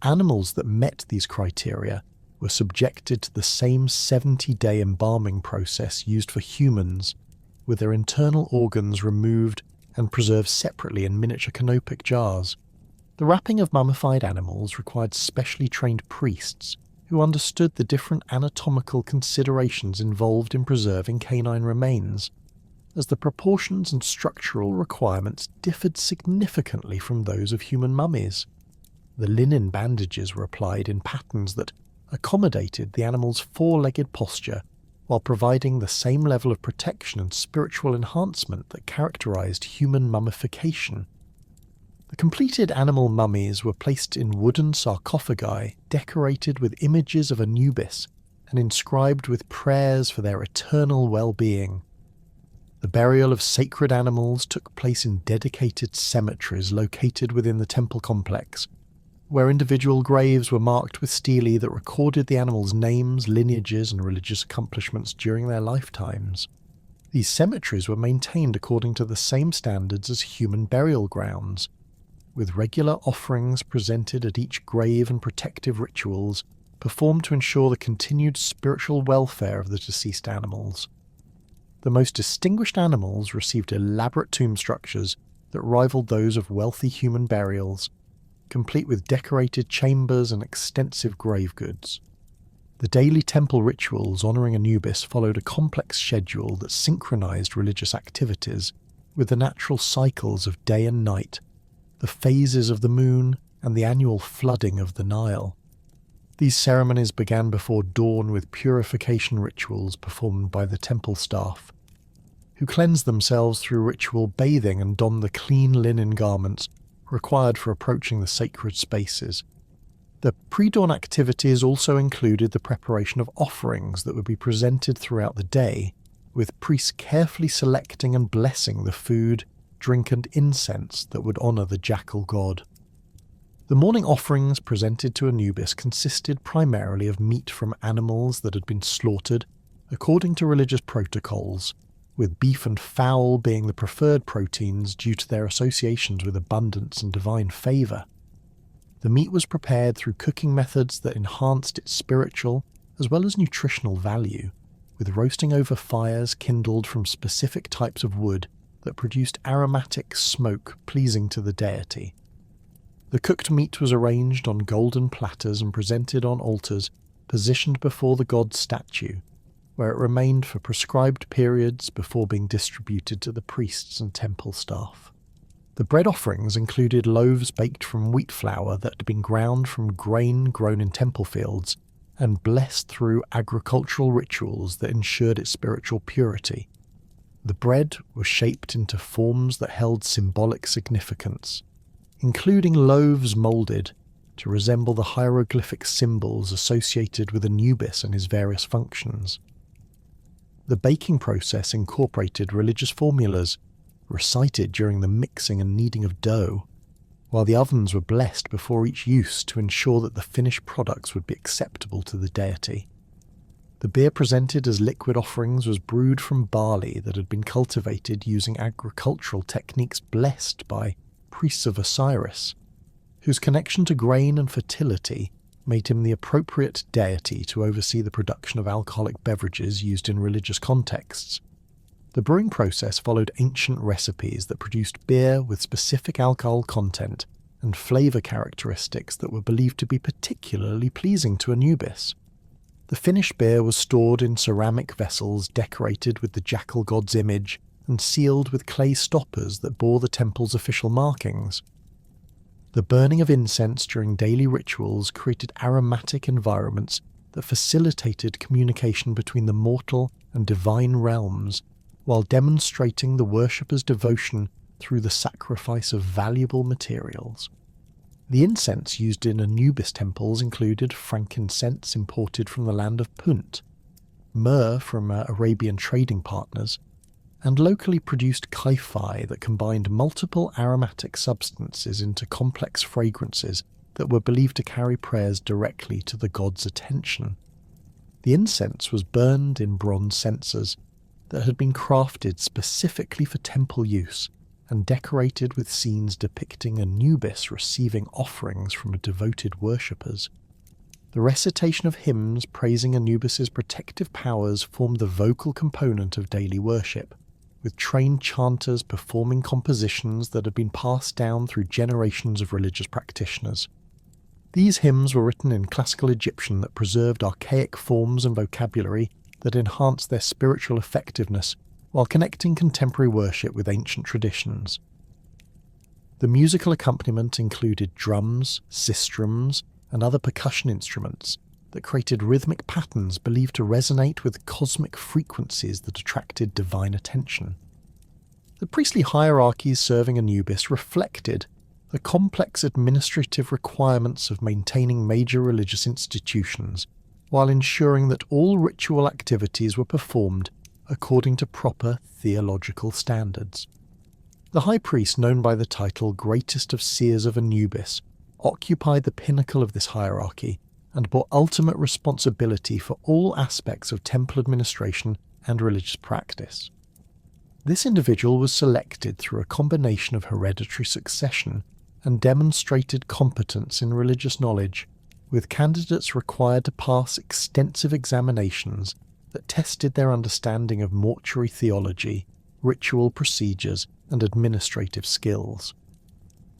A: Animals that met these criteria were subjected to the same 70-day embalming process used for humans, with their internal organs removed and preserved separately in miniature canopic jars. The wrapping of mummified animals required specially trained priests who understood the different anatomical considerations involved in preserving canine remains, as the proportions and structural requirements differed significantly from those of human mummies. The linen bandages were applied in patterns that accommodated the animal's four-legged posture while providing the same level of protection and spiritual enhancement that characterized human mummification. The completed animal mummies were placed in wooden sarcophagi decorated with images of Anubis and inscribed with prayers for their eternal well-being. The burial of sacred animals took place in dedicated cemeteries located within the temple complex, where individual graves were marked with stelae that recorded the animals' names, lineages, and religious accomplishments during their lifetimes. These cemeteries were maintained according to the same standards as human burial grounds, with regular offerings presented at each grave and protective rituals performed to ensure the continued spiritual welfare of the deceased animals. The most distinguished animals received elaborate tomb structures that rivaled those of wealthy human burials, complete with decorated chambers and extensive grave goods. The daily temple rituals honouring Anubis followed a complex schedule that synchronized religious activities with the natural cycles of day and night, the phases of the moon, and the annual flooding of the Nile. These ceremonies began before dawn with purification rituals performed by the temple staff, who cleansed themselves through ritual bathing and donned the clean linen garments required for approaching the sacred spaces. The pre-dawn activities also included the preparation of offerings that would be presented throughout the day, with priests carefully selecting and blessing the food, drink and incense that would honour the jackal god. The morning offerings presented to Anubis consisted primarily of meat from animals that had been slaughtered according to religious protocols, with beef and fowl being the preferred proteins due to their associations with abundance and divine favour. The meat was prepared through cooking methods that enhanced its spiritual as well as nutritional value, with roasting over fires kindled from specific types of wood that produced aromatic smoke pleasing to the deity. The cooked meat was arranged on golden platters and presented on altars positioned before the god's statue, where it remained for prescribed periods before being distributed to the priests and temple staff. The bread offerings included loaves baked from wheat flour that had been ground from grain grown in temple fields and blessed through agricultural rituals that ensured its spiritual purity. The bread was shaped into forms that held symbolic significance, including loaves moulded to resemble the hieroglyphic symbols associated with Anubis and his various functions. The baking process incorporated religious formulas recited during the mixing and kneading of dough, while the ovens were blessed before each use to ensure that the finished products would be acceptable to the deity. The beer presented as liquid offerings was brewed from barley that had been cultivated using agricultural techniques blessed by priests of Osiris, whose connection to grain and fertility made him the appropriate deity to oversee the production of alcoholic beverages used in religious contexts. The brewing process followed ancient recipes that produced beer with specific alcohol content and flavour characteristics that were believed to be particularly pleasing to Anubis. The finished beer was stored in ceramic vessels decorated with the jackal god's image and sealed with clay stoppers that bore the temple's official markings. The burning of incense during daily rituals created aromatic environments that facilitated communication between the mortal and divine realms, while demonstrating the worshipper's devotion through the sacrifice of valuable materials. The incense used in Anubis temples included frankincense imported from the land of Punt, myrrh from Arabian trading partners, and locally produced kaifi that combined multiple aromatic substances into complex fragrances that were believed to carry prayers directly to the god's attention. The incense was burned in bronze censers that had been crafted specifically for temple use and decorated with scenes depicting Anubis receiving offerings from devoted worshippers. The recitation of hymns praising Anubis's protective powers formed the vocal component of daily worship, with trained chanters performing compositions that had been passed down through generations of religious practitioners. These hymns were written in classical Egyptian that preserved archaic forms and vocabulary that enhanced their spiritual effectiveness while connecting contemporary worship with ancient traditions. The musical accompaniment included drums, sistrums, and other percussion instruments that created rhythmic patterns believed to resonate with cosmic frequencies that attracted divine attention. The priestly hierarchies serving Anubis reflected the complex administrative requirements of maintaining major religious institutions, while ensuring that all ritual activities were performed according to proper theological standards. The high priest, known by the title Greatest of Seers of Anubis, occupied the pinnacle of this hierarchy and bore ultimate responsibility for all aspects of temple administration and religious practice. This individual was selected through a combination of hereditary succession and demonstrated competence in religious knowledge, with candidates required to pass extensive examinations that tested their understanding of mortuary theology, ritual procedures, and administrative skills.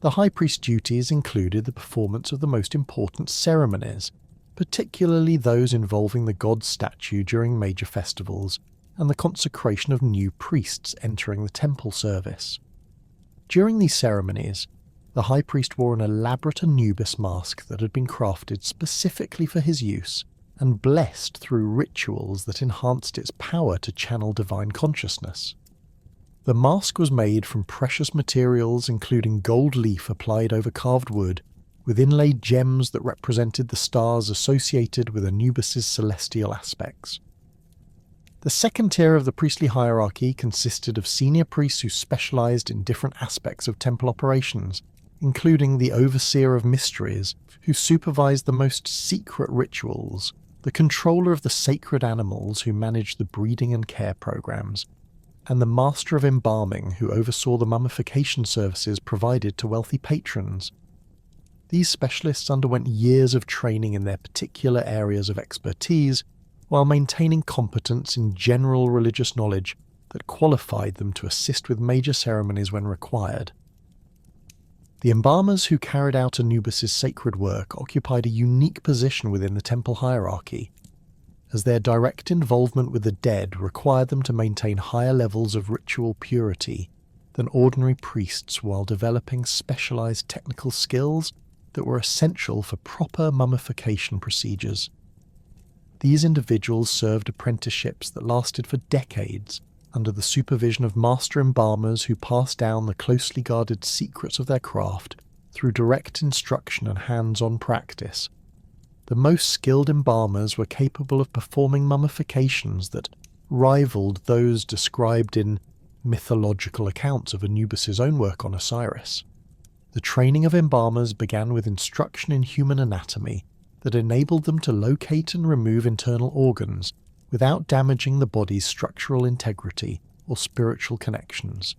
A: The high priest's duties included the performance of the most important ceremonies, particularly those involving the god's statue during major festivals, and the consecration of new priests entering the temple service. During these ceremonies, the high priest wore an elaborate Anubis mask that had been crafted specifically for his use, and blessed through rituals that enhanced its power to channel divine consciousness. The mask was made from precious materials including gold leaf applied over carved wood, with inlaid gems that represented the stars associated with Anubis's celestial aspects. The second tier of the priestly hierarchy consisted of senior priests who specialized in different aspects of temple operations, including the overseer of mysteries, who supervised the most secret rituals, the controller of the sacred animals who managed the breeding and care programs, and the master of embalming who oversaw the mummification services provided to wealthy patrons. These specialists underwent years of training in their particular areas of expertise, while maintaining competence in general religious knowledge that qualified them to assist with major ceremonies when required. The embalmers who carried out Anubis's sacred work occupied a unique position within the temple hierarchy, as their direct involvement with the dead required them to maintain higher levels of ritual purity than ordinary priests while developing specialized technical skills that were essential for proper mummification procedures. These individuals served apprenticeships that lasted for decades under the supervision of master embalmers who passed down the closely guarded secrets of their craft through direct instruction and hands-on practice. The most skilled embalmers were capable of performing mummifications that rivaled those described in mythological accounts of Anubis's own work on Osiris. The training of embalmers began with instruction in human anatomy that enabled them to locate and remove internal organs without damaging the body's structural integrity or spiritual connections.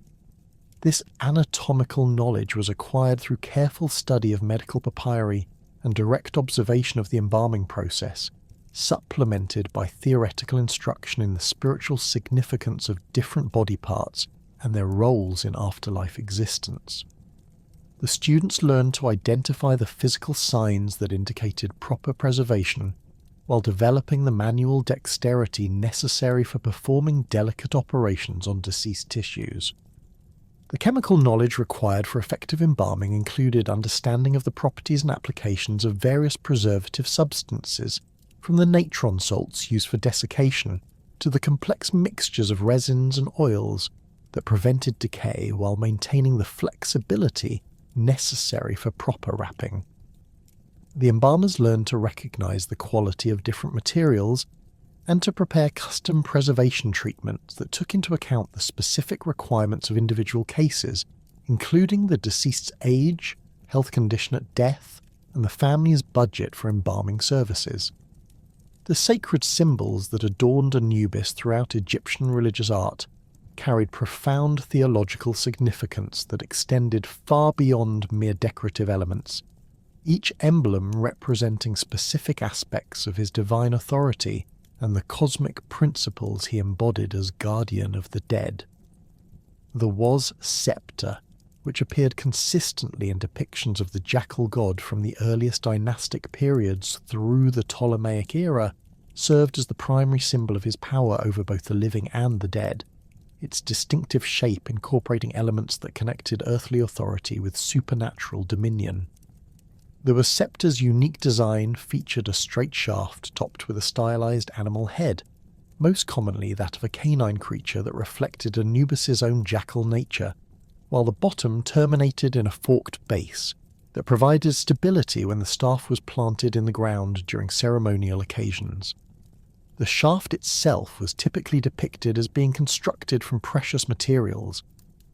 A: This anatomical knowledge was acquired through careful study of medical papyri and direct observation of the embalming process, supplemented by theoretical instruction in the spiritual significance of different body parts and their roles in afterlife existence. The students learned to identify the physical signs that indicated proper preservation, while developing the manual dexterity necessary for performing delicate operations on deceased tissues. The chemical knowledge required for effective embalming included understanding of the properties and applications of various preservative substances, from the natron salts used for desiccation to the complex mixtures of resins and oils that prevented decay while maintaining the flexibility necessary for proper wrapping. The embalmers learned to recognize the quality of different materials and to prepare custom preservation treatments that took into account the specific requirements of individual cases, including the deceased's age, health condition at death, and the family's budget for embalming services. The sacred symbols that adorned Anubis throughout Egyptian religious art carried profound theological significance that extended far beyond mere decorative elements, each emblem representing specific aspects of his divine authority and the cosmic principles he embodied as guardian of the dead. There was scepter, which appeared consistently in depictions of the jackal god from the earliest dynastic periods through the Ptolemaic era, served as the primary symbol of his power over both the living and the dead, its distinctive shape incorporating elements that connected earthly authority with supernatural dominion. The scepter's unique design featured a straight shaft topped with a stylized animal head, most commonly that of a canine creature that reflected Anubis's own jackal nature, while the bottom terminated in a forked base that provided stability when the staff was planted in the ground during ceremonial occasions. The shaft itself was typically depicted as being constructed from precious materials,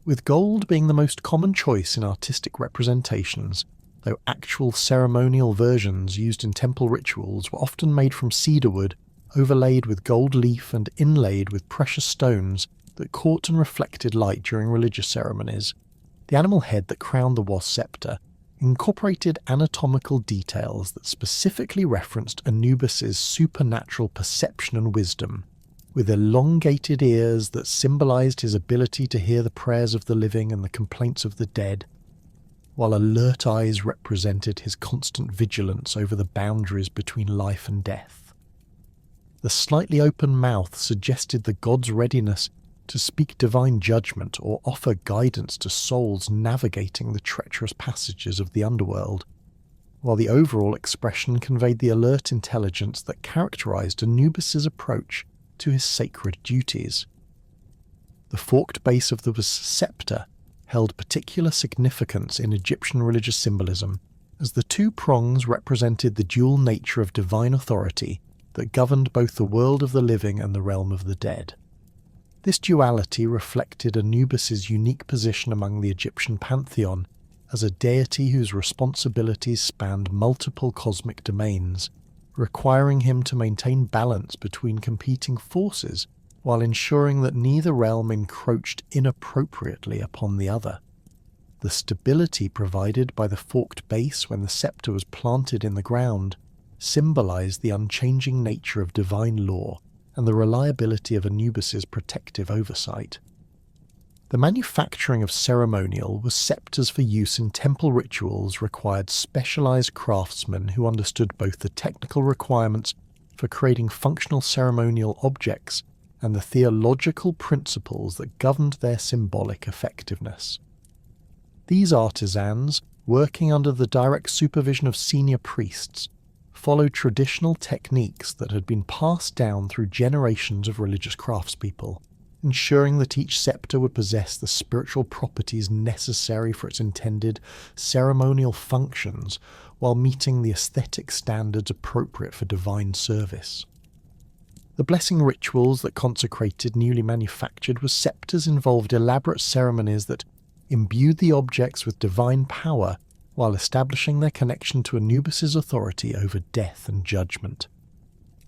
A: with gold being the most common choice in artistic representations, though actual ceremonial versions used in temple rituals were often made from cedarwood, overlaid with gold leaf and inlaid with precious stones that caught and reflected light during religious ceremonies. The animal head that crowned the was scepter incorporated anatomical details that specifically referenced Anubis's supernatural perception and wisdom, with elongated ears that symbolized his ability to hear the prayers of the living and the complaints of the dead, while alert eyes represented his constant vigilance over the boundaries between life and death. The slightly open mouth suggested the god's readiness to speak divine judgment or offer guidance to souls navigating the treacherous passages of the underworld, while the overall expression conveyed the alert intelligence that characterized Anubis's approach to his sacred duties. The forked base of the scepter held particular significance in Egyptian religious symbolism, as the two prongs represented the dual nature of divine authority that governed both the world of the living and the realm of the dead. This duality reflected Anubis's unique position among the Egyptian pantheon as a deity whose responsibilities spanned multiple cosmic domains, requiring him to maintain balance between competing forces while ensuring that neither realm encroached inappropriately upon the other. The stability provided by the forked base when the scepter was planted in the ground symbolized the unchanging nature of divine law and the reliability of Anubis's protective oversight. The manufacturing of ceremonial was scepters for use in temple rituals required specialized craftsmen who understood both the technical requirements for creating functional ceremonial objects and the theological principles that governed their symbolic effectiveness. These artisans, working under the direct supervision of senior priests, followed traditional techniques that had been passed down through generations of religious craftspeople, ensuring that each scepter would possess the spiritual properties necessary for its intended ceremonial functions while meeting the aesthetic standards appropriate for divine service. The blessing rituals that consecrated newly manufactured scepters involved elaborate ceremonies that imbued the objects with divine power while establishing their connection to Anubis's authority over death and judgment.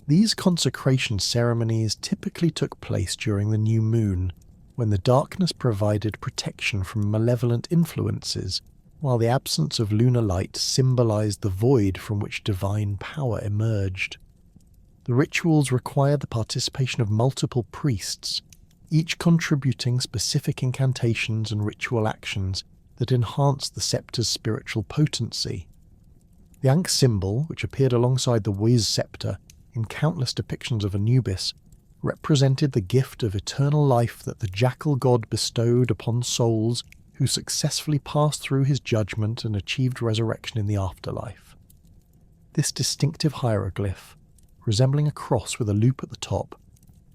A: These consecration ceremonies typically took place during the new moon, when the darkness provided protection from malevolent influences, while the absence of lunar light symbolized the void from which divine power emerged. The rituals required the participation of multiple priests, each contributing specific incantations and ritual actions that enhanced the scepter's spiritual potency. The Ankh symbol, which appeared alongside the Wiz scepter in countless depictions of Anubis, represented the gift of eternal life that the jackal god bestowed upon souls who successfully passed through his judgment and achieved resurrection in the afterlife. This distinctive hieroglyph, resembling a cross with a loop at the top,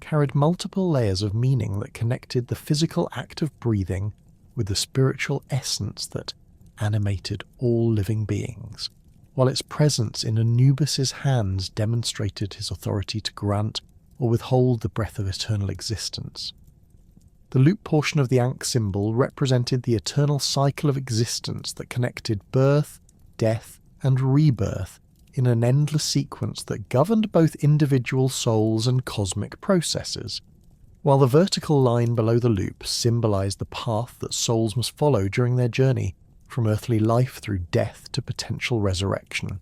A: carried multiple layers of meaning that connected the physical act of breathing with the spiritual essence that animated all living beings, while its presence in Anubis's hands demonstrated his authority to grant or withhold the breath of eternal existence. The loop portion of the Ankh symbol represented the eternal cycle of existence that connected birth, death, and rebirth in an endless sequence that governed both individual souls and cosmic processes, while the vertical line below the loop symbolized the path that souls must follow during their journey from earthly life through death to potential resurrection.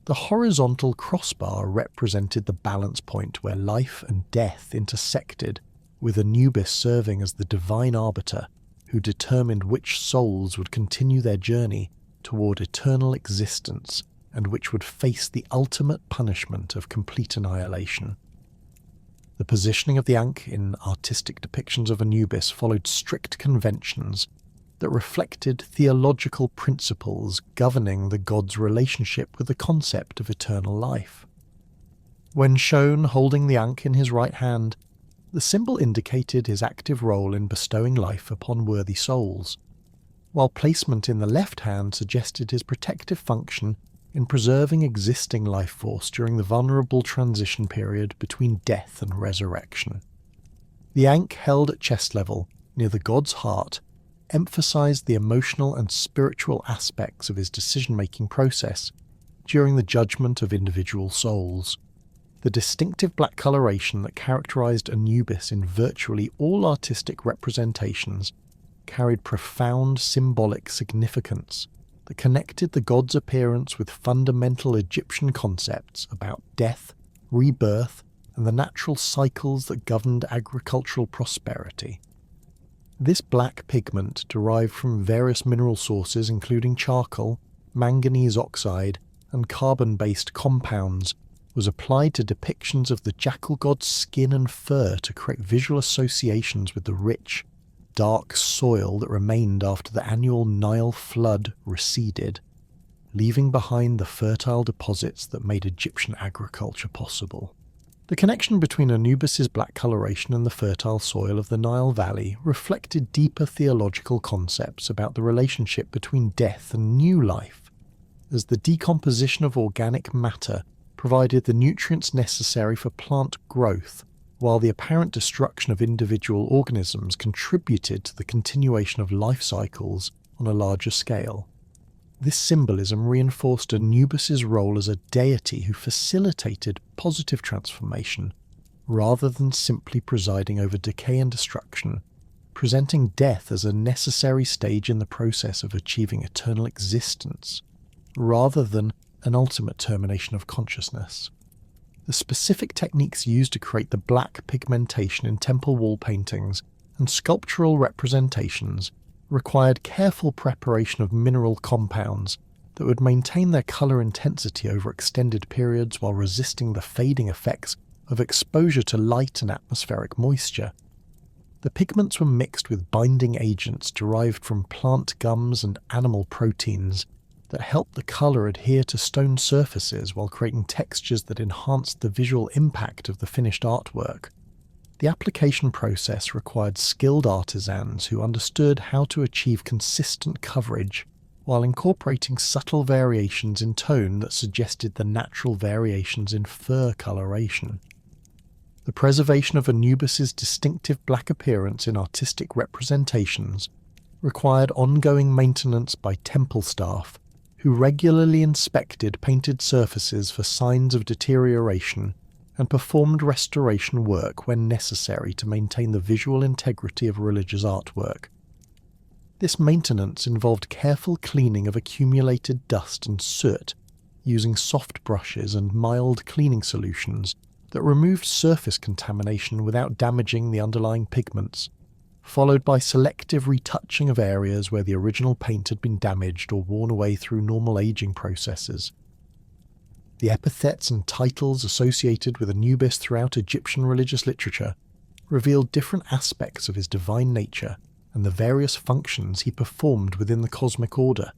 A: The horizontal crossbar represented the balance point where life and death intersected, with Anubis serving as the divine arbiter who determined which souls would continue their journey toward eternal existence and which would face the ultimate punishment of complete annihilation. The positioning of the Ankh in artistic depictions of Anubis followed strict conventions that reflected theological principles governing the god's relationship with the concept of eternal life. When shown holding the Ankh in his right hand, the symbol indicated his active role in bestowing life upon worthy souls, while placement in the left hand suggested his protective function in preserving existing life force during the vulnerable transition period between death and resurrection. The Ankh held at chest level, near the god's heart, emphasized the emotional and spiritual aspects of his decision-making process during the judgment of individual souls. The distinctive black coloration that characterized Anubis in virtually all artistic representations carried profound symbolic significance that connected the god's appearance with fundamental Egyptian concepts about death, rebirth, and the natural cycles that governed agricultural prosperity. This black pigment, derived from various mineral sources including charcoal, manganese oxide, and carbon-based compounds, was applied to depictions of the jackal god's skin and fur to create visual associations with the rich, dark soil that remained after the annual Nile flood receded, leaving behind the fertile deposits that made Egyptian agriculture possible. The connection between Anubis's black coloration and the fertile soil of the Nile Valley reflected deeper theological concepts about the relationship between death and new life, as the decomposition of organic matter provided the nutrients necessary for plant growth, while the apparent destruction of individual organisms contributed to the continuation of life cycles on a larger scale. This symbolism reinforced Anubis's role as a deity who facilitated positive transformation, rather than simply presiding over decay and destruction, presenting death as a necessary stage in the process of achieving eternal existence, rather than an ultimate termination of consciousness. The specific techniques used to create the black pigmentation in temple wall paintings and sculptural representations required careful preparation of mineral compounds that would maintain their colour intensity over extended periods while resisting the fading effects of exposure to light and atmospheric moisture. The pigments were mixed with binding agents derived from plant gums and animal proteins that helped the colour adhere to stone surfaces while creating textures that enhanced the visual impact of the finished artwork. The application process required skilled artisans who understood how to achieve consistent coverage while incorporating subtle variations in tone that suggested the natural variations in fur coloration. The preservation of Anubis's distinctive black appearance in artistic representations required ongoing maintenance by temple staff who regularly inspected painted surfaces for signs of deterioration and performed restoration work when necessary to maintain the visual integrity of religious artwork. This maintenance involved careful cleaning of accumulated dust and soot, using soft brushes and mild cleaning solutions that removed surface contamination without damaging the underlying pigments, followed by selective retouching of areas where the original paint had been damaged or worn away through normal aging processes. The epithets and titles associated with Anubis throughout Egyptian religious literature revealed different aspects of his divine nature and the various functions he performed within the cosmic order,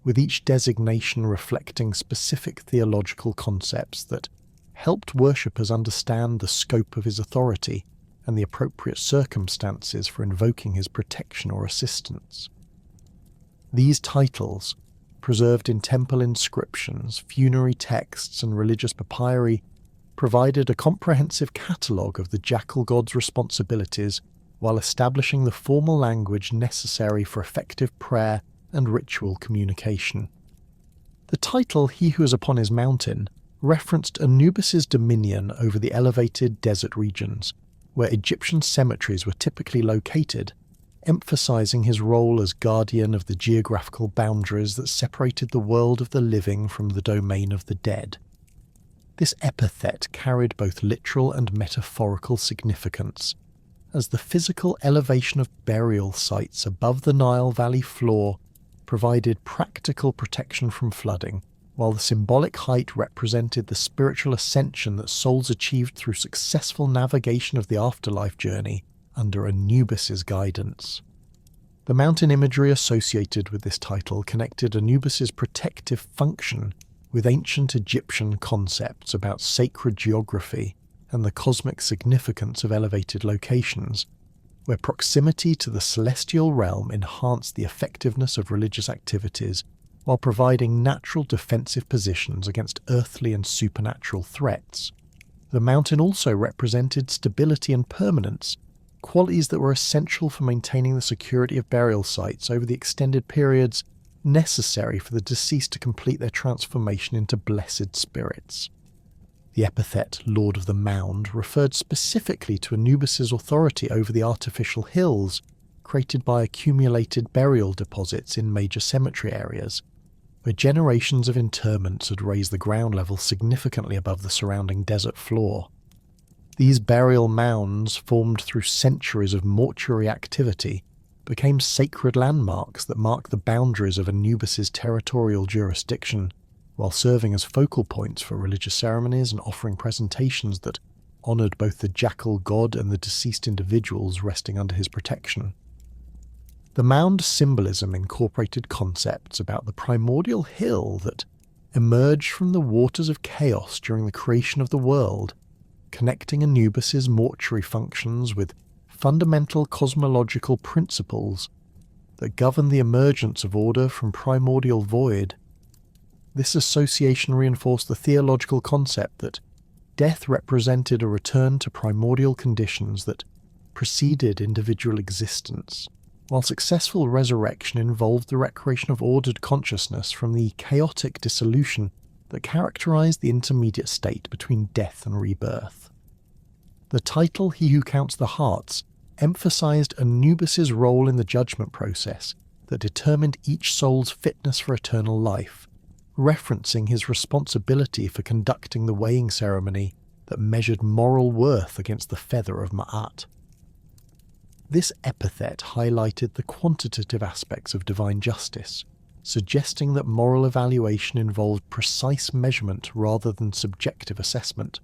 A: with each designation reflecting specific theological concepts that helped worshippers understand the scope of his authority and the appropriate circumstances for invoking his protection or assistance. These titles, preserved in temple inscriptions, funerary texts, and religious papyri, provided a comprehensive catalogue of the jackal god's responsibilities while establishing the formal language necessary for effective prayer and ritual communication. The title "He Who Is Upon His Mountain" referenced Anubis's dominion over the elevated desert regions, where Egyptian cemeteries were typically located, emphasizing his role as guardian of the geographical boundaries that separated the world of the living from the domain of the dead. This epithet carried both literal and metaphorical significance, as the physical elevation of burial sites above the Nile Valley floor provided practical protection from flooding, while the symbolic height represented the spiritual ascension that souls achieved through successful navigation of the afterlife journey under Anubis's guidance. The mountain imagery associated with this title connected Anubis's protective function with ancient Egyptian concepts about sacred geography and the cosmic significance of elevated locations, where proximity to the celestial realm enhanced the effectiveness of religious activities while providing natural defensive positions against earthly and supernatural threats. The mountain also represented stability and permanence, qualities that were essential for maintaining the security of burial sites over the extended periods necessary for the deceased to complete their transformation into blessed spirits. The epithet Lord of the Mound referred specifically to Anubis's authority over the artificial hills created by accumulated burial deposits in major cemetery areas, where generations of interments had raised the ground level significantly above the surrounding desert floor. These burial mounds, formed through centuries of mortuary activity, became sacred landmarks that mark the boundaries of Anubis's territorial jurisdiction, while serving as focal points for religious ceremonies and offering presentations that honoured both the jackal god and the deceased individuals resting under his protection. The mound symbolism incorporated concepts about the primordial hill that emerged from the waters of chaos during the creation of the world, connecting Anubis's mortuary functions with fundamental cosmological principles that govern the emergence of order from primordial void. This association reinforced the theological concept that death represented a return to primordial conditions that preceded individual existence, while successful resurrection involved the recreation of ordered consciousness from the chaotic dissolution that characterized the intermediate state between death and rebirth. The title He Who Counts the Hearts emphasized Anubis's role in the judgment process that determined each soul's fitness for eternal life, referencing his responsibility for conducting the weighing ceremony that measured moral worth against the feather of Ma'at. This epithet highlighted the quantitative aspects of divine justice, suggesting that moral evaluation involved precise measurement rather than subjective assessment,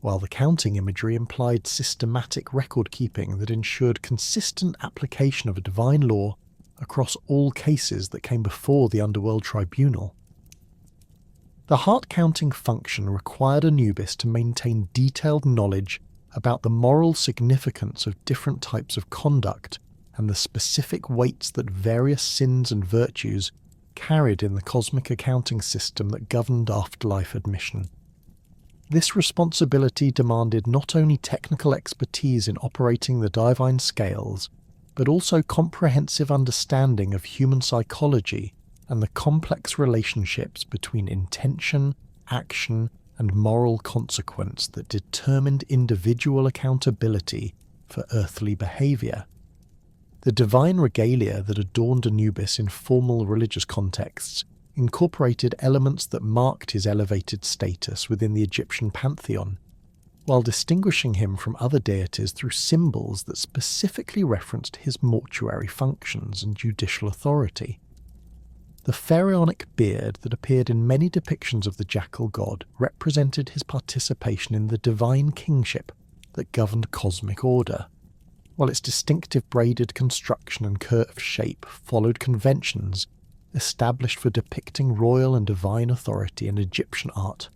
A: while the counting imagery implied systematic record-keeping that ensured consistent application of a divine law across all cases that came before the underworld tribunal. The heart-counting function required Anubis to maintain detailed knowledge about the moral significance of different types of conduct and the specific weights that various sins and virtues carried in the cosmic accounting system that governed afterlife admission. This responsibility demanded not only technical expertise in operating the divine scales, but also comprehensive understanding of human psychology and the complex relationships between intention, action, and moral consequence that determined individual accountability for earthly behaviour. The divine regalia that adorned Anubis in formal religious contexts incorporated elements that marked his elevated status within the Egyptian pantheon, while distinguishing him from other deities through symbols that specifically referenced his mortuary functions and judicial authority. The pharaonic beard that appeared in many depictions of the jackal god represented his participation in the divine kingship that governed cosmic order, while its distinctive braided construction and curved shape followed conventions established for depicting royal and divine authority in Egyptian art.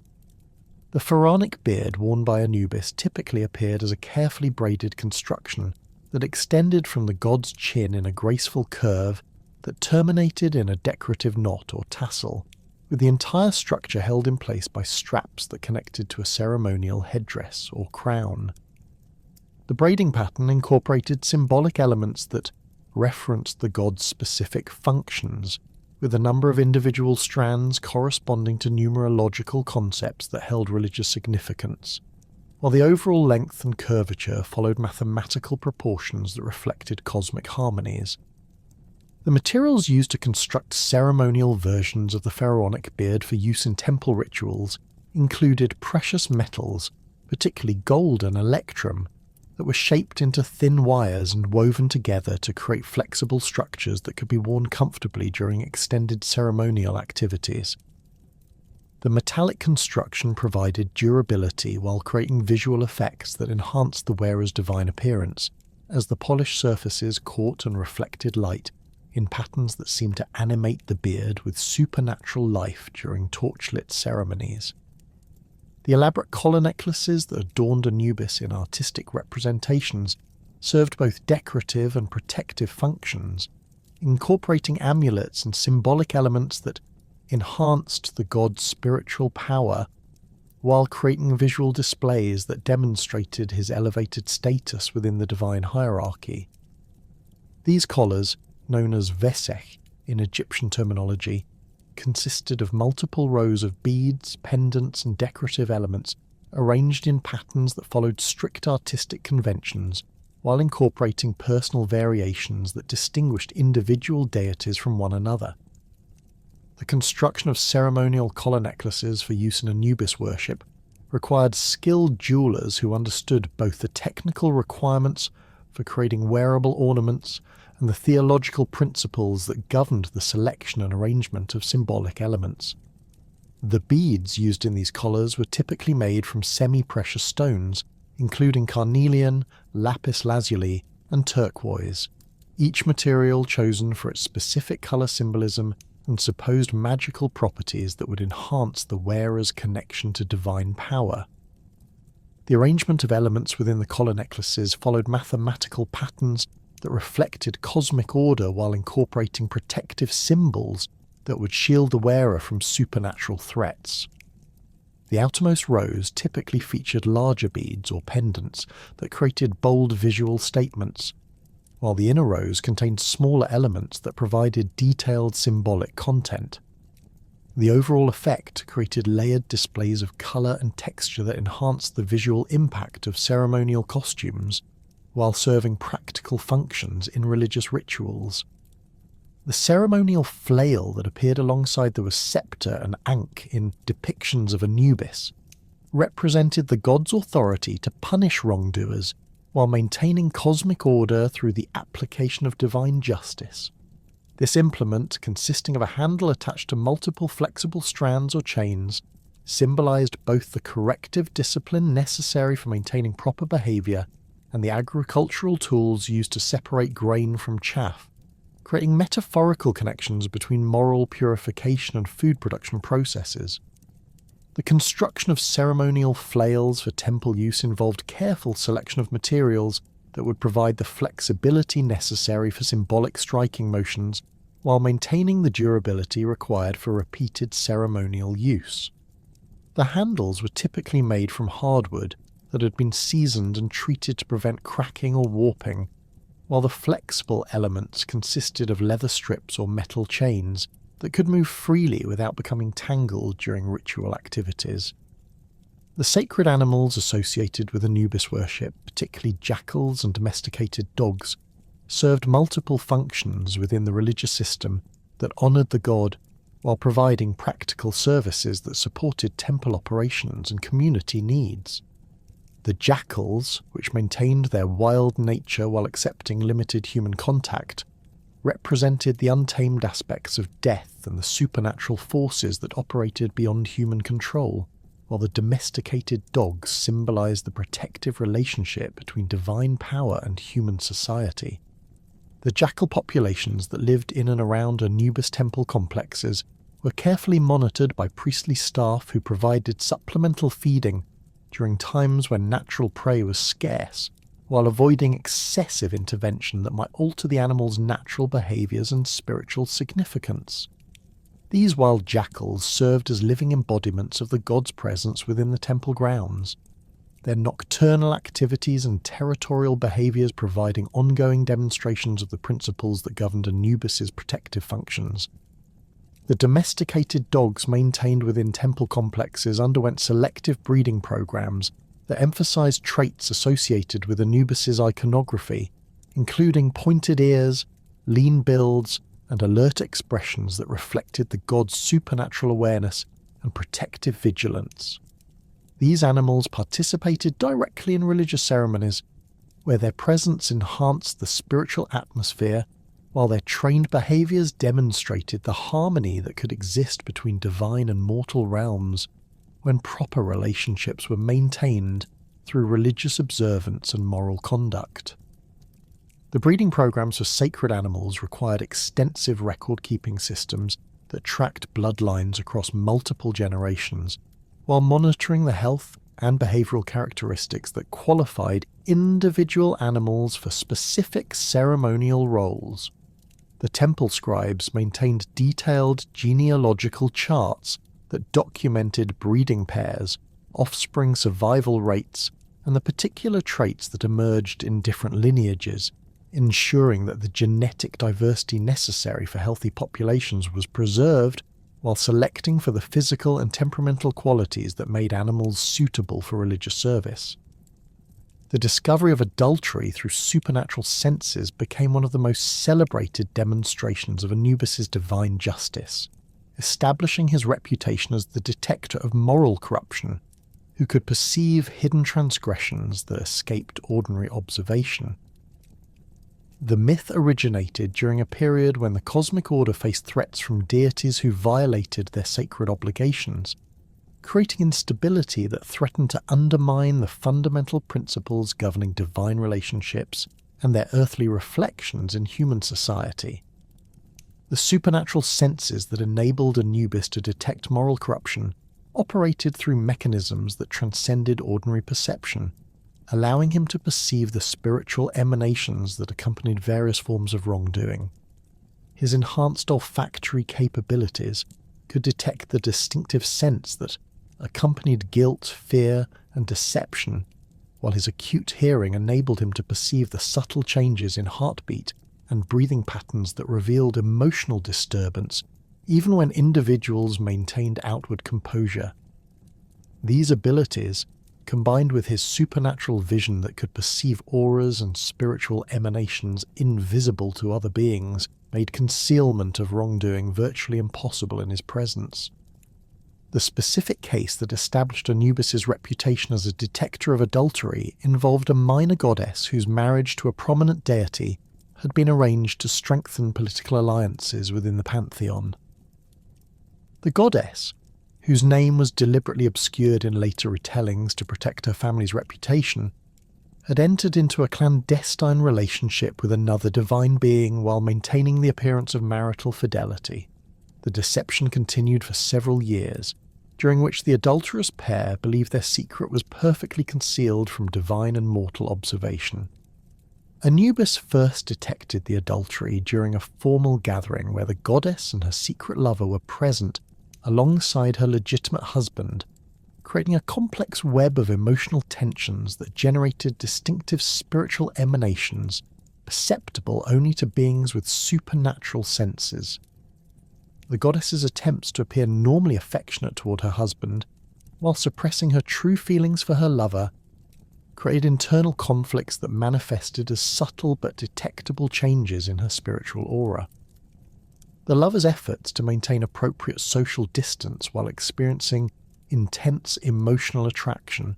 A: The pharaonic beard worn by Anubis typically appeared as a carefully braided construction that extended from the god's chin in a graceful curve that terminated in a decorative knot or tassel, with the entire structure held in place by straps that connected to a ceremonial headdress or crown. The braiding pattern incorporated symbolic elements that referenced the god's specific functions, with a number of individual strands corresponding to numerological concepts that held religious significance, while the overall length and curvature followed mathematical proportions that reflected cosmic harmonies. The materials used to construct ceremonial versions of the pharaonic beard for use in temple rituals included precious metals, particularly gold and electrum, that were shaped into thin wires and woven together to create flexible structures that could be worn comfortably during extended ceremonial activities. The metallic construction provided durability while creating visual effects that enhanced the wearer's divine appearance, as the polished surfaces caught and reflected light in patterns that seemed to animate the beard with supernatural life during torchlit ceremonies. The elaborate collar necklaces that adorned Anubis in artistic representations served both decorative and protective functions, incorporating amulets and symbolic elements that enhanced the god's spiritual power, while creating visual displays that demonstrated his elevated status within the divine hierarchy. These collars, known as vesech in Egyptian terminology, consisted of multiple rows of beads, pendants, and decorative elements arranged in patterns that followed strict artistic conventions while incorporating personal variations that distinguished individual deities from one another. The construction of ceremonial collar necklaces for use in Anubis worship required skilled jewelers who understood both the technical requirements for creating wearable ornaments and the theological principles that governed the selection and arrangement of symbolic elements. The beads used in these collars were typically made from semi-precious stones, including carnelian, lapis lazuli, and turquoise, each material chosen for its specific colour symbolism and supposed magical properties that would enhance the wearer's connection to divine power. The arrangement of elements within the collar necklaces followed mathematical patterns that reflected cosmic order while incorporating protective symbols that would shield the wearer from supernatural threats. The outermost rows typically featured larger beads or pendants that created bold visual statements, while the inner rows contained smaller elements that provided detailed symbolic content. The overall effect created layered displays of colour and texture that enhanced the visual impact of ceremonial costumes, while serving practical functions in religious rituals. The ceremonial flail that appeared alongside the sceptre and ankh in depictions of Anubis represented the god's authority to punish wrongdoers while maintaining cosmic order through the application of divine justice. This implement, consisting of a handle attached to multiple flexible strands or chains, symbolized both the corrective discipline necessary for maintaining proper behavior and the agricultural tools used to separate grain from chaff, creating metaphorical connections between moral purification and food production processes. The construction of ceremonial flails for temple use involved careful selection of materials that would provide the flexibility necessary for symbolic striking motions while maintaining the durability required for repeated ceremonial use. The handles were typically made from hardwood that had been seasoned and treated to prevent cracking or warping, while the flexible elements consisted of leather strips or metal chains that could move freely without becoming tangled during ritual activities. The sacred animals associated with Anubis worship, particularly jackals and domesticated dogs, served multiple functions within the religious system that honoured the god while providing practical services that supported temple operations and community needs. The jackals, which maintained their wild nature while accepting limited human contact, represented the untamed aspects of death and the supernatural forces that operated beyond human control, while the domesticated dogs symbolized the protective relationship between divine power and human society. The jackal populations that lived in and around Anubis temple complexes were carefully monitored by priestly staff who provided supplemental feeding during times when natural prey was scarce, while avoiding excessive intervention that might alter the animal's natural behaviours and spiritual significance. These wild jackals served as living embodiments of the god's presence within the temple grounds, their nocturnal activities and territorial behaviours providing ongoing demonstrations of the principles that governed Anubis's protective functions. The domesticated dogs maintained within temple complexes underwent selective breeding programs that emphasized traits associated with Anubis's iconography, including pointed ears, lean builds, and alert expressions that reflected the god's supernatural awareness and protective vigilance. These animals participated directly in religious ceremonies, where their presence enhanced the spiritual atmosphere, while their trained behaviours demonstrated the harmony that could exist between divine and mortal realms when proper relationships were maintained through religious observance and moral conduct. The breeding programs for sacred animals required extensive record-keeping systems that tracked bloodlines across multiple generations, while monitoring the health and behavioural characteristics that qualified individual animals for specific ceremonial roles. The temple scribes maintained detailed genealogical charts that documented breeding pairs, offspring survival rates, and the particular traits that emerged in different lineages, ensuring that the genetic diversity necessary for healthy populations was preserved while selecting for the physical and temperamental qualities that made animals suitable for religious service. The discovery of adultery through supernatural senses became one of the most celebrated demonstrations of Anubis's divine justice, establishing his reputation as the detector of moral corruption, who could perceive hidden transgressions that escaped ordinary observation. The myth originated during a period when the cosmic order faced threats from deities who violated their sacred obligations, creating instability that threatened to undermine the fundamental principles governing divine relationships and their earthly reflections in human society. The supernatural senses that enabled Anubis to detect moral corruption operated through mechanisms that transcended ordinary perception, allowing him to perceive the spiritual emanations that accompanied various forms of wrongdoing. his enhanced olfactory capabilities could detect the distinctive scents that accompanied guilt, fear, and deception, while his acute hearing enabled him to perceive the subtle changes in heartbeat and breathing patterns that revealed emotional disturbance even when individuals maintained outward composure. These abilities, combined with his supernatural vision that could perceive auras and spiritual emanations invisible to other beings, made concealment of wrongdoing virtually impossible in his presence. The specific case that established Anubis's reputation as a detector of adultery involved a minor goddess whose marriage to a prominent deity had been arranged to strengthen political alliances within the pantheon. The goddess, whose name was deliberately obscured in later retellings to protect her family's reputation, had entered into a clandestine relationship with another divine being while maintaining the appearance of marital fidelity. The deception continued for several years, during which the adulterous pair believed their secret was perfectly concealed from divine and mortal observation. Anubis first detected the adultery during a formal gathering where the goddess and her secret lover were present alongside her legitimate husband, creating a complex web of emotional tensions that generated distinctive spiritual emanations perceptible only to beings with supernatural senses. The goddess's attempts to appear normally affectionate toward her husband, while suppressing her true feelings for her lover, created internal conflicts that manifested as subtle but detectable changes in her spiritual aura. The lover's efforts to maintain appropriate social distance while experiencing intense emotional attraction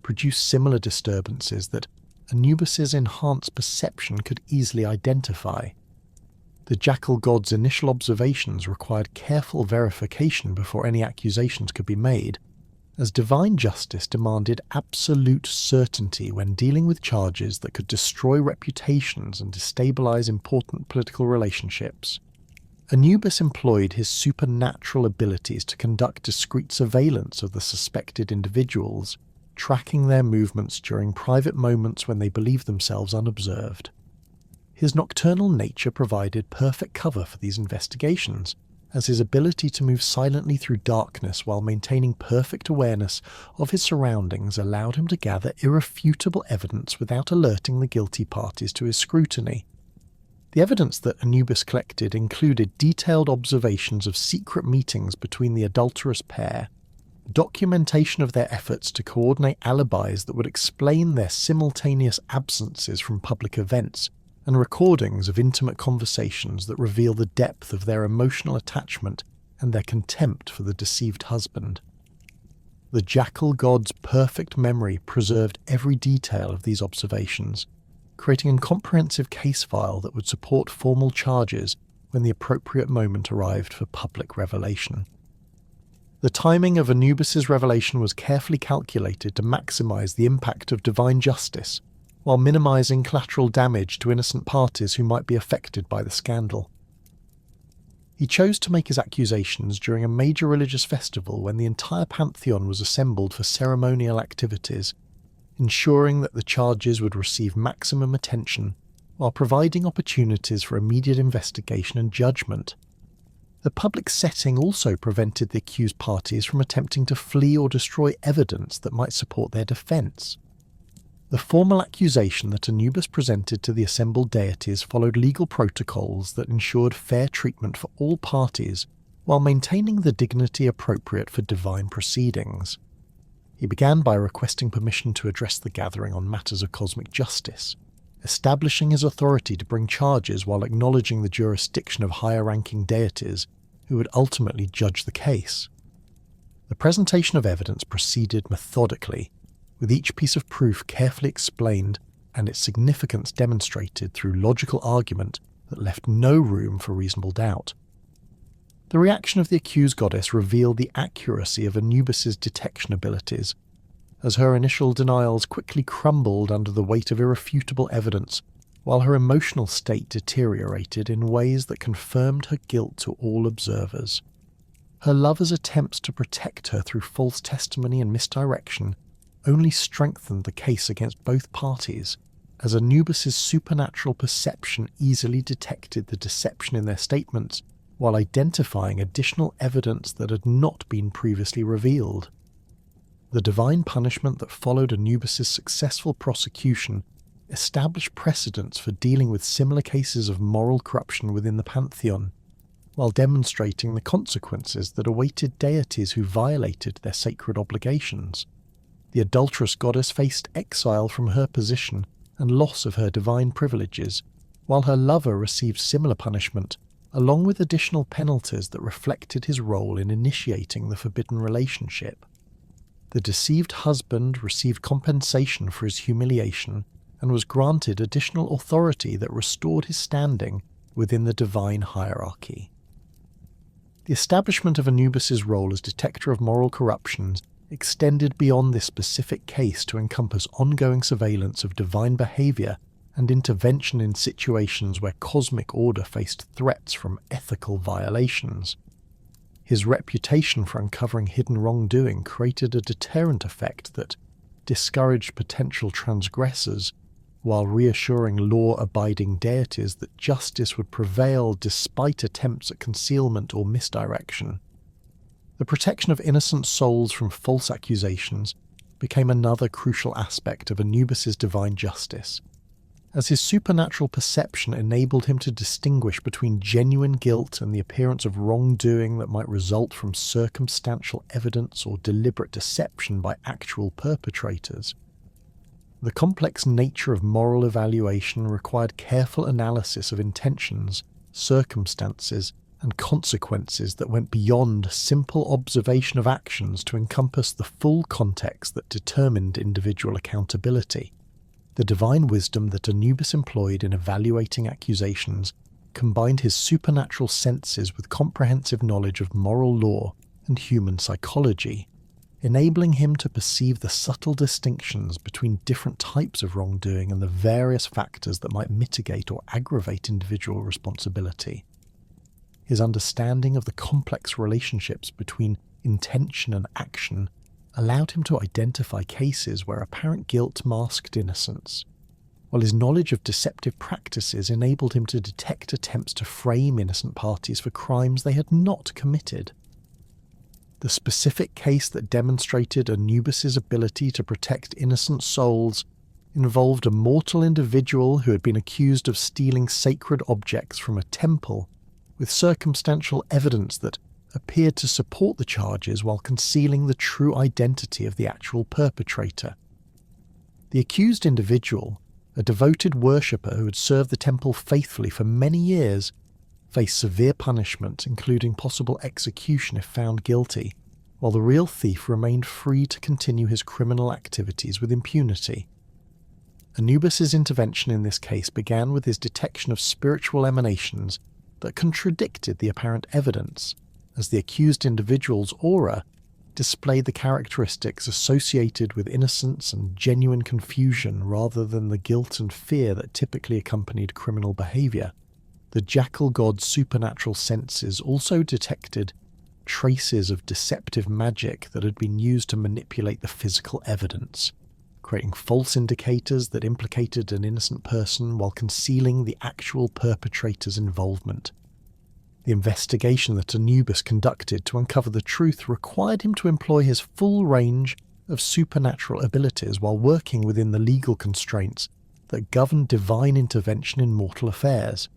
A: produced similar disturbances that Anubis's enhanced perception could easily identify. The jackal god's initial observations required careful verification before any accusations could be made, as divine justice demanded absolute certainty when dealing with charges that could destroy reputations and destabilize important political relationships. Anubis employed his supernatural abilities to conduct discreet surveillance of the suspected individuals, tracking their movements during private moments when they believed themselves unobserved. His nocturnal nature provided perfect cover for these investigations, as his ability to move silently through darkness while maintaining perfect awareness of his surroundings allowed him to gather irrefutable evidence without alerting the guilty parties to his scrutiny. The evidence that Anubis collected included detailed observations of secret meetings between the adulterous pair, documentation of their efforts to coordinate alibis that would explain their simultaneous absences from public events, and recordings of intimate conversations that reveal the depth of their emotional attachment and their contempt for the deceived husband. The jackal god's perfect memory preserved every detail of these observations, creating a comprehensive case file that would support formal charges when the appropriate moment arrived for public revelation. The timing of Anubis's revelation was carefully calculated to maximize the impact of divine justice, while minimizing collateral damage to innocent parties who might be affected by the scandal. He chose to make his accusations during a major religious festival when the entire pantheon was assembled for ceremonial activities, ensuring that the charges would receive maximum attention while providing opportunities for immediate investigation and judgment. The public setting also prevented the accused parties from attempting to flee or destroy evidence that might support their defense. The formal accusation that Anubis presented to the assembled deities followed legal protocols that ensured fair treatment for all parties while maintaining the dignity appropriate for divine proceedings. He began by requesting permission to address the gathering on matters of cosmic justice, establishing his authority to bring charges while acknowledging the jurisdiction of higher-ranking deities who would ultimately judge the case. The presentation of evidence proceeded methodically, with each piece of proof carefully explained and its significance demonstrated through logical argument that left no room for reasonable doubt. The reaction of the accused goddess revealed the accuracy of Anubis's detection abilities, as her initial denials quickly crumbled under the weight of irrefutable evidence, while her emotional state deteriorated in ways that confirmed her guilt to all observers. Her lover's attempts to protect her through false testimony and misdirection only strengthened the case against both parties, as Anubis's supernatural perception easily detected the deception in their statements while identifying additional evidence that had not been previously revealed. The divine punishment that followed Anubis's successful prosecution established precedents for dealing with similar cases of moral corruption within the pantheon, while demonstrating the consequences that awaited deities who violated their sacred obligations. The adulterous goddess faced exile from her position and loss of her divine privileges, while her lover received similar punishment, along with additional penalties that reflected his role in initiating the forbidden relationship. The deceived husband received compensation for his humiliation and was granted additional authority that restored his standing within the divine hierarchy. The establishment of Anubis's role as detector of moral corruptions extended beyond this specific case to encompass ongoing surveillance of divine behavior and intervention in situations where cosmic order faced threats from ethical violations. His reputation for uncovering hidden wrongdoing created a deterrent effect that discouraged potential transgressors, while reassuring law-abiding deities that justice would prevail despite attempts at concealment or misdirection. The protection of innocent souls from false accusations became another crucial aspect of Anubis's divine justice, as his supernatural perception enabled him to distinguish between genuine guilt and the appearance of wrongdoing that might result from circumstantial evidence or deliberate deception by actual perpetrators. The complex nature of moral evaluation required careful analysis of intentions, circumstances, and consequences that went beyond simple observation of actions to encompass the full context that determined individual accountability. The divine wisdom that Anubis employed in evaluating accusations combined his supernatural senses with comprehensive knowledge of moral law and human psychology, enabling him to perceive the subtle distinctions between different types of wrongdoing and the various factors that might mitigate or aggravate individual responsibility. His understanding of the complex relationships between intention and action allowed him to identify cases where apparent guilt masked innocence, while his knowledge of deceptive practices enabled him to detect attempts to frame innocent parties for crimes they had not committed. The specific case that demonstrated Anubis's ability to protect innocent souls involved a mortal individual who had been accused of stealing sacred objects from a temple, with circumstantial evidence that appeared to support the charges while concealing the true identity of the actual perpetrator. The accused individual, a devoted worshipper who had served the temple faithfully for many years, faced severe punishment, including possible execution if found guilty, while the real thief remained free to continue his criminal activities with impunity. Anubis's intervention in this case began with his detection of spiritual emanations that contradicted the apparent evidence, as the accused individual's aura displayed the characteristics associated with innocence and genuine confusion rather than the guilt and fear that typically accompanied criminal behavior. The jackal god's supernatural senses also detected traces of deceptive magic that had been used to manipulate the physical evidence, creating false indicators that implicated an innocent person while concealing the actual perpetrator's involvement. The investigation that Anubis conducted to uncover the truth required him to employ his full range of supernatural abilities while working within the legal constraints that govern divine intervention in mortal affairs.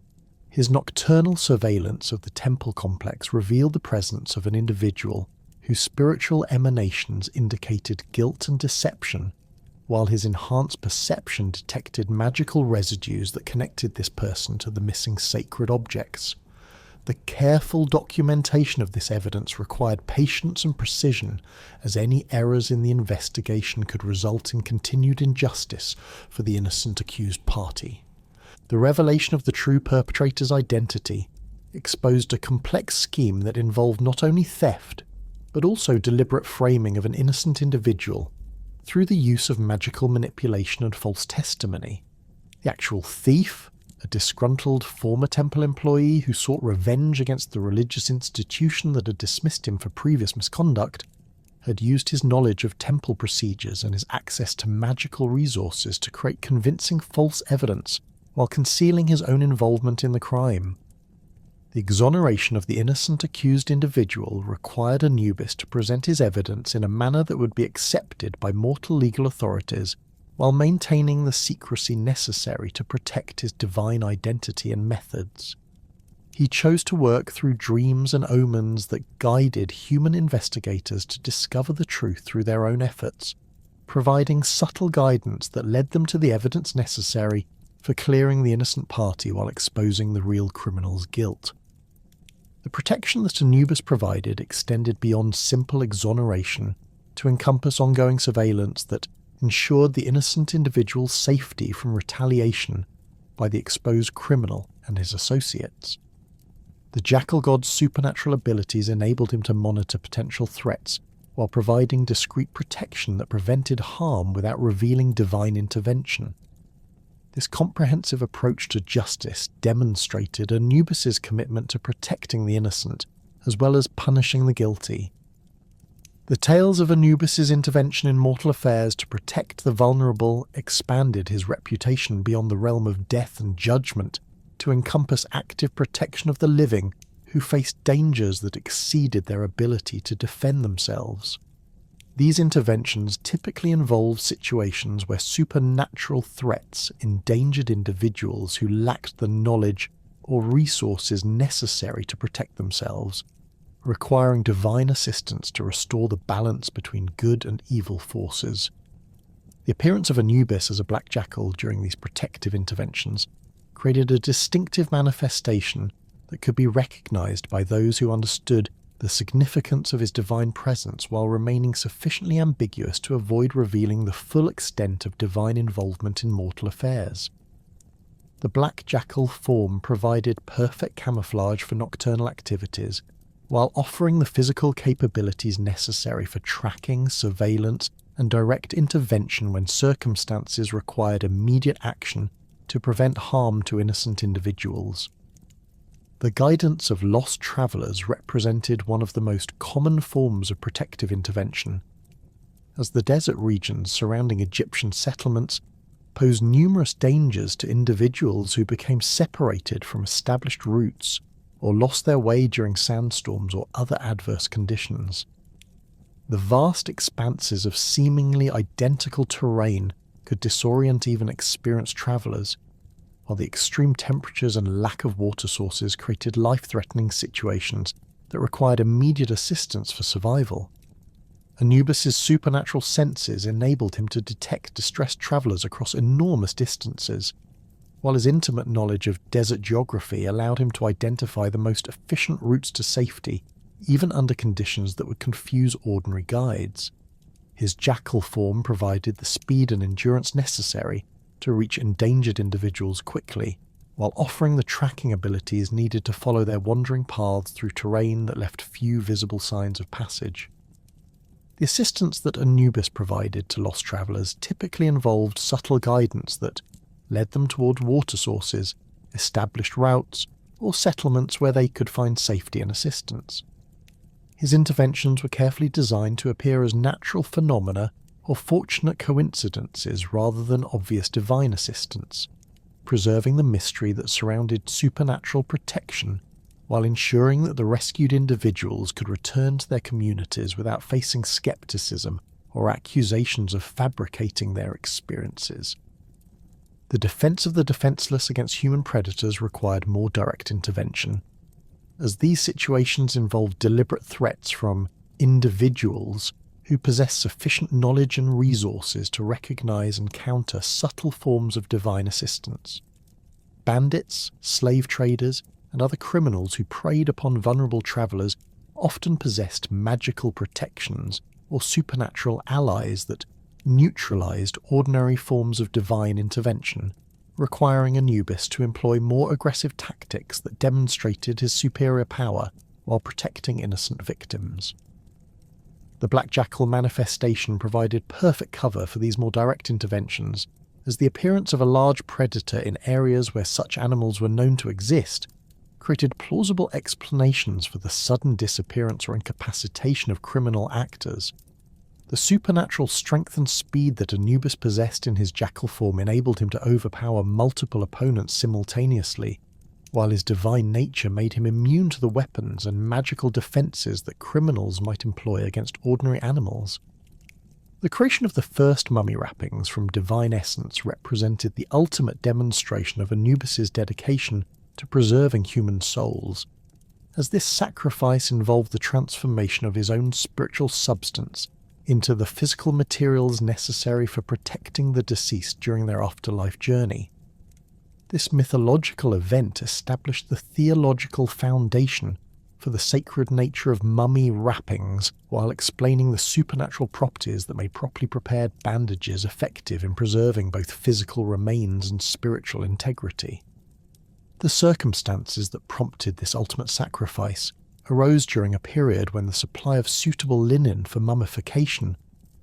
A: His nocturnal surveillance of the temple complex revealed the presence of an individual whose spiritual emanations indicated guilt and deception, while his enhanced perception detected magical residues that connected this person to the missing sacred objects. The careful documentation of this evidence required patience and precision, as any errors in the investigation could result in continued injustice for the innocent accused party. The revelation of the true perpetrator's identity exposed a complex scheme that involved not only theft, but also deliberate framing of an innocent individual through the use of magical manipulation and false testimony. The actual thief, a disgruntled former temple employee who sought revenge against the religious institution that had dismissed him for previous misconduct, had used his knowledge of temple procedures and his access to magical resources to create convincing false evidence while concealing his own involvement in the crime. The exoneration of the innocent accused individual required Anubis to present his evidence in a manner that would be accepted by mortal legal authorities while maintaining the secrecy necessary to protect his divine identity and methods. He chose to work through dreams and omens that guided human investigators to discover the truth through their own efforts, providing subtle guidance that led them to the evidence necessary for clearing the innocent party while exposing the real criminal's guilt. The protection that Anubis provided extended beyond simple exoneration to encompass ongoing surveillance that ensured the innocent individual's safety from retaliation by the exposed criminal and his associates. The Jackal God's supernatural abilities enabled him to monitor potential threats while providing discreet protection that prevented harm without revealing divine intervention. This comprehensive approach to justice demonstrated Anubis's commitment to protecting the innocent as well as punishing the guilty. The tales of Anubis's intervention in mortal affairs to protect the vulnerable expanded his reputation beyond the realm of death and judgment to encompass active protection of the living who faced dangers that exceeded their ability to defend themselves. These interventions typically involved situations where supernatural threats endangered individuals who lacked the knowledge or resources necessary to protect themselves, requiring divine assistance to restore the balance between good and evil forces. The appearance of Anubis as a black jackal during these protective interventions created a distinctive manifestation that could be recognized by those who understood the significance of his divine presence while remaining sufficiently ambiguous to avoid revealing the full extent of divine involvement in mortal affairs. The black jackal form provided perfect camouflage for nocturnal activities, while offering the physical capabilities necessary for tracking, surveillance, and direct intervention when circumstances required immediate action to prevent harm to innocent individuals. The guidance of lost travellers represented one of the most common forms of protective intervention, as the desert regions surrounding Egyptian settlements posed numerous dangers to individuals who became separated from established routes or lost their way during sandstorms or other adverse conditions. The vast expanses of seemingly identical terrain could disorient even experienced travellers, while the extreme temperatures and lack of water sources created life-threatening situations that required immediate assistance for survival. Anubis's supernatural senses enabled him to detect distressed travellers across enormous distances, while his intimate knowledge of desert geography allowed him to identify the most efficient routes to safety, even under conditions that would confuse ordinary guides. His jackal form provided the speed and endurance necessary to reach endangered individuals quickly, while offering the tracking abilities needed to follow their wandering paths through terrain that left few visible signs of passage. The assistance that Anubis provided to lost travellers typically involved subtle guidance that led them toward water sources, established routes, or settlements where they could find safety and assistance. His interventions were carefully designed to appear as natural phenomena or fortunate coincidences rather than obvious divine assistance, preserving the mystery that surrounded supernatural protection while ensuring that the rescued individuals could return to their communities without facing skepticism or accusations of fabricating their experiences. The defense of the defenseless against human predators required more direct intervention, as these situations involved deliberate threats from individuals who possess sufficient knowledge and resources to recognize and counter subtle forms of divine assistance. Bandits, slave traders, and other criminals who preyed upon vulnerable travellers often possessed magical protections or supernatural allies that neutralized ordinary forms of divine intervention, requiring Anubis to employ more aggressive tactics that demonstrated his superior power while protecting innocent victims. The black jackal manifestation provided perfect cover for these more direct interventions, as the appearance of a large predator in areas where such animals were known to exist created plausible explanations for the sudden disappearance or incapacitation of criminal actors, The supernatural strength and speed that Anubis possessed in his jackal form enabled him to overpower multiple opponents simultaneously, while his divine nature made him immune to the weapons and magical defences that criminals might employ against ordinary animals. The creation of the first mummy wrappings from divine essence represented the ultimate demonstration of Anubis's dedication to preserving human souls, as this sacrifice involved the transformation of his own spiritual substance into the physical materials necessary for protecting the deceased during their afterlife journey. This mythological event established the theological foundation for the sacred nature of mummy wrappings, while explaining the supernatural properties that made properly prepared bandages effective in preserving both physical remains and spiritual integrity. The circumstances that prompted this ultimate sacrifice arose during a period when the supply of suitable linen for mummification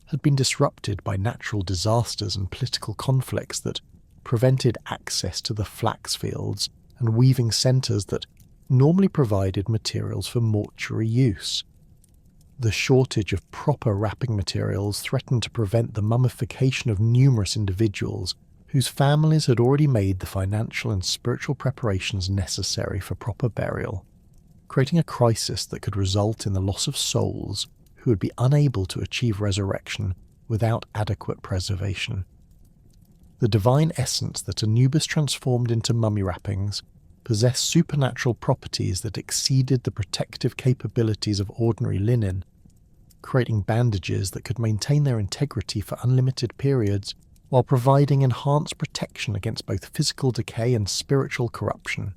A: had been disrupted by natural disasters and political conflicts that prevented access to the flax fields and weaving centres that normally provided materials for mortuary use. The shortage of proper wrapping materials threatened to prevent the mummification of numerous individuals whose families had already made the financial and spiritual preparations necessary for proper burial, creating a crisis that could result in the loss of souls who would be unable to achieve resurrection without adequate preservation. The divine essence that Anubis transformed into mummy wrappings possessed supernatural properties that exceeded the protective capabilities of ordinary linen, creating bandages that could maintain their integrity for unlimited periods while providing enhanced protection against both physical decay and spiritual corruption.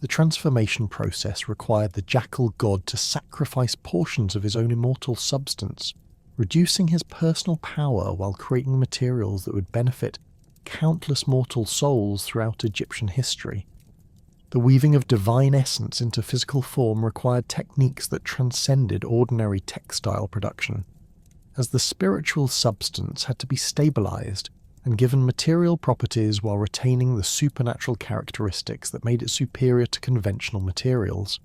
A: The transformation process required the jackal god to sacrifice portions of his own immortal substance, reducing his personal power while creating materials that would benefit countless mortal souls throughout Egyptian history. The weaving of divine essence into physical form required techniques that transcended ordinary textile production, as the spiritual substance had to be stabilized and given material properties while retaining the supernatural characteristics that made it superior to conventional materials.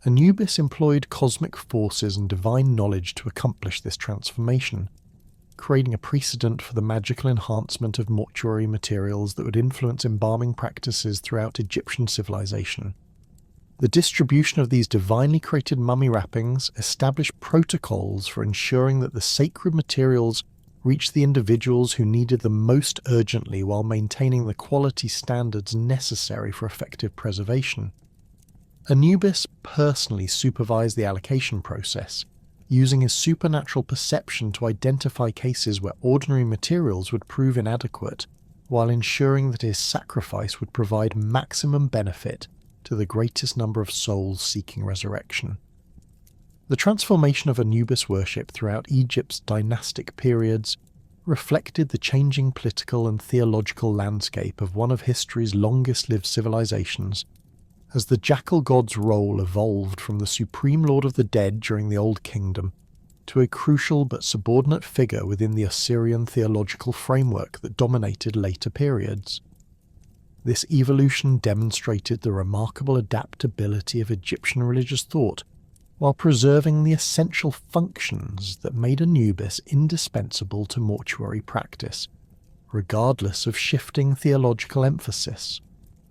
A: Anubis employed cosmic forces and divine knowledge to accomplish this transformation, creating a precedent for the magical enhancement of mortuary materials that would influence embalming practices throughout Egyptian civilization. The distribution of these divinely created mummy wrappings established protocols for ensuring that the sacred materials reached the individuals who needed them most urgently while maintaining the quality standards necessary for effective preservation. Anubis personally supervised the allocation process, using his supernatural perception to identify cases where ordinary materials would prove inadequate, while ensuring that his sacrifice would provide maximum benefit to the greatest number of souls seeking resurrection. The transformation of Anubis worship throughout Egypt's dynastic periods reflected the changing political and theological landscape of one of history's longest-lived civilizations, as the jackal god's role evolved from the supreme lord of the dead during the Old Kingdom to a crucial but subordinate figure within the Assyrian theological framework that dominated later periods. This evolution demonstrated the remarkable adaptability of Egyptian religious thought, while preserving the essential functions that made Anubis indispensable to mortuary practice, regardless of shifting theological emphasis.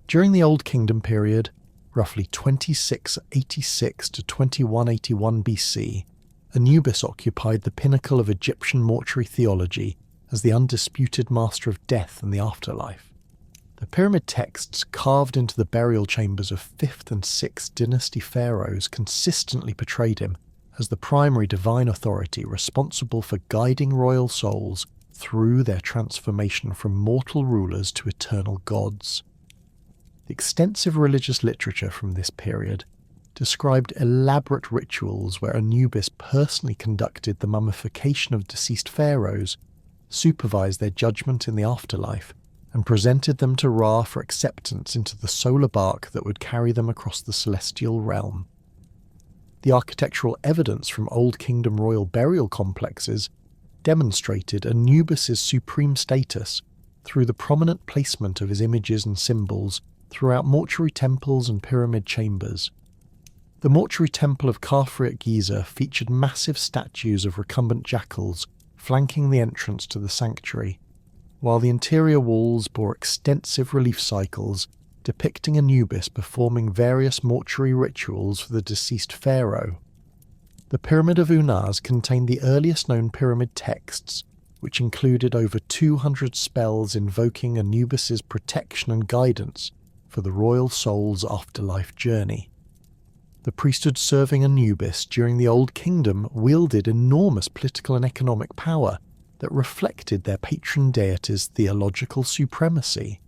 A: During the Old Kingdom period, roughly 2686 to 2181 BC, Anubis occupied the pinnacle of Egyptian mortuary theology as the undisputed master of death and the afterlife. The pyramid texts carved into the burial chambers of 5th and 6th dynasty pharaohs consistently portrayed him as the primary divine authority responsible for guiding royal souls through their transformation from mortal rulers to eternal gods. The extensive religious literature from this period described elaborate rituals where Anubis personally conducted the mummification of deceased pharaohs, supervised their judgment in the afterlife, and presented them to Ra for acceptance into the solar bark that would carry them across the celestial realm. The architectural evidence from Old Kingdom royal burial complexes demonstrated Anubis's supreme status through the prominent placement of his images and symbols throughout mortuary temples and pyramid chambers. The mortuary temple of Khafre at Giza featured massive statues of recumbent jackals flanking the entrance to the sanctuary, while the interior walls bore extensive relief cycles depicting Anubis performing various mortuary rituals for the deceased pharaoh. The Pyramid of Unas contained the earliest known pyramid texts, which included over 200 spells invoking Anubis's protection and guidance for the royal soul's afterlife journey. The priesthood serving Anubis during the Old Kingdom wielded enormous political and economic power that reflected their patron deity's theological supremacy.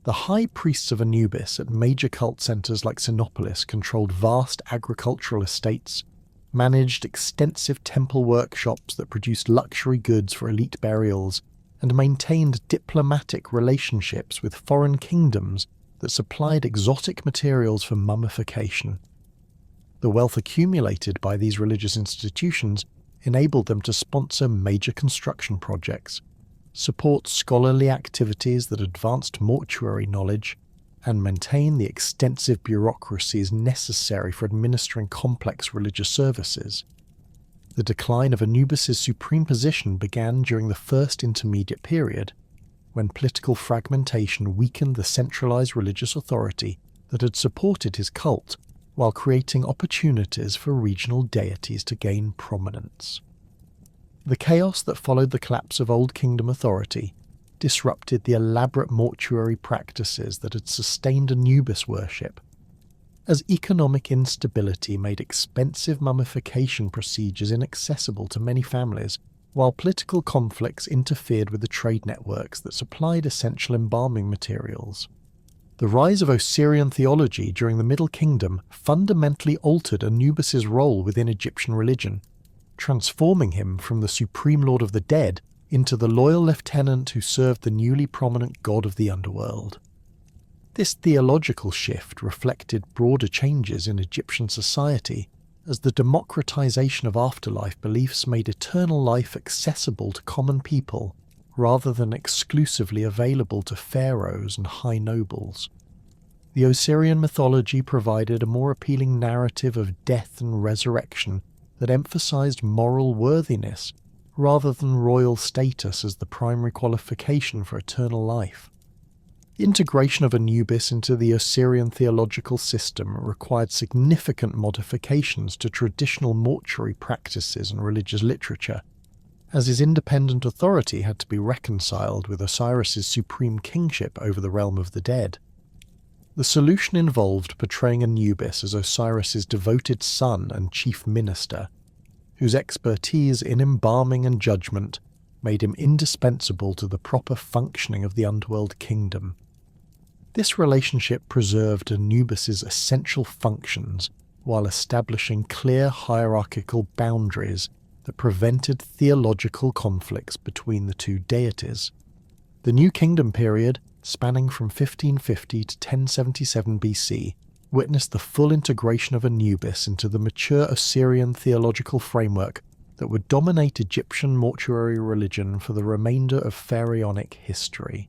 A: The high priests of Anubis at major cult centres like Sinopolis controlled vast agricultural estates, managed extensive temple workshops that produced luxury goods for elite burials, and maintained diplomatic relationships with foreign kingdoms that supplied exotic materials for mummification. The wealth accumulated by these religious institutions enabled them to sponsor major construction projects, support scholarly activities that advanced mortuary knowledge, and maintain the extensive bureaucracies necessary for administering complex religious services. The decline of Anubis's supreme position began during the First Intermediate Period, when political fragmentation weakened the centralized religious authority that had supported his cult, while creating opportunities for regional deities to gain prominence. The chaos that followed the collapse of Old Kingdom authority disrupted the elaborate mortuary practices that had sustained Anubis worship, as economic instability made expensive mummification procedures inaccessible to many families, while political conflicts interfered with the trade networks that supplied essential embalming materials. The rise of Osirian theology during the Middle Kingdom fundamentally altered Anubis's role within Egyptian religion, transforming him from the supreme lord of the dead into the loyal lieutenant who served the newly prominent god of the underworld. This theological shift reflected broader changes in Egyptian society, as the democratization of afterlife beliefs made eternal life accessible to common people rather than exclusively available to pharaohs and high nobles. The Osirian mythology provided a more appealing narrative of death and resurrection that emphasized moral worthiness rather than royal status as the primary qualification for eternal life. The integration of Anubis into the Osirian theological system required significant modifications to traditional mortuary practices and religious literature, as his independent authority had to be reconciled with Osiris's supreme kingship over the realm of the dead. The solution involved portraying Anubis as Osiris's devoted son and chief minister, whose expertise in embalming and judgment made him indispensable to the proper functioning of the underworld kingdom. This relationship preserved Anubis's essential functions while establishing clear hierarchical boundaries that prevented theological conflicts between the two deities. The New Kingdom period, spanning from 1550 to 1077 BC, witnessed the full integration of Anubis into the mature Osirian theological framework that would dominate Egyptian mortuary religion for the remainder of pharaonic history.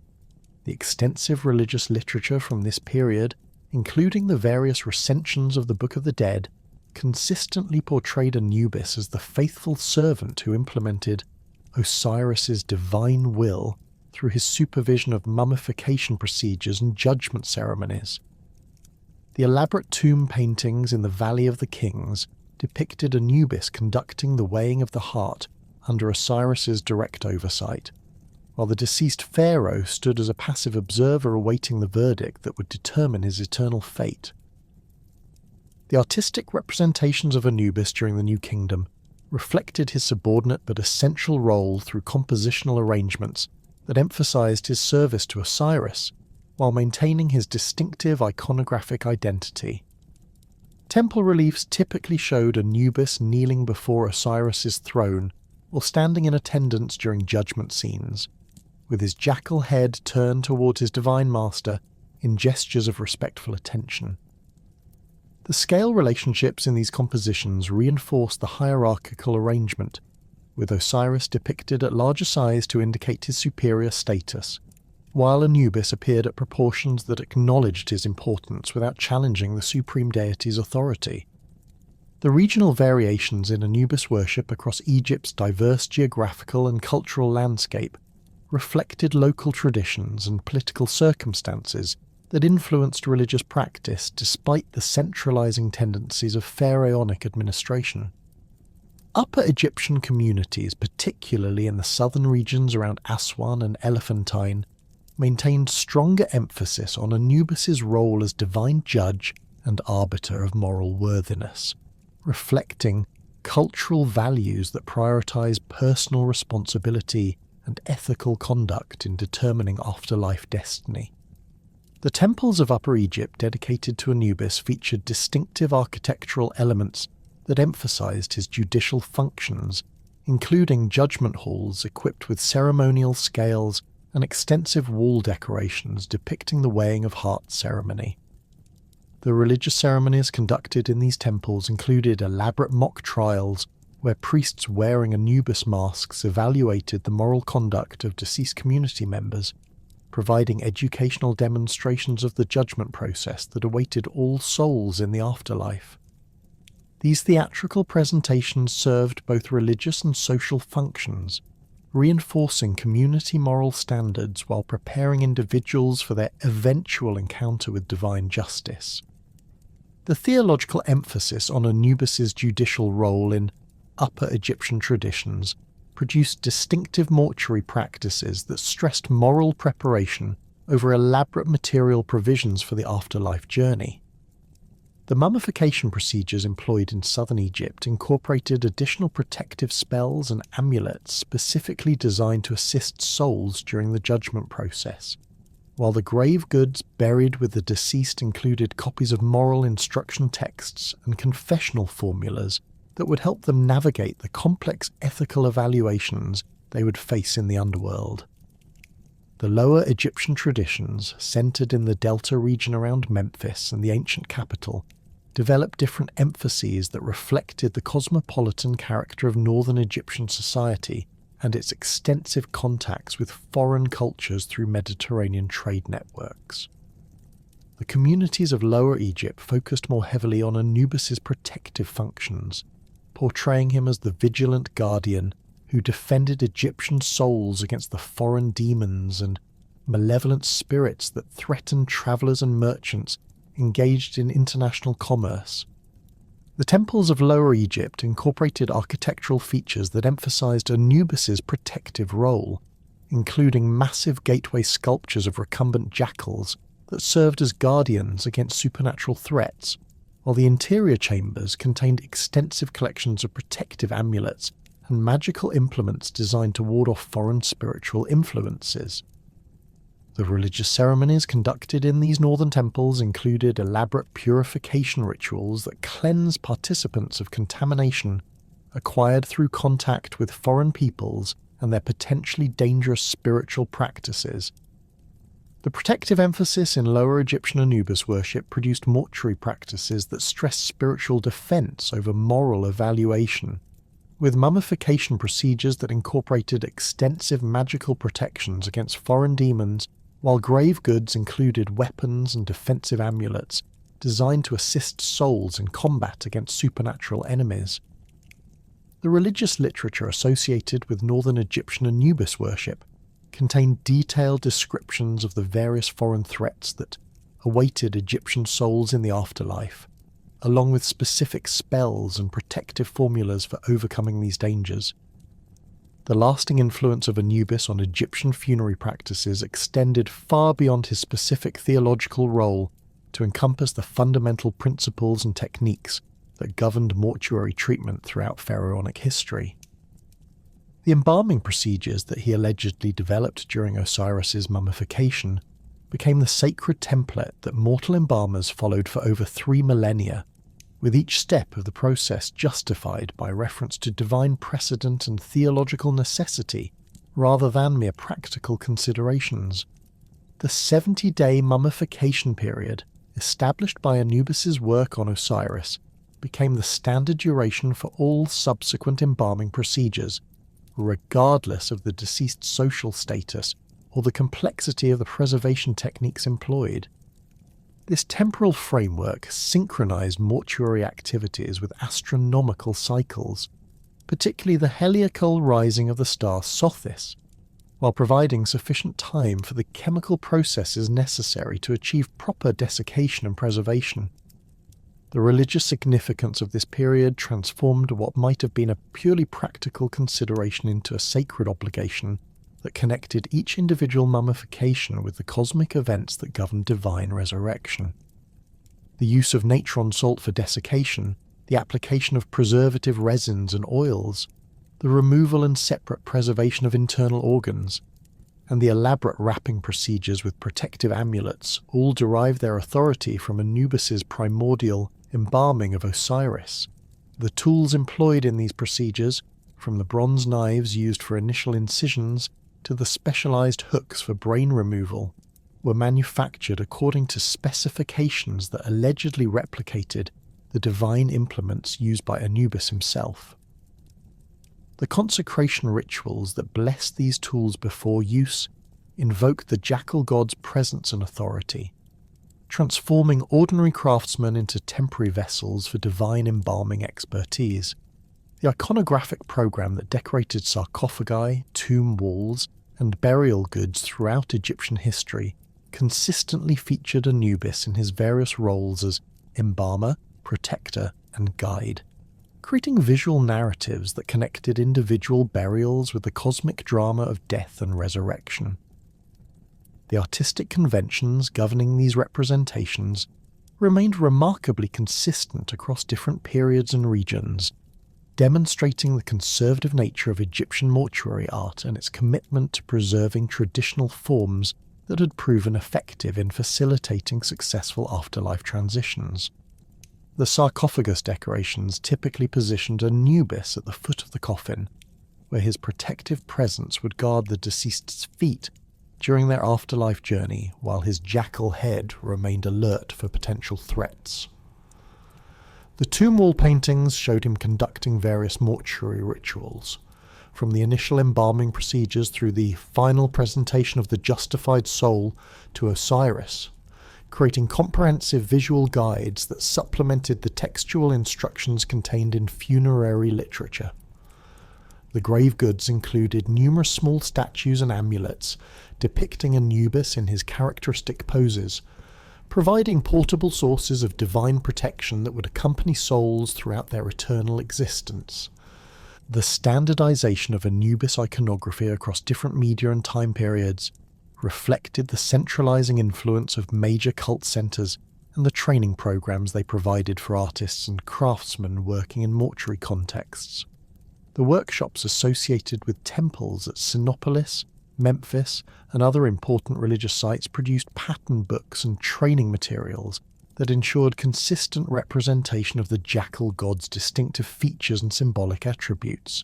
A: The extensive religious literature from this period, including the various recensions of the Book of the Dead, consistently portrayed Anubis as the faithful servant who implemented Osiris's divine will through his supervision of mummification procedures and judgment ceremonies. The elaborate tomb paintings in the Valley of the Kings depicted Anubis conducting the weighing of the heart under Osiris's direct oversight, while the deceased pharaoh stood as a passive observer awaiting the verdict that would determine his eternal fate. The artistic representations of Anubis during the New Kingdom reflected his subordinate but essential role through compositional arrangements that emphasized his service to Osiris, while maintaining his distinctive iconographic identity. Temple reliefs typically showed Anubis kneeling before Osiris's throne or standing in attendance during judgment scenes, with his jackal head turned toward his divine master in gestures of respectful attention. The scale relationships in these compositions reinforced the hierarchical arrangement, with Osiris depicted at larger size to indicate his superior status, while Anubis appeared at proportions that acknowledged his importance without challenging the supreme deity's authority. The regional variations in Anubis worship across Egypt's diverse geographical and cultural landscape reflected local traditions and political circumstances that influenced religious practice despite the centralizing tendencies of pharaonic administration. Upper Egyptian communities, particularly in the southern regions around Aswan and Elephantine, maintained stronger emphasis on Anubis's role as divine judge and arbiter of moral worthiness, reflecting cultural values that prioritize personal responsibility and ethical conduct in determining afterlife destiny. The temples of Upper Egypt dedicated to Anubis featured distinctive architectural elements that emphasized his judicial functions, including judgment halls equipped with ceremonial scales and extensive wall decorations depicting the weighing of heart ceremony. The religious ceremonies conducted in these temples included elaborate mock trials where priests wearing Anubis masks evaluated the moral conduct of deceased community members, providing educational demonstrations of the judgment process that awaited all souls in the afterlife. These theatrical presentations served both religious and social functions, reinforcing community moral standards while preparing individuals for their eventual encounter with divine justice. The theological emphasis on Anubis's judicial role in Upper Egyptian traditions produced distinctive mortuary practices that stressed moral preparation over elaborate material provisions for the afterlife journey. The mummification procedures employed in southern Egypt incorporated additional protective spells and amulets specifically designed to assist souls during the judgment process, while the grave goods buried with the deceased included copies of moral instruction texts and confessional formulas that would help them navigate the complex ethical evaluations they would face in the underworld. The lower Egyptian traditions, centered in the delta region around Memphis and the ancient capital, developed different emphases that reflected the cosmopolitan character of northern Egyptian society and its extensive contacts with foreign cultures through Mediterranean trade networks. The communities of Lower Egypt focused more heavily on Anubis's protective functions, portraying him as the vigilant guardian who defended Egyptian souls against the foreign demons and malevolent spirits that threatened travelers and merchants engaged in international commerce. The temples of Lower Egypt incorporated architectural features that emphasized Anubis's protective role, including massive gateway sculptures of recumbent jackals that served as guardians against supernatural threats, while the interior chambers contained extensive collections of protective amulets and magical implements designed to ward off foreign spiritual influences. The religious ceremonies conducted in these northern temples included elaborate purification rituals that cleanse participants of contamination acquired through contact with foreign peoples and their potentially dangerous spiritual practices. The protective emphasis in Lower Egyptian Anubis worship produced mortuary practices that stressed spiritual defense over moral evaluation, with mummification procedures that incorporated extensive magical protections against foreign demons, while grave goods included weapons and defensive amulets designed to assist souls in combat against supernatural enemies. The religious literature associated with northern Egyptian Anubis worship contained detailed descriptions of the various foreign threats that awaited Egyptian souls in the afterlife, along with specific spells and protective formulas for overcoming these dangers. The lasting influence of Anubis on Egyptian funerary practices extended far beyond his specific theological role to encompass the fundamental principles and techniques that governed mortuary treatment throughout pharaonic history. The embalming procedures that he allegedly developed during Osiris's mummification became the sacred template that mortal embalmers followed for over 3 millennia, with each step of the process justified by reference to divine precedent and theological necessity rather than mere practical considerations. The 70-day mummification period, established by Anubis's work on Osiris, became the standard duration for all subsequent embalming procedures, regardless of the deceased's social status or the complexity of the preservation techniques employed. This temporal framework synchronized mortuary activities with astronomical cycles, particularly the heliacal rising of the star Sothis, while providing sufficient time for the chemical processes necessary to achieve proper desiccation and preservation. The religious significance of this period transformed what might have been a purely practical consideration into a sacred obligation that connected each individual mummification with the cosmic events that govern divine resurrection. The use of natron salt for desiccation, the application of preservative resins and oils, the removal and separate preservation of internal organs, and the elaborate wrapping procedures with protective amulets all derive their authority from Anubis's primordial embalming of Osiris. The tools employed in these procedures, from the bronze knives used for initial incisions to the specialized hooks for brain removal, were manufactured according to specifications that allegedly replicated the divine implements used by Anubis himself. The consecration rituals that blessed these tools before use invoked the jackal god's presence and authority, transforming ordinary craftsmen into temporary vessels for divine embalming expertise. The iconographic program that decorated sarcophagi, tomb walls, and burial goods throughout Egyptian history consistently featured Anubis in his various roles as embalmer, protector, and guide, creating visual narratives that connected individual burials with the cosmic drama of death and resurrection. The artistic conventions governing these representations remained remarkably consistent across different periods and regions, demonstrating the conservative nature of Egyptian mortuary art and its commitment to preserving traditional forms that had proven effective in facilitating successful afterlife transitions. The sarcophagus decorations typically positioned Anubis at the foot of the coffin, where his protective presence would guard the deceased's feet during their afterlife journey, while his jackal head remained alert for potential threats. The tomb wall paintings showed him conducting various mortuary rituals, from the initial embalming procedures through the final presentation of the justified soul to Osiris, creating comprehensive visual guides that supplemented the textual instructions contained in funerary literature. The grave goods included numerous small statues and amulets depicting Anubis in his characteristic poses, providing portable sources of divine protection that would accompany souls throughout their eternal existence. The standardization of Anubis iconography across different media and time periods reflected the centralizing influence of major cult centers and the training programs they provided for artists and craftsmen working in mortuary contexts. The workshops associated with temples at Sinopolis, Memphis, and other important religious sites produced pattern books and training materials that ensured consistent representation of the jackal god's distinctive features and symbolic attributes.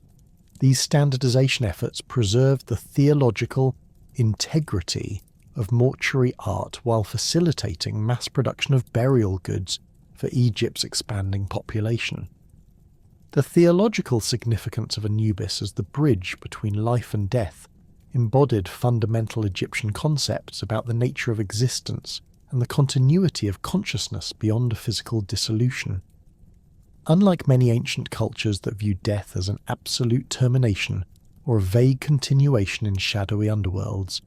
A: These standardization efforts preserved the theological integrity of mortuary art while facilitating mass production of burial goods for Egypt's expanding population. The theological significance of Anubis as the bridge between life and death embodied fundamental Egyptian concepts about the nature of existence and the continuity of consciousness beyond a physical dissolution. Unlike many ancient cultures that viewed death as an absolute termination or a vague continuation in shadowy underworlds,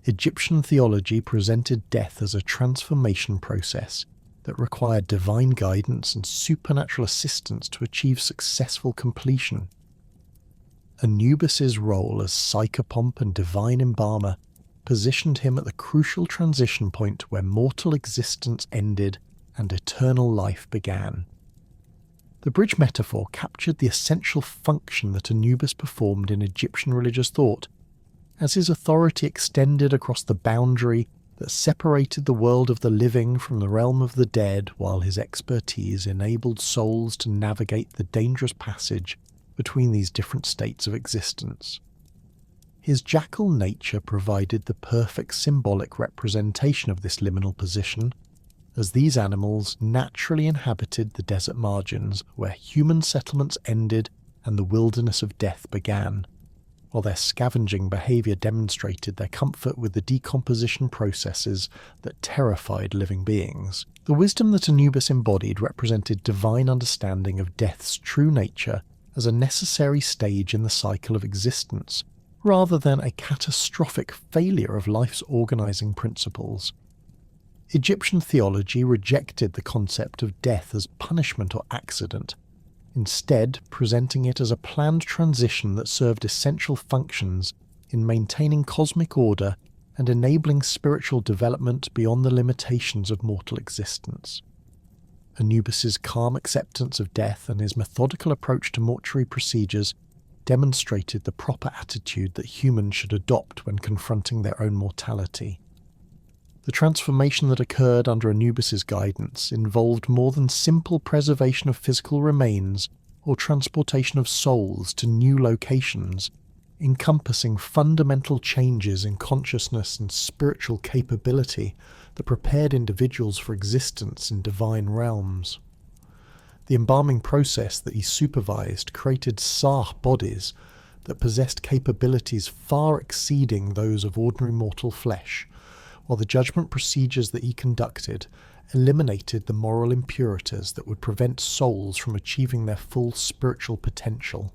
A: Egyptian theology presented death as a transformation process that required divine guidance and supernatural assistance to achieve successful completion. Anubis's role as psychopomp and divine embalmer positioned him at the crucial transition point where mortal existence ended and eternal life began. The bridge metaphor captured the essential function that Anubis performed in Egyptian religious thought, as his authority extended across the boundary that separated the world of the living from the realm of the dead, while his expertise enabled souls to navigate the dangerous passage between these different states of existence. His jackal nature provided the perfect symbolic representation of this liminal position, as these animals naturally inhabited the desert margins where human settlements ended and the wilderness of death began, while their scavenging behaviour demonstrated their comfort with the decomposition processes that terrified living beings. The wisdom that Anubis embodied represented divine understanding of death's true nature as a necessary stage in the cycle of existence, rather than a catastrophic failure of life's organising principles. Egyptian theology rejected the concept of death as punishment or accident, instead presenting it as a planned transition that served essential functions in maintaining cosmic order and enabling spiritual development beyond the limitations of mortal existence. Anubis's calm acceptance of death and his methodical approach to mortuary procedures demonstrated the proper attitude that humans should adopt when confronting their own mortality. The transformation that occurred under Anubis's guidance involved more than simple preservation of physical remains or transportation of souls to new locations, encompassing fundamental changes in consciousness and spiritual capability that prepared individuals for existence in divine realms. The embalming process that he supervised created Sah bodies that possessed capabilities far exceeding those of ordinary mortal flesh, while the judgment procedures that he conducted eliminated the moral impurities that would prevent souls from achieving their full spiritual potential.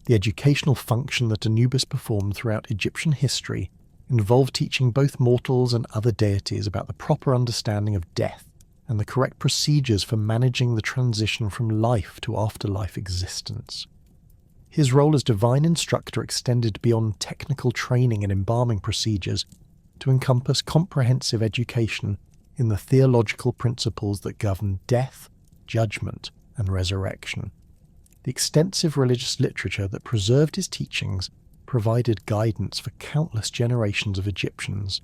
A: The educational function that Anubis performed throughout Egyptian history involved teaching both mortals and other deities about the proper understanding of death and the correct procedures for managing the transition from life to afterlife existence. His role as divine instructor extended beyond technical training and embalming procedures to encompass comprehensive education in the theological principles that govern death, judgment, and resurrection. The extensive religious literature that preserved his teachings provided guidance for countless generations of Egyptians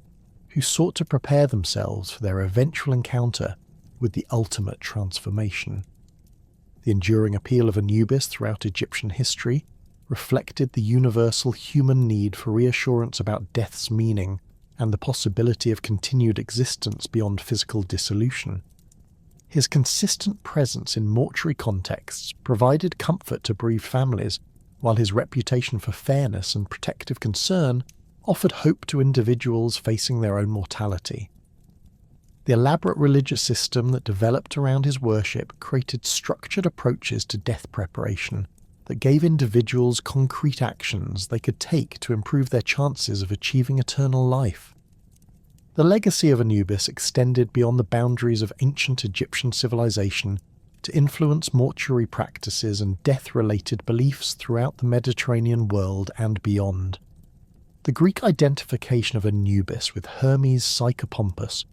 A: who sought to prepare themselves for their eventual encounter with the ultimate transformation. The enduring appeal of Anubis throughout Egyptian history reflected the universal human need for reassurance about death's meaning and the possibility of continued existence beyond physical dissolution. His consistent presence in mortuary contexts provided comfort to bereaved families, while his reputation for fairness and protective concern offered hope to individuals facing their own mortality. The elaborate religious system that developed around his worship created structured approaches to death preparation that gave individuals concrete actions they could take to improve their chances of achieving eternal life. The legacy of Anubis extended beyond the boundaries of ancient Egyptian civilization to influence mortuary practices and death-related beliefs throughout the Mediterranean world and beyond. The Greek identification of Anubis with Hermes Psychopompus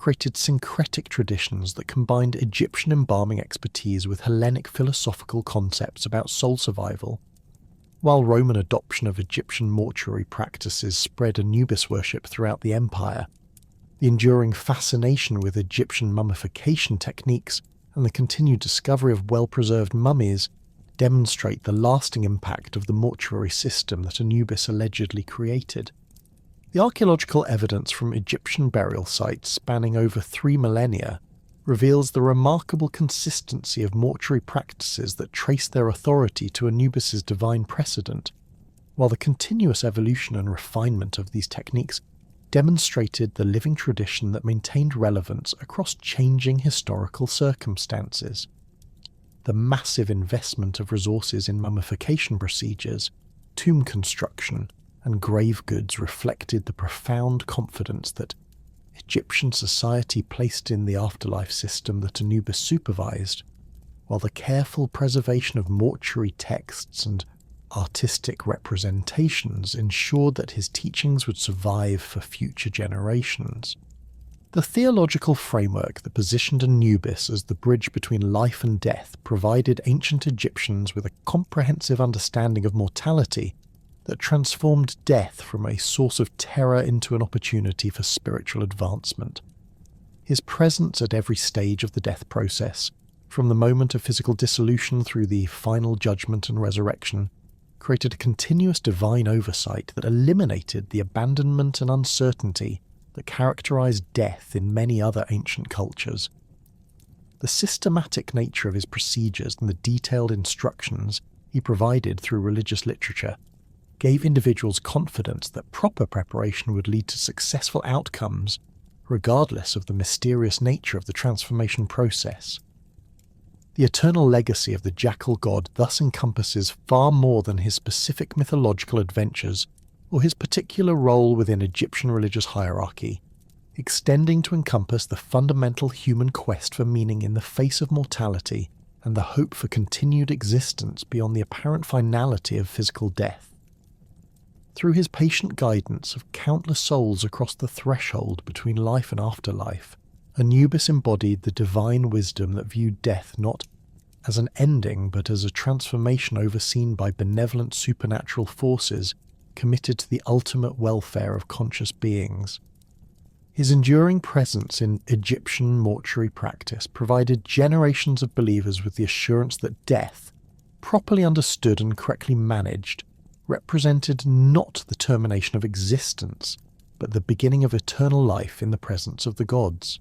A: created syncretic traditions that combined Egyptian embalming expertise with Hellenic philosophical concepts about soul survival. While Roman adoption of Egyptian mortuary practices spread Anubis worship throughout the empire, the enduring fascination with Egyptian mummification techniques and the continued discovery of well-preserved mummies demonstrate the lasting impact of the mortuary system that Anubis allegedly created. The archaeological evidence from Egyptian burial sites spanning over 3 millennia reveals the remarkable consistency of mortuary practices that trace their authority to Anubis's divine precedent, while the continuous evolution and refinement of these techniques demonstrated the living tradition that maintained relevance across changing historical circumstances. The massive investment of resources in mummification procedures, tomb construction, and grave goods reflected the profound confidence that Egyptian society placed in the afterlife system that Anubis supervised, while the careful preservation of mortuary texts and artistic representations ensured that his teachings would survive for future generations. The theological framework that positioned Anubis as the bridge between life and death provided ancient Egyptians with a comprehensive understanding of mortality that transformed death from a source of terror into an opportunity for spiritual advancement. His presence at every stage of the death process, from the moment of physical dissolution through the final judgment and resurrection, created a continuous divine oversight that eliminated the abandonment and uncertainty that characterized death in many other ancient cultures. The systematic nature of his procedures and the detailed instructions he provided through religious literature gave individuals confidence that proper preparation would lead to successful outcomes, regardless of the mysterious nature of the transformation process. The eternal legacy of the Jackal god thus encompasses far more than his specific mythological adventures or his particular role within Egyptian religious hierarchy, extending to encompass the fundamental human quest for meaning in the face of mortality and the hope for continued existence beyond the apparent finality of physical death. Through his patient guidance of countless souls across the threshold between life and afterlife, Anubis embodied the divine wisdom that viewed death not as an ending but as a transformation overseen by benevolent supernatural forces committed to the ultimate welfare of conscious beings. His enduring presence in Egyptian mortuary practice provided generations of believers with the assurance that death, properly understood and correctly managed, represented not the termination of existence, but the beginning of eternal life in the presence of the gods.